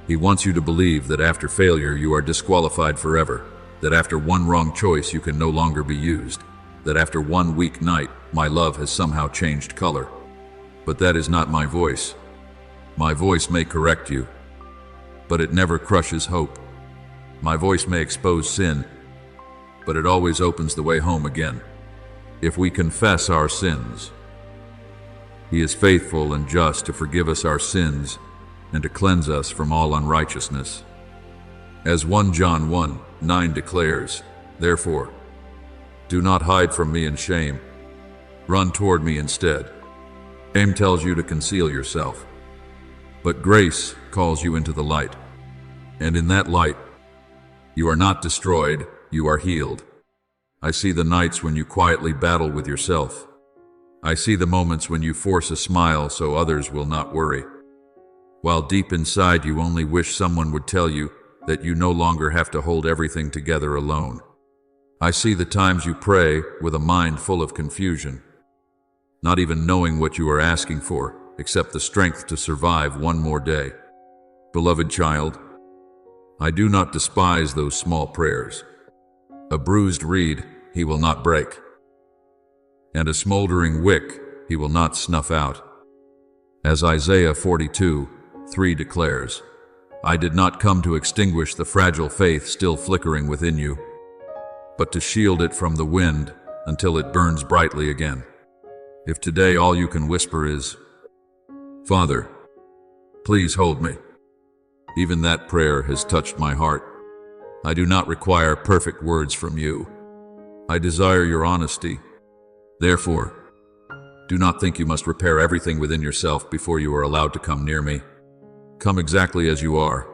He wants you to believe that after failure you are disqualified forever, that after one wrong choice you can no longer be used, that after one weak night my love has somehow changed color. But that is not my voice. My voice may correct you, but it never crushes hope. My voice may expose sin, but it always opens the way home again. If we confess our sins, He is faithful and just to forgive us our sins and to cleanse us from all unrighteousness. As 1 John 1:9 declares, therefore, do not hide from me in shame. Run toward me instead. Shame tells you to conceal yourself, but grace calls you into the light. And in that light, you are not destroyed, you are healed. I see the nights when you quietly battle with yourself. I see the moments when you force a smile so others will not worry, while deep inside you only wish someone would tell you that you no longer have to hold everything together alone. I see the times you pray with a mind full of confusion, not even knowing what you are asking for, except the strength to survive one more day. Beloved child, I do not despise those small prayers. A bruised reed He will not break, and a smoldering wick He will not snuff out. As Isaiah 42:3 declares, I did not come to extinguish the fragile faith still flickering within you, but to shield it from the wind until it burns brightly again. If today all you can whisper is, Father, please hold me, even that prayer has touched my heart. I do not require perfect words from you. I desire your honesty. Therefore, do not think you must repair everything within yourself before you are allowed to come near me. Come exactly as you are,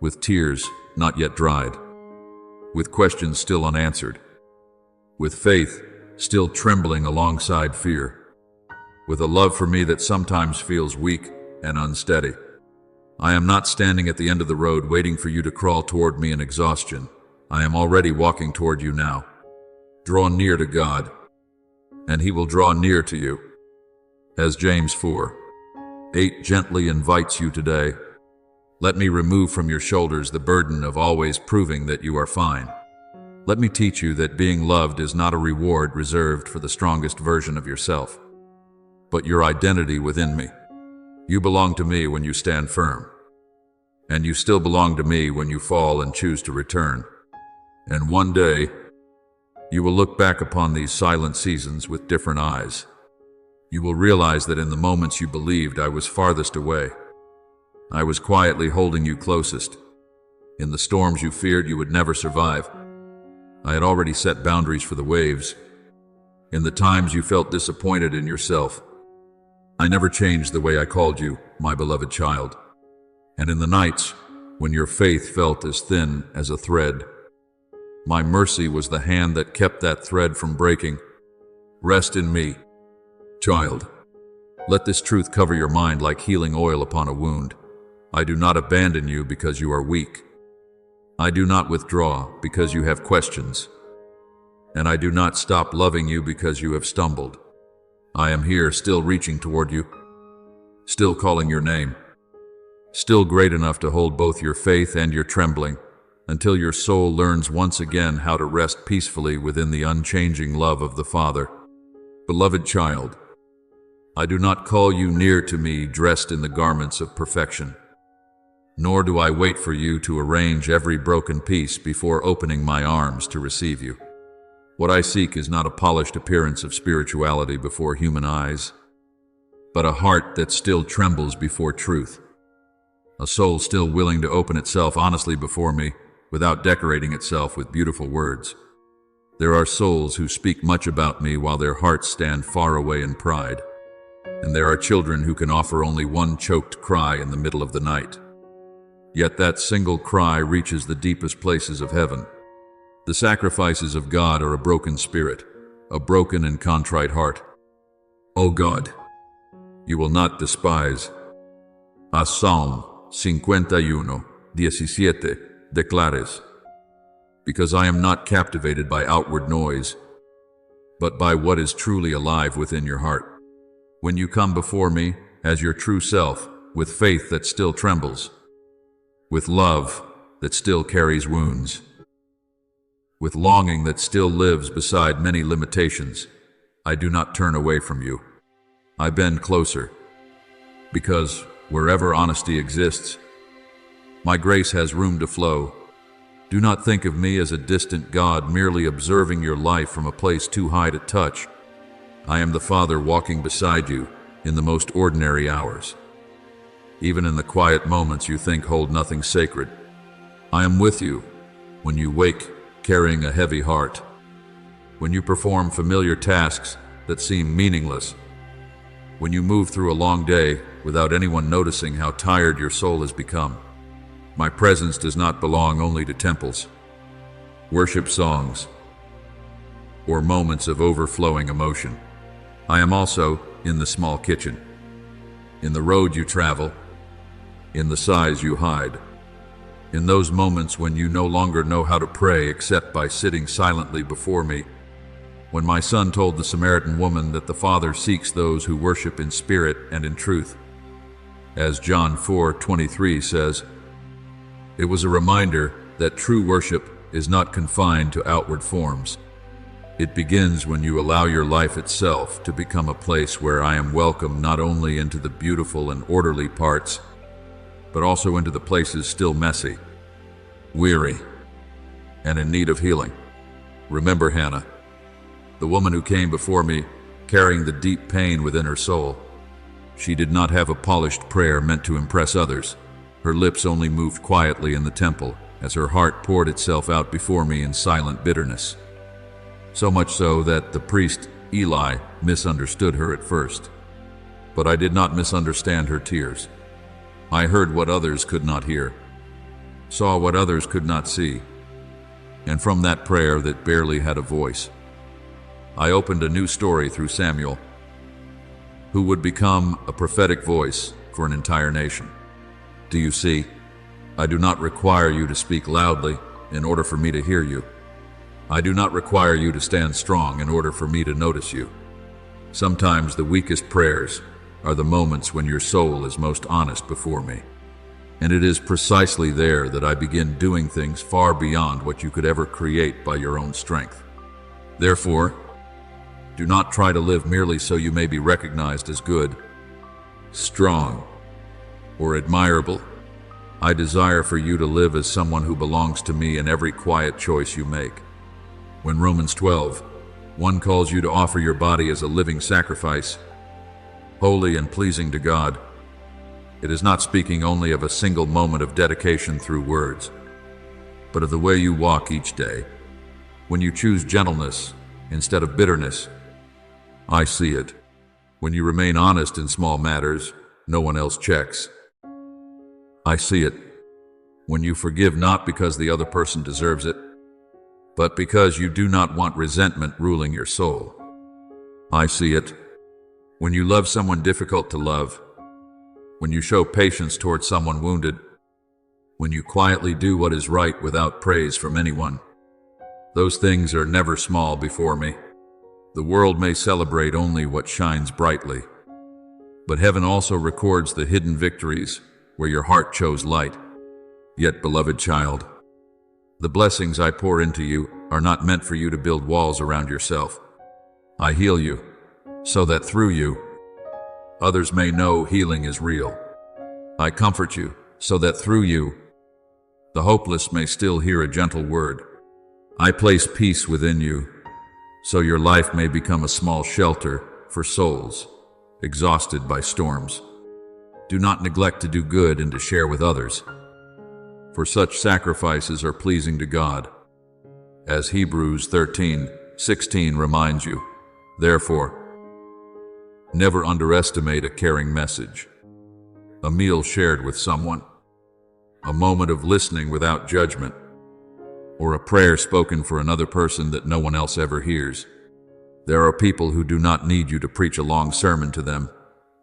with tears not yet dried, with questions still unanswered, with faith still trembling alongside fear, with a love for me that sometimes feels weak and unsteady. I am not standing at the end of the road waiting for you to crawl toward me in exhaustion. I am already walking toward you now. Draw near to God, and He will draw near to you. As James 4:8 gently invites you today, let me remove from your shoulders the burden of always proving that you are fine. Let me teach you that being loved is not a reward reserved for the strongest version of yourself, but your identity within me. You belong to me when you stand firm, and you still belong to me when you fall and choose to return. And one day, you will look back upon these silent seasons with different eyes. You will realize that in the moments you believed I was farthest away, I was quietly holding you closest. In the storms you feared you would never survive, I had already set boundaries for the waves, In the times you felt disappointed in yourself, I never changed the way I called you, my beloved child. And in the nights when your faith felt as thin as a thread, my mercy was the hand that kept that thread from breaking. Rest in me, child. Let this truth cover your mind like healing oil upon a wound. I do not abandon you because you are weak. I do not withdraw because you have questions. And I do not stop loving you because you have stumbled. I am here, still reaching toward you, still calling your name, still great enough to hold both your faith and your trembling, until your soul learns once again how to rest peacefully within the unchanging love of the Father. Beloved child, I do not call you near to me dressed in the garments of perfection, nor do I wait for you to arrange every broken piece before opening my arms to receive you. What I seek is not a polished appearance of spirituality before human eyes, but a heart that still trembles before truth, a soul still willing to open itself honestly before me without decorating itself with beautiful words. There are souls who speak much about me while their hearts stand far away in pride, and there are children who can offer only one choked cry in the middle of the night. Yet that single cry reaches the deepest places of heaven. The sacrifices of God are a broken spirit, a broken and contrite heart. O God, you will not despise. As Psalm 51:17 declares, because I am not captivated by outward noise, but by what is truly alive within your heart. When you come before me as your true self, with faith that still trembles, with love that still carries wounds, with longing that still lives beside many limitations, I do not turn away from you. I bend closer, because wherever honesty exists, my grace has room to flow. Do not think of me as a distant God merely observing your life from a place too high to touch. I am the Father walking beside you in the most ordinary hours. Even in the quiet moments you think hold nothing sacred, I am with you when you wake carrying a heavy heart, when you perform familiar tasks that seem meaningless, when you move through a long day without anyone noticing how tired your soul has become. My presence does not belong only to temples, worship songs, or moments of overflowing emotion. I am also in the small kitchen, in the road you travel, in the sighs you hide, in those moments when you no longer know how to pray except by sitting silently before me. When my son told the Samaritan woman that the Father seeks those who worship in spirit and in truth, as John 4:23 says, it was a reminder that true worship is not confined to outward forms. It begins when you allow your life itself to become a place where I am welcome not only into the beautiful and orderly parts, but also into the places still messy, weary, and in need of healing. Remember Hannah, the woman who came before me carrying the deep pain within her soul. She did not have a polished prayer meant to impress others. Her lips only moved quietly in the temple as her heart poured itself out before me in silent bitterness. So much so that the priest Eli misunderstood her at first. But I did not misunderstand her tears. I heard what others could not hear, saw what others could not see, and from that prayer that barely had a voice, I opened a new story through Samuel, who would become a prophetic voice for an entire nation. Do you see? I do not require you to speak loudly in order for me to hear you. I do not require you to stand strong in order for me to notice you. Sometimes the weakest prayers are the moments when your soul is most honest before me. And it is precisely there that I begin doing things far beyond what you could ever create by your own strength. Therefore, do not try to live merely so you may be recognized as good, strong, or admirable. I desire for you to live as someone who belongs to me in every quiet choice you make. When Romans 12:1 calls you to offer your body as a living sacrifice, holy and pleasing to God, it is not speaking only of a single moment of dedication through words, but of the way you walk each day. When you choose gentleness instead of bitterness, I see it. When you remain honest in small matters, no one else checks. I see it. When you forgive not because the other person deserves it, but because you do not want resentment ruling your soul. I see it. When you love someone difficult to love, when you show patience towards someone wounded, when you quietly do what is right without praise from anyone. Those things are never small before me. The world may celebrate only what shines brightly, but heaven also records the hidden victories where your heart chose light. Yet, beloved child, the blessings I pour into you are not meant for you to build walls around yourself. I heal you, so that through you, others may know healing is real. I comfort you, so that through you, the hopeless may still hear a gentle word. I place peace within you, so your life may become a small shelter for souls exhausted by storms. Do not neglect to do good and to share with others, for such sacrifices are pleasing to God. As Hebrews 13:16 reminds you, therefore, never underestimate a caring message, a meal shared with someone, a moment of listening without judgment, or a prayer spoken for another person that no one else ever hears. There are people who do not need you to preach a long sermon to them.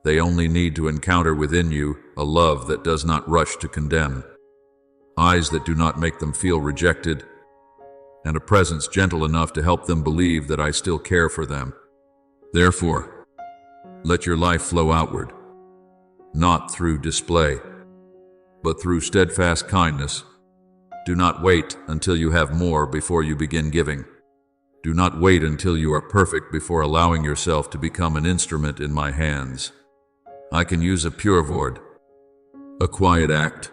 They only need to encounter within you a love that does not rush to condemn, eyes that do not make them feel rejected, and a presence gentle enough to help them believe that I still care for them. Therefore, let your life flow outward, not through display, but through steadfast kindness. Do not wait until you have more before you begin giving. Do not wait until you are perfect before allowing yourself to become an instrument in my hands. I can use a pure word, a quiet act,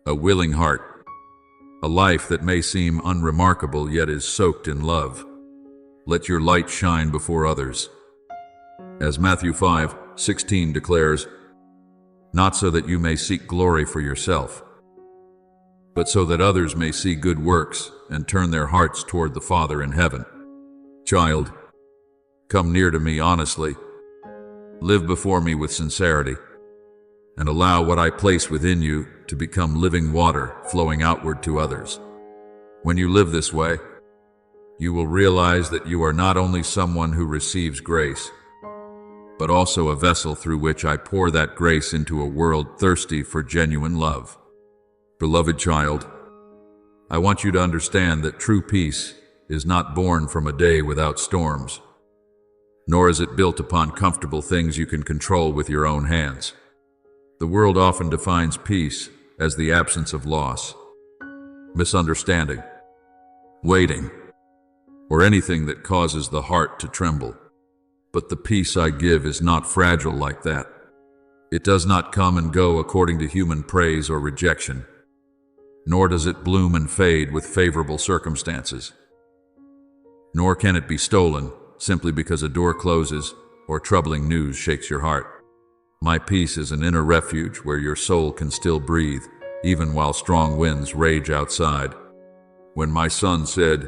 a willing heart, a life that may seem unremarkable yet is soaked in love. Let your light shine before others. As Matthew 5:16 declares, not so that you may seek glory for yourself, but so that others may see good works and turn their hearts toward the Father in heaven. Child, come near to me honestly. Live before me with sincerity, and allow what I place within you to become living water flowing outward to others. When you live this way, you will realize that you are not only someone who receives grace, but also a vessel through which I pour that grace into a world thirsty for genuine love. Beloved child, I want you to understand that true peace is not born from a day without storms, nor is it built upon comfortable things you can control with your own hands. The world often defines peace as the absence of loss, misunderstanding, waiting, or anything that causes the heart to tremble. But the peace I give is not fragile like that. It does not come and go according to human praise or rejection, nor does it bloom and fade with favorable circumstances. Nor can it be stolen simply because a door closes or troubling news shakes your heart. My peace is an inner refuge where your soul can still breathe, even while strong winds rage outside. When my son said,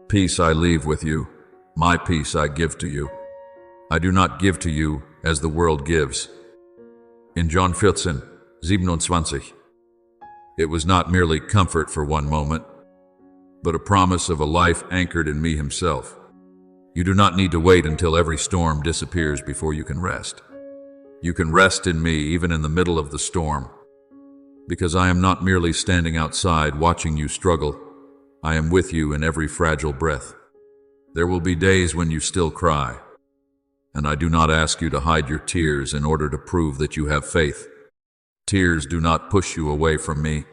"Peace I leave with you, my peace I give to you. I do not give to you as the world gives." In John 14:27, it was not merely comfort for one moment, but a promise of a life anchored in me himself. You do not need to wait until every storm disappears before you can rest. You can rest in me even in the middle of the storm, because I am not merely standing outside watching you struggle. I am with you in every fragile breath. There will be days when you still cry, and I do not ask you to hide your tears in order to prove that you have faith. Tears do not push you away from me.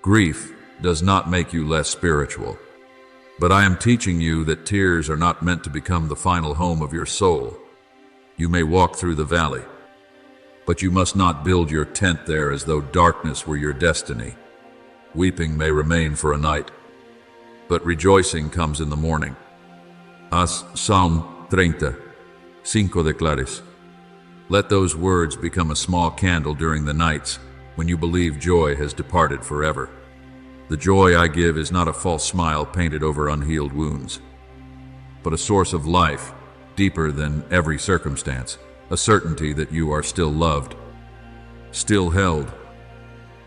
Grief does not make you less spiritual. But I am teaching you that tears are not meant to become the final home of your soul. You may walk through the valley, but you must not build your tent there as though darkness were your destiny. Weeping may remain for a night, but rejoicing comes in the morning. As Psalm 30:5 declares, let those words become a small candle during the nights when you believe joy has departed forever. The joy I give is not a false smile painted over unhealed wounds, but a source of life deeper than every circumstance, a certainty that you are still loved, still held,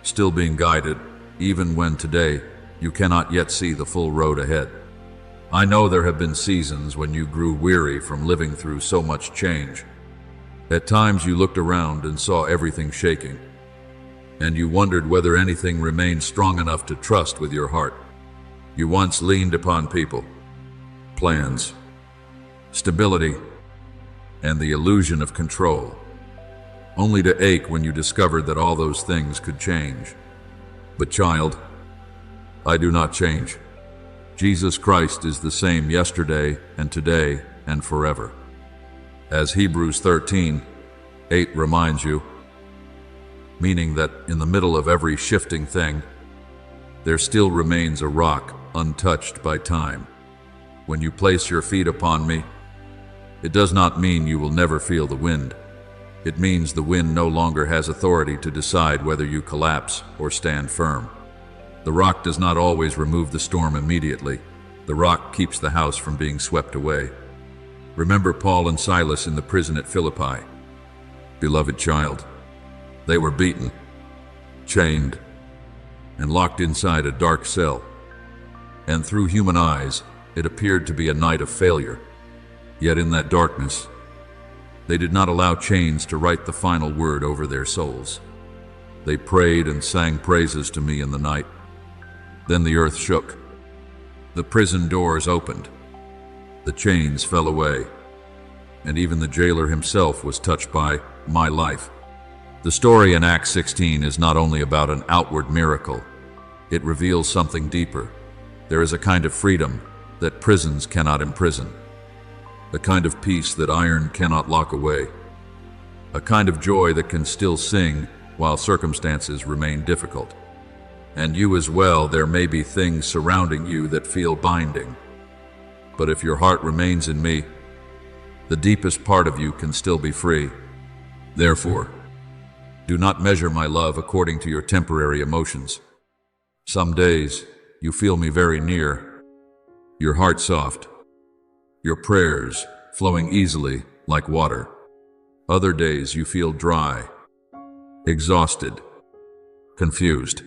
still being guided, even when today you cannot yet see the full road ahead. I know there have been seasons when you grew weary from living through so much change. At times you looked around and saw everything shaking, and you wondered whether anything remained strong enough to trust with your heart. You once leaned upon people, plans, stability, and the illusion of control, only to ache when you discovered that all those things could change. But child, I do not change. Jesus Christ is the same yesterday and today and forever. As Hebrews 13:8 reminds you, meaning that in the middle of every shifting thing, there still remains a rock untouched by time. When you place your feet upon me, it does not mean you will never feel the wind. It means the wind no longer has authority to decide whether you collapse or stand firm. The rock does not always remove the storm immediately. The rock keeps the house from being swept away. Remember Paul and Silas in the prison at Philippi. Beloved child, they were beaten, chained, and locked inside a dark cell. And through human eyes, it appeared to be a night of failure. Yet in that darkness, they did not allow chains to write the final word over their souls. They prayed and sang praises to me in the night. Then the earth shook. The prison doors opened. The chains fell away. And even the jailer himself was touched by my life. The story in Acts 16 is not only about an outward miracle. It reveals something deeper. There is a kind of freedom that prisons cannot imprison. A kind of peace that iron cannot lock away. A kind of joy that can still sing while circumstances remain difficult. And you as well, there may be things surrounding you that feel binding. But if your heart remains in me, the deepest part of you can still be free. Therefore, do not measure my love according to your temporary emotions. Some days, you feel me very near, your heart soft, your prayers flowing easily like water. Other days you feel dry, exhausted, confused,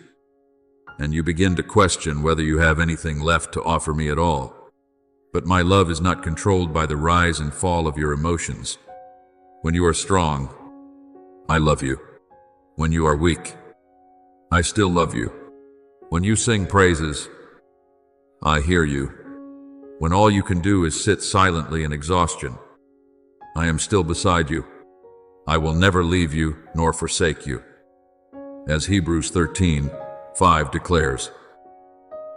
and you begin to question whether you have anything left to offer me at all. But my love is not controlled by the rise and fall of your emotions. When you are strong, I love you. When you are weak, I still love you. When you sing praises, I hear you. When all you can do is sit silently in exhaustion, I am still beside you. I will never leave you nor forsake you. As Hebrews 13:5 declares,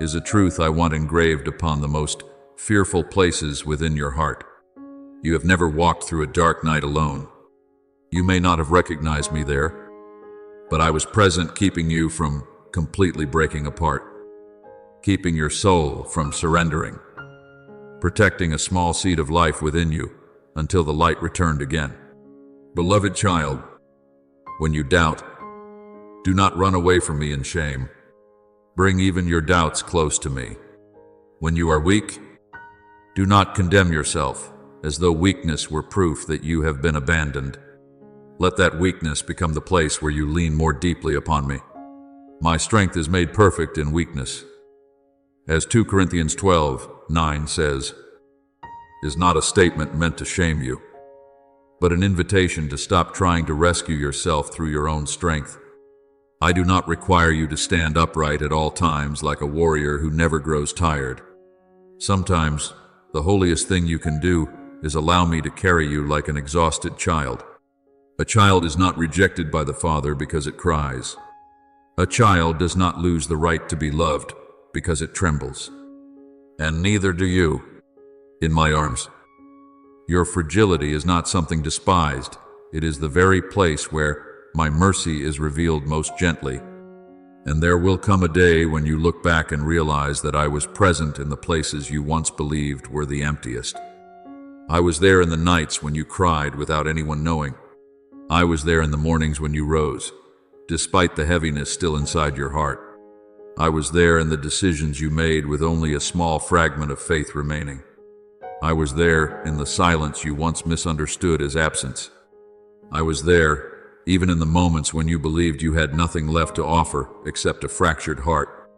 is a truth I want engraved upon the most fearful places within your heart. You have never walked through a dark night alone. You may not have recognized me there, but I was present, keeping you from completely breaking apart, keeping your soul from surrendering, protecting a small seed of life within you until the light returned again. Beloved child, when you doubt, do not run away from me in shame. Bring even your doubts close to me. When you are weak, do not condemn yourself as though weakness were proof that you have been abandoned. Let that weakness become the place where you lean more deeply upon me. My strength is made perfect in weakness. As 2 Corinthians 12:9 says, is not a statement meant to shame you, but an invitation to stop trying to rescue yourself through your own strength. I do not require you to stand upright at all times like a warrior who never grows tired. Sometimes, the holiest thing you can do is allow me to carry you like an exhausted child. A child is not rejected by the father because it cries. A child does not lose the right to be loved because it trembles. And neither do you, in my arms. Your fragility is not something despised. It is the very place where my mercy is revealed most gently. And there will come a day when you look back and realize that I was present in the places you once believed were the emptiest. I was there in the nights when you cried without anyone knowing. I was there in the mornings when you rose, despite the heaviness still inside your heart. I was there in the decisions you made with only a small fragment of faith remaining. I was there in the silence you once misunderstood as absence. I was there even in the moments when you believed you had nothing left to offer except a fractured heart.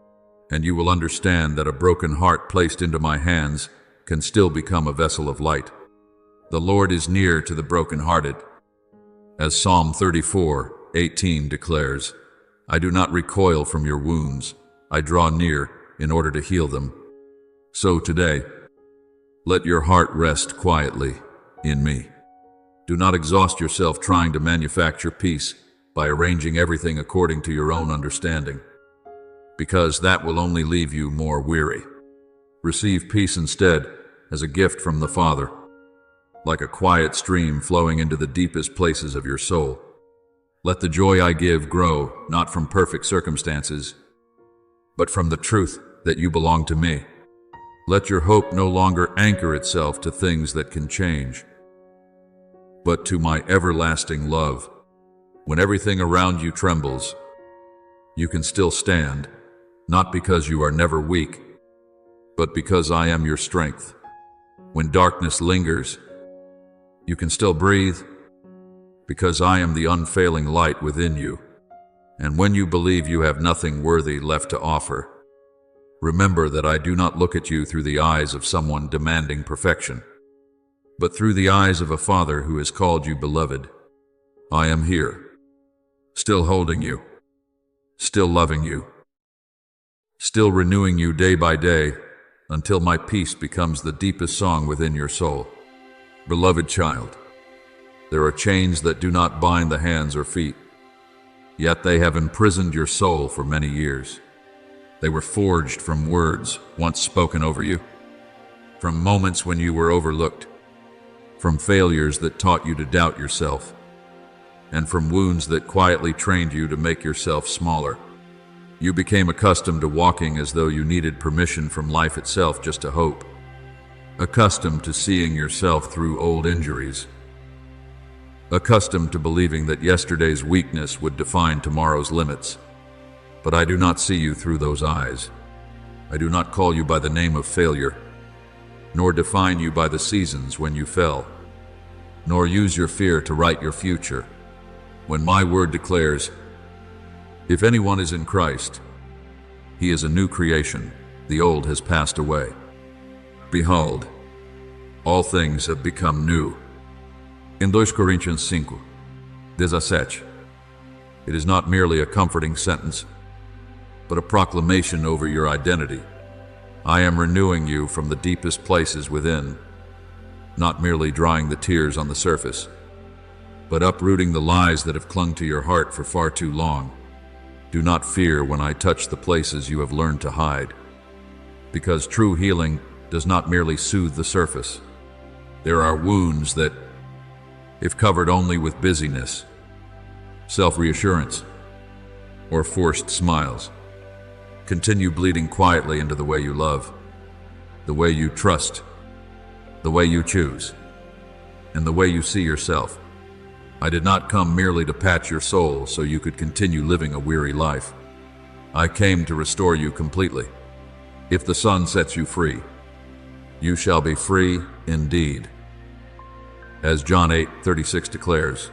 And you will understand that a broken heart placed into my hands can still become a vessel of light. The Lord is near to the brokenhearted. As Psalm 34:18 declares, I do not recoil from your wounds. I draw near in order to heal them. So today, let your heart rest quietly in me. Do not exhaust yourself trying to manufacture peace by arranging everything according to your own understanding, because that will only leave you more weary. Receive peace instead as a gift from the Father, like a quiet stream flowing into the deepest places of your soul. Let the joy I give grow not from perfect circumstances, but from the truth that you belong to me. Let your hope no longer anchor itself to things that can change, but to my everlasting love. When everything around you trembles, you can still stand, not because you are never weak, but because I am your strength. When darkness lingers, you can still breathe, because I am the unfailing light within you. And when you believe you have nothing worthy left to offer, remember that I do not look at you through the eyes of someone demanding perfection, but through the eyes of a Father who has called you beloved. I am here, still holding you, still loving you, still renewing you day by day until my peace becomes the deepest song within your soul. Beloved child, there are chains that do not bind the hands or feet, yet they have imprisoned your soul for many years. They were forged from words once spoken over you, from moments when you were overlooked, from failures that taught you to doubt yourself, and from wounds that quietly trained you to make yourself smaller. You became accustomed to walking as though you needed permission from life itself just to hope, accustomed to seeing yourself through old injuries, accustomed to believing that yesterday's weakness would define tomorrow's limits. But I do not see you through those eyes. I do not call you by the name of failure, nor define you by the seasons when you fell, nor use your fear to write your future. When my word declares, if anyone is in Christ, he is a new creation. The old has passed away. Behold, all things have become new. In 2 Coríntios 5:17, it is not merely a comforting sentence, but a proclamation over your identity. I am renewing you from the deepest places within, not merely drying the tears on the surface, but uprooting the lies that have clung to your heart for far too long. Do not fear when I touch the places you have learned to hide, because true healing does not merely soothe the surface. There are wounds that, if covered only with busyness, self-reassurance, or forced smiles, continue bleeding quietly into the way you love, the way you trust, the way you choose, and the way you see yourself. I did not come merely to patch your soul so you could continue living a weary life. I came to restore you completely. If the Son sets you free, you shall be free indeed. As John 8:36 declares,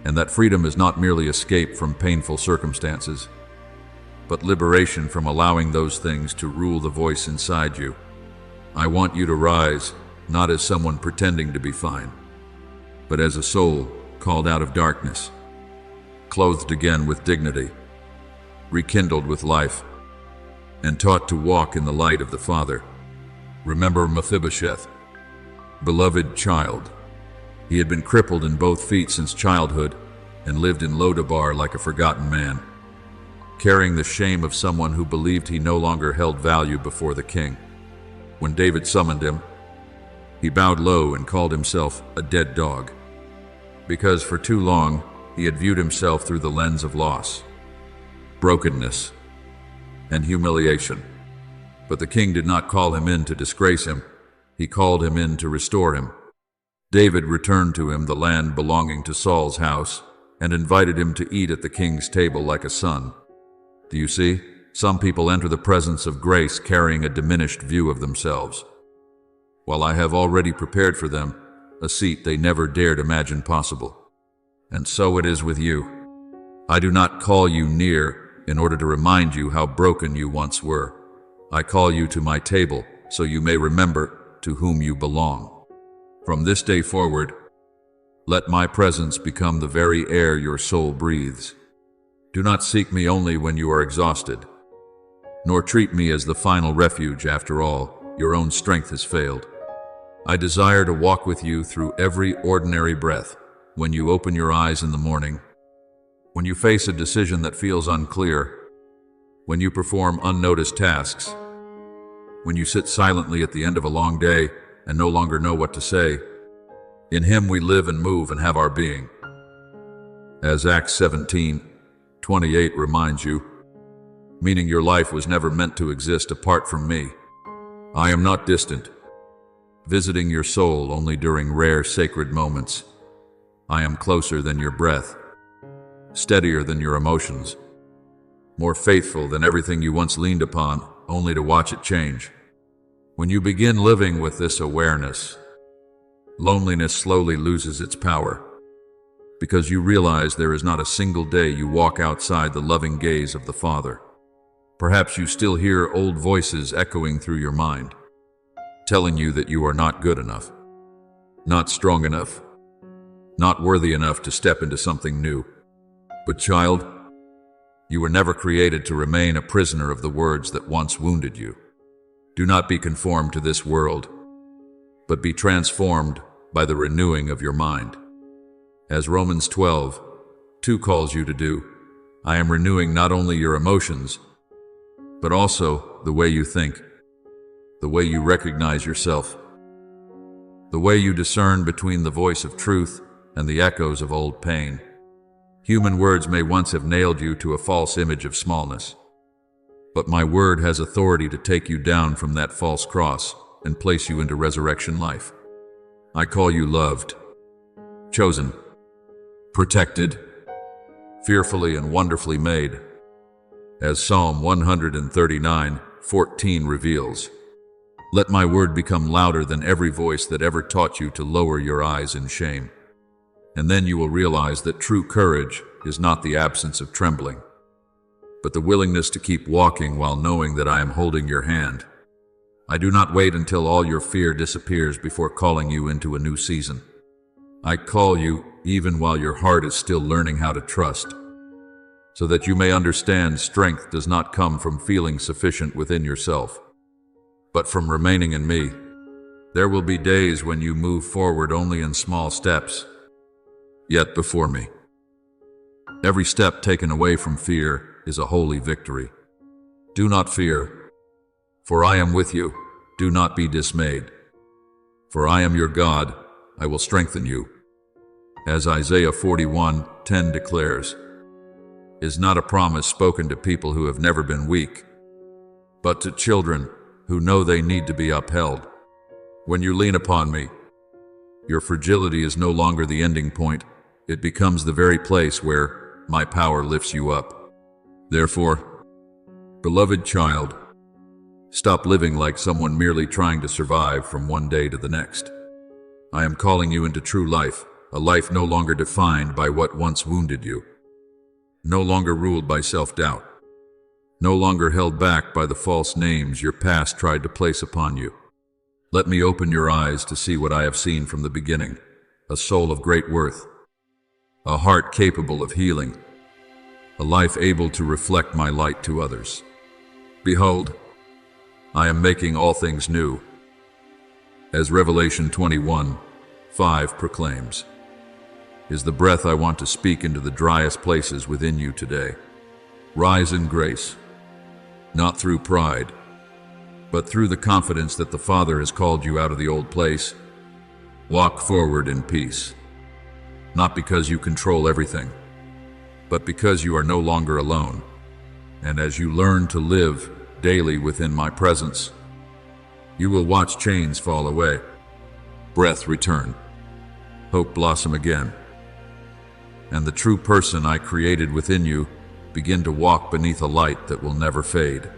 and that freedom is not merely escape from painful circumstances, but liberation from allowing those things to rule the voice inside you. I want you to rise, not as someone pretending to be fine, but as a soul called out of darkness, clothed again with dignity, rekindled with life, and taught to walk in the light of the Father. Remember Mephibosheth, beloved child. He had been crippled in both feet since childhood and lived in Lodabar like a forgotten man, carrying the shame of someone who believed he no longer held value before the king. When David summoned him, he bowed low and called himself a dead dog, because for too long he had viewed himself through the lens of loss, brokenness, and humiliation. But the king did not call him in to disgrace him. He called him in to restore him. David returned to him the land belonging to Saul's house and invited him to eat at the king's table like a son. Do you see? Some people enter the presence of grace carrying a diminished view of themselves. while I have already prepared for them a seat they never dared imagine possible. And so it is with you. I do not call you near in order to remind you how broken you once were. I call you to my table so you may remember to whom you belong. From this day forward, let my presence become the very air your soul breathes. Do not seek me only when you are exhausted, nor treat me as the final refuge after all your own strength has failed. I desire to walk with you through every ordinary breath, when you open your eyes in the morning, when you face a decision that feels unclear, when you perform unnoticed tasks, when you sit silently at the end of a long day and no longer know what to say. In Him we live and move and have our being. As Acts 17:28 reminds you, meaning your life was never meant to exist apart from me. I am not distant, visiting your soul only during rare sacred moments. I am closer than your breath, steadier than your emotions, more faithful than everything you once leaned upon, only to watch it change. When you begin living with this awareness, loneliness slowly loses its power, because you realize there is not a single day you walk outside the loving gaze of the Father. Perhaps you still hear old voices echoing through your mind, telling you that you are not good enough, not strong enough, not worthy enough to step into something new. But child, you were never created to remain a prisoner of the words that once wounded you. Do not be conformed to this world, but be transformed by the renewing of your mind. As Romans 12:2 calls you to do, I am renewing not only your emotions, but also the way you think, the way you recognize yourself, the way you discern between the voice of truth and the echoes of old pain. Human words may once have nailed you to a false image of smallness, but my word has authority to take you down from that false cross and place you into resurrection life. I call you loved, chosen, protected, fearfully and wonderfully made, as Psalm 139:14 reveals. Let my word become louder than every voice that ever taught you to lower your eyes in shame. And then you will realize that true courage is not the absence of trembling, but the willingness to keep walking while knowing that I am holding your hand. I do not wait until all your fear disappears before calling you into a new season. I call you even while your heart is still learning how to trust, so that you may understand strength does not come from feeling sufficient within yourself, but from remaining in me. There will be days when you move forward only in small steps, yet before me. Every step taken away from fear is a holy victory. Do not fear, for I am with you. Do not be dismayed, for I am your God. I will strengthen you. As Isaiah 41:10 declares, is not a promise spoken to people who have never been weak, but to children who know they need to be upheld. When you lean upon me, your fragility is no longer the ending point. It becomes the very place where my power lifts you up. Therefore, beloved child, stop living like someone merely trying to survive from one day to the next. I am calling you into true life, a life no longer defined by what once wounded you, no longer ruled by self-doubt, no longer held back by the false names your past tried to place upon you. Let me open your eyes to see what I have seen from the beginning, a soul of great worth, a heart capable of healing, a life able to reflect my light to others. Behold, I am making all things new. As Revelation 21:5 proclaims, is the breath I want to speak into the driest places within you today. Rise in grace, not through pride, but through the confidence that the Father has called you out of the old place. Walk forward in peace, not because you control everything, but because you are no longer alone. And as you learn to live daily within my presence, you will watch chains fall away, breath return, hope blossom again, and the true person I created within you begin to walk beneath a light that will never fade.